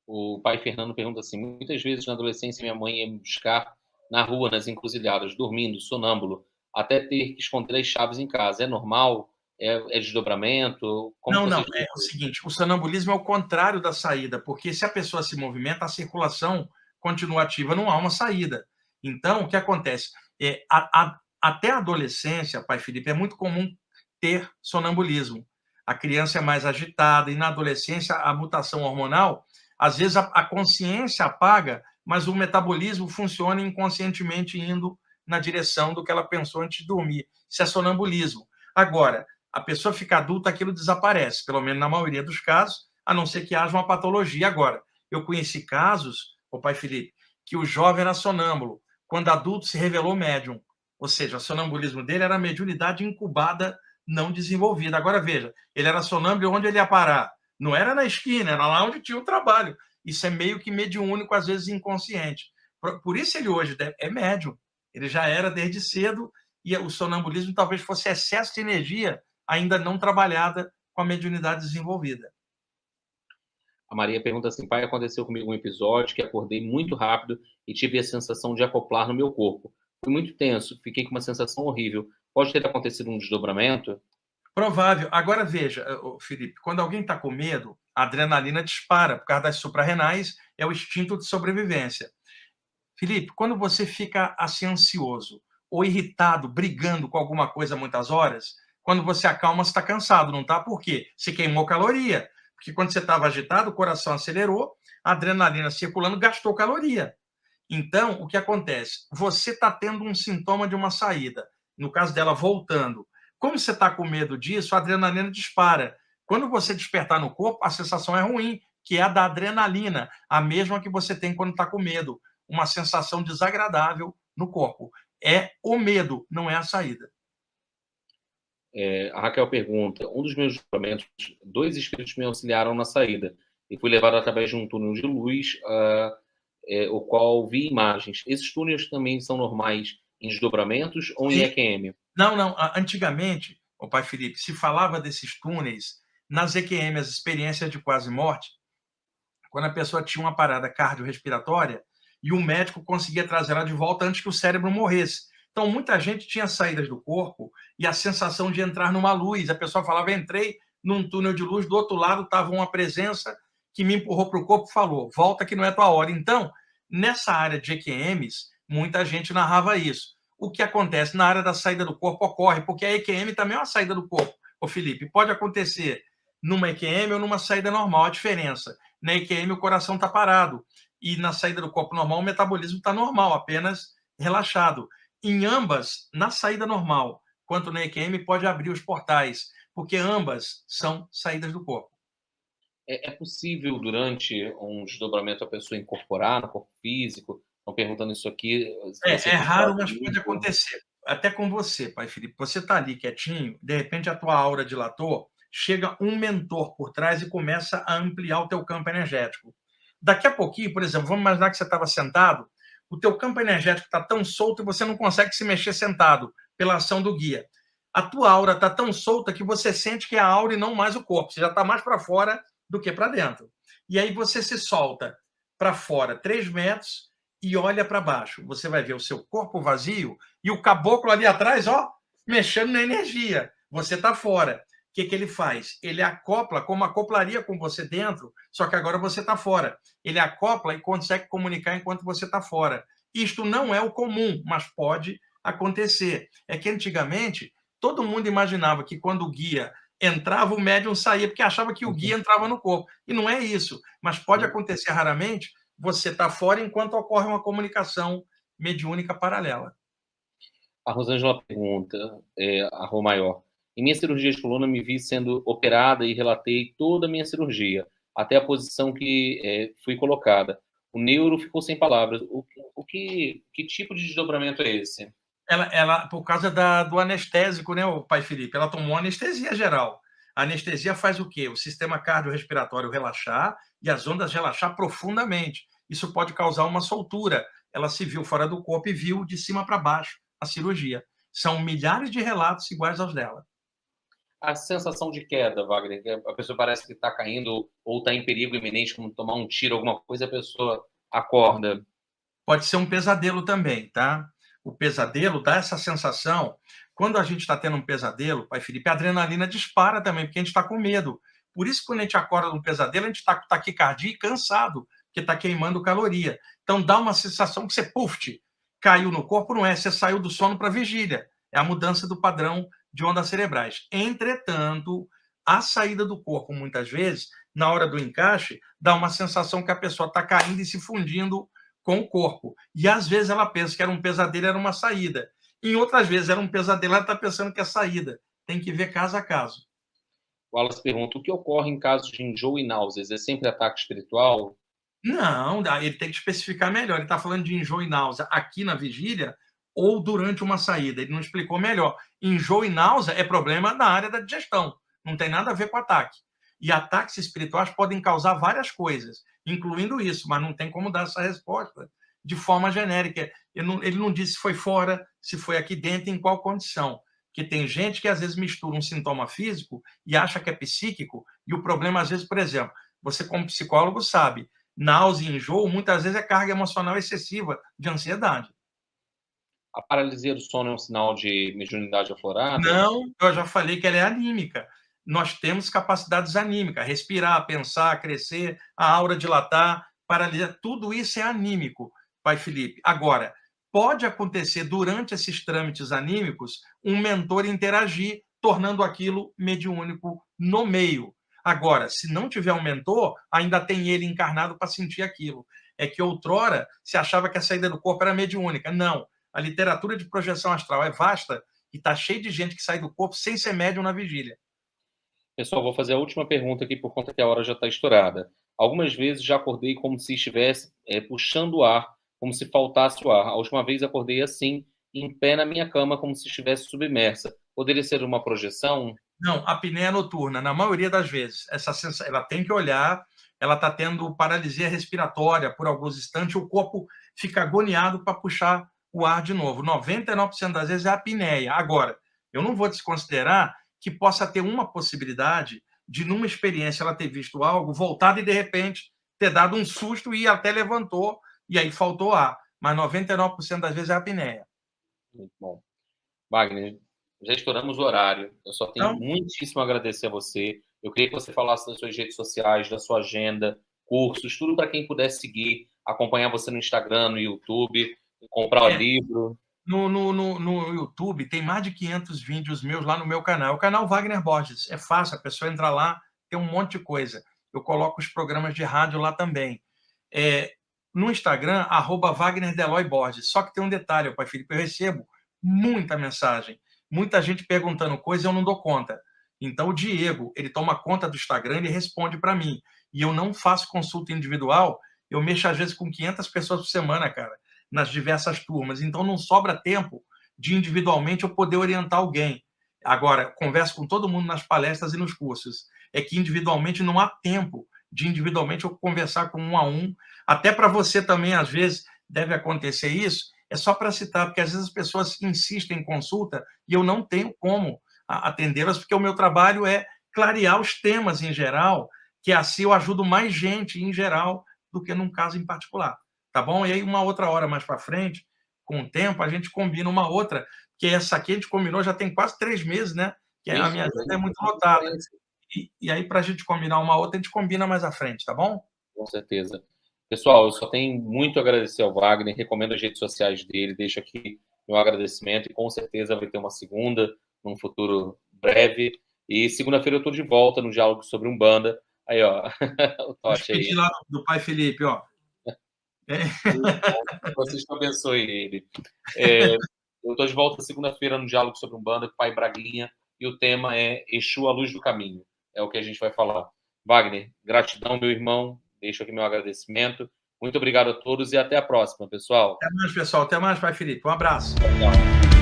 O pai Fernando pergunta assim, muitas vezes na adolescência minha mãe ia me buscar na rua, nas encruzilhadas, dormindo, sonâmbulo, até ter que esconder as chaves em casa. É normal? É desdobramento? Como Não, vocês é o seguinte, o sonambulismo é o contrário da saída, porque se a pessoa se movimenta, a circulação continua ativa, não há uma saída. Então, o que acontece? Até a adolescência, pai Felipe, é muito comum ter sonambulismo. A criança é mais agitada, e na adolescência, a mutação hormonal, às vezes a consciência apaga, mas o metabolismo funciona inconscientemente indo na direção do que ela pensou antes de dormir. Isso é sonambulismo. Agora, a pessoa fica adulta, aquilo desaparece, pelo menos na maioria dos casos, a não ser que haja uma patologia. Agora, eu conheci casos, o pai Felipe, que o jovem era sonâmbulo, quando adulto se revelou médium, ou seja, o sonambulismo dele era mediunidade incubada, não desenvolvida. Agora, veja, ele era sonâmbulo, onde ele ia parar? Não era na esquina, era lá onde tinha o trabalho. Isso é meio que mediúnico, às vezes inconsciente. Por isso ele hoje é médium. Ele já era desde cedo, e o sonambulismo talvez fosse excesso de energia ainda não trabalhada com a mediunidade desenvolvida. A Maria pergunta assim: pai, aconteceu comigo um episódio que acordei muito rápido e tive a sensação de acoplar no meu corpo. Foi muito tenso, fiquei com uma sensação horrível. Pode ter acontecido um desdobramento? Provável. Agora veja, Felipe, quando alguém está com medo, a adrenalina dispara por causa das suprarrenais, é o instinto de sobrevivência. Felipe, quando você fica assim ansioso ou irritado, brigando com alguma coisa muitas horas, quando você acalma, você está cansado, não está? Por quê? Você queimou caloria. Porque quando você estava agitado, o coração acelerou, a adrenalina circulando gastou caloria. Então, o que acontece? Você está tendo um sintoma de uma saída, no caso dela voltando. Como você está com medo disso, a adrenalina dispara. Quando você despertar no corpo, a sensação é ruim, que é a da adrenalina, a mesma que você tem quando está com medo. Uma sensação desagradável no corpo. É o medo, não é a saída. A Raquel pergunta: um dos meus desdobramentos, 2 espíritos me auxiliaram na saída e fui levado através de um túnel de luz, o qual vi imagens. Esses túneis também são normais em desdobramentos ou em Sim. EQM? Não. Antigamente, o pai Felipe, se falava desses túneis nas EQM, as experiências de quase morte, quando a pessoa tinha uma parada cardiorrespiratória e o médico conseguia trazer ela de volta antes que o cérebro morresse. Então, muita gente tinha saídas do corpo e a sensação de entrar numa luz. A pessoa falava: entrei num túnel de luz, do outro lado estava uma presença que me empurrou para o corpo e falou: volta que não é tua hora. Então, nessa área de EQMs, muita gente narrava isso. O que acontece na área da saída do corpo ocorre, porque a EQM também é uma saída do corpo, ô Felipe. Pode acontecer numa EQM ou numa saída normal. A diferença: na EQM o coração está parado e na saída do corpo normal o metabolismo está normal, apenas relaxado. Em ambas, na saída normal quanto na EQM, pode abrir os portais, porque ambas são saídas do corpo. É possível, durante um desdobramento, a pessoa incorporar no corpo físico? Estão perguntando isso aqui. É raro, mas pode acontecer. Até com você, pai Felipe. Você está ali quietinho, de repente a tua aura dilatou, chega um mentor por trás e começa a ampliar o teu campo energético. Daqui a pouquinho, por exemplo, vamos imaginar que você estava sentado, o teu campo energético está tão solto e você não consegue se mexer sentado pela ação do guia. A tua aura está tão solta que você sente que é a aura e não mais o corpo. Você já está mais para fora do que para dentro. E aí você se solta para fora 3 metros e olha para baixo. Você vai ver o seu corpo vazio e o caboclo ali atrás, ó, mexendo na energia. Você está fora. O que ele faz? Ele acopla, como acoplaria com você dentro, só que agora você está fora. Ele acopla e consegue comunicar enquanto você está fora. Isto não é o comum, mas pode acontecer. É que antigamente todo mundo imaginava que quando o guia entrava, o médium saía, porque achava que o guia entrava no corpo. E não é isso. Mas pode acontecer raramente, você está fora enquanto ocorre uma comunicação mediúnica paralela. A Rosângela pergunta, a Rô Maior: em minha cirurgia de coluna, me vi sendo operada e relatei toda a minha cirurgia, até a posição que fui colocada. O neuro ficou sem palavras. Que tipo de desdobramento é esse? Ela por causa do anestésico, né, o pai Felipe? Ela tomou anestesia geral. A anestesia faz o quê? O sistema cardiorrespiratório relaxar e as ondas relaxar profundamente. Isso pode causar uma soltura. Ela se viu fora do corpo e viu de cima para baixo a cirurgia. São milhares de relatos iguais aos dela. A sensação de queda, Wagner, que a pessoa parece que está caindo ou está em perigo iminente, como tomar um tiro, alguma coisa, a pessoa acorda. Pode ser um pesadelo também, tá? O pesadelo dá essa sensação. Quando a gente está tendo um pesadelo, pai Felipe, a adrenalina dispara também, porque a gente está com medo. Por isso, quando a gente acorda de um pesadelo, a gente está com taquicardia e cansado, porque está queimando caloria. Então, dá uma sensação que você, puf, caiu no corpo, não é? Você saiu do sono para a vigília. É a mudança do padrão de ondas cerebrais. Entretanto, a saída do corpo, muitas vezes, na hora do encaixe, dá uma sensação que a pessoa está caindo e se fundindo com o corpo. E às vezes ela pensa que era um pesadelo, era uma saída. Em outras vezes era um pesadelo, ela está pensando que é saída. Tem que ver caso a caso. O Wallace pergunta: o que ocorre em casos de enjoo e náuseas? É sempre ataque espiritual? Não, ele tem que especificar melhor. Ele está falando de enjoo e náusea aqui na vigília ou durante uma saída. Ele não explicou melhor. Enjoo e náusea é problema na área da digestão. Não tem nada a ver com ataque. E ataques espirituais podem causar várias coisas, incluindo isso, mas não tem como dar essa resposta de forma genérica. Ele não disse se foi fora, se foi aqui dentro, em qual condição. que tem gente que às vezes mistura um sintoma físico e acha que é psíquico, e o problema às vezes, por exemplo, você como psicólogo sabe, náusea e enjoo muitas vezes é carga emocional excessiva de ansiedade. A paralisia do sono é um sinal de mediunidade aflorada? Não, eu já falei que ela é anímica. Nós temos capacidades anímicas, respirar, pensar, crescer, a aura dilatar, paralisia, tudo isso é anímico, pai Felipe. Agora, pode acontecer durante esses trâmites anímicos um mentor interagir, tornando aquilo mediúnico no meio. Agora, se não tiver um mentor, ainda tem ele encarnado para sentir aquilo. É que outrora se achava que a saída do corpo era mediúnica. Não. A literatura de projeção astral é vasta e está cheio de gente que sai do corpo sem ser médium na vigília. Pessoal, vou fazer a última pergunta aqui por conta que a hora já está estourada. Algumas vezes já acordei como se estivesse puxando o ar, como se faltasse o ar. A última vez acordei assim, em pé na minha cama, como se estivesse submersa. Poderia ser uma projeção? Não, a apneia noturna, na maioria das vezes, ela tem que olhar, ela está tendo paralisia respiratória por alguns instantes, o corpo fica agoniado para puxar o ar de novo. 99% das vezes é a apneia. Agora, eu não vou desconsiderar que possa ter uma possibilidade de, numa experiência, ela ter visto algo voltado e, de repente, ter dado um susto e até levantou e aí faltou ar. Mas 99% das vezes é a apneia. Muito bom. Wagner, já estouramos o horário. Eu só tenho Então, muitíssimo a agradecer a você. Eu queria que você falasse das suas redes sociais, da sua agenda, cursos, tudo para quem puder seguir, acompanhar você no Instagram, no YouTube, comprar o livro. No YouTube tem mais de 500 vídeos meus lá no meu canal. É o canal Wagner Borges. É fácil, a pessoa entra lá, tem um monte de coisa. Eu coloco os programas de rádio lá também. No Instagram, @Wagner Deloy Borges. Só que tem um detalhe, pai Felipe, eu recebo muita mensagem, muita gente perguntando coisa e eu não dou conta. Então, o Diego, ele toma conta do Instagram, ele responde para mim. E eu não faço consulta individual, eu mexo às vezes com 500 pessoas por semana, cara, nas diversas turmas. Então, não sobra tempo de individualmente eu poder orientar alguém. Agora, converso com todo mundo nas palestras e nos cursos. É que individualmente não há tempo de individualmente eu conversar com um a um. Até para você também, às vezes, deve acontecer isso. É só para citar, porque às vezes as pessoas insistem em consulta e eu não tenho como atendê-las, porque o meu trabalho é clarear os temas em geral, que assim eu ajudo mais gente em geral do que num caso em particular. Tá bom? E aí, uma outra hora mais para frente, com o tempo, a gente combina uma outra, que essa aqui a gente combinou já tem quase 3 meses, né? Que a minha agenda é muito lotada. E aí, para a gente combinar uma outra, a gente combina mais à frente, tá bom? Com certeza. Pessoal, eu só tenho muito a agradecer ao Wagner, recomendo as redes sociais dele, deixo aqui meu agradecimento e com certeza vai ter uma segunda num futuro breve. E segunda-feira eu estou de volta no Diálogo sobre Umbanda. Aí, ó, o Totti aí. Lá do pai Felipe, ó. Vocês abençoe ele. Eu estou de volta segunda-feira no Diálogo sobre Umbanda com o pai Braguinha e o tema é Exu, a luz do caminho. É o que a gente vai falar. Wagner, gratidão, meu irmão. Deixo aqui meu agradecimento. Muito obrigado a todos e até a próxima, pessoal. Até mais, pessoal. Até mais, pai Felipe. Um abraço. Tchau.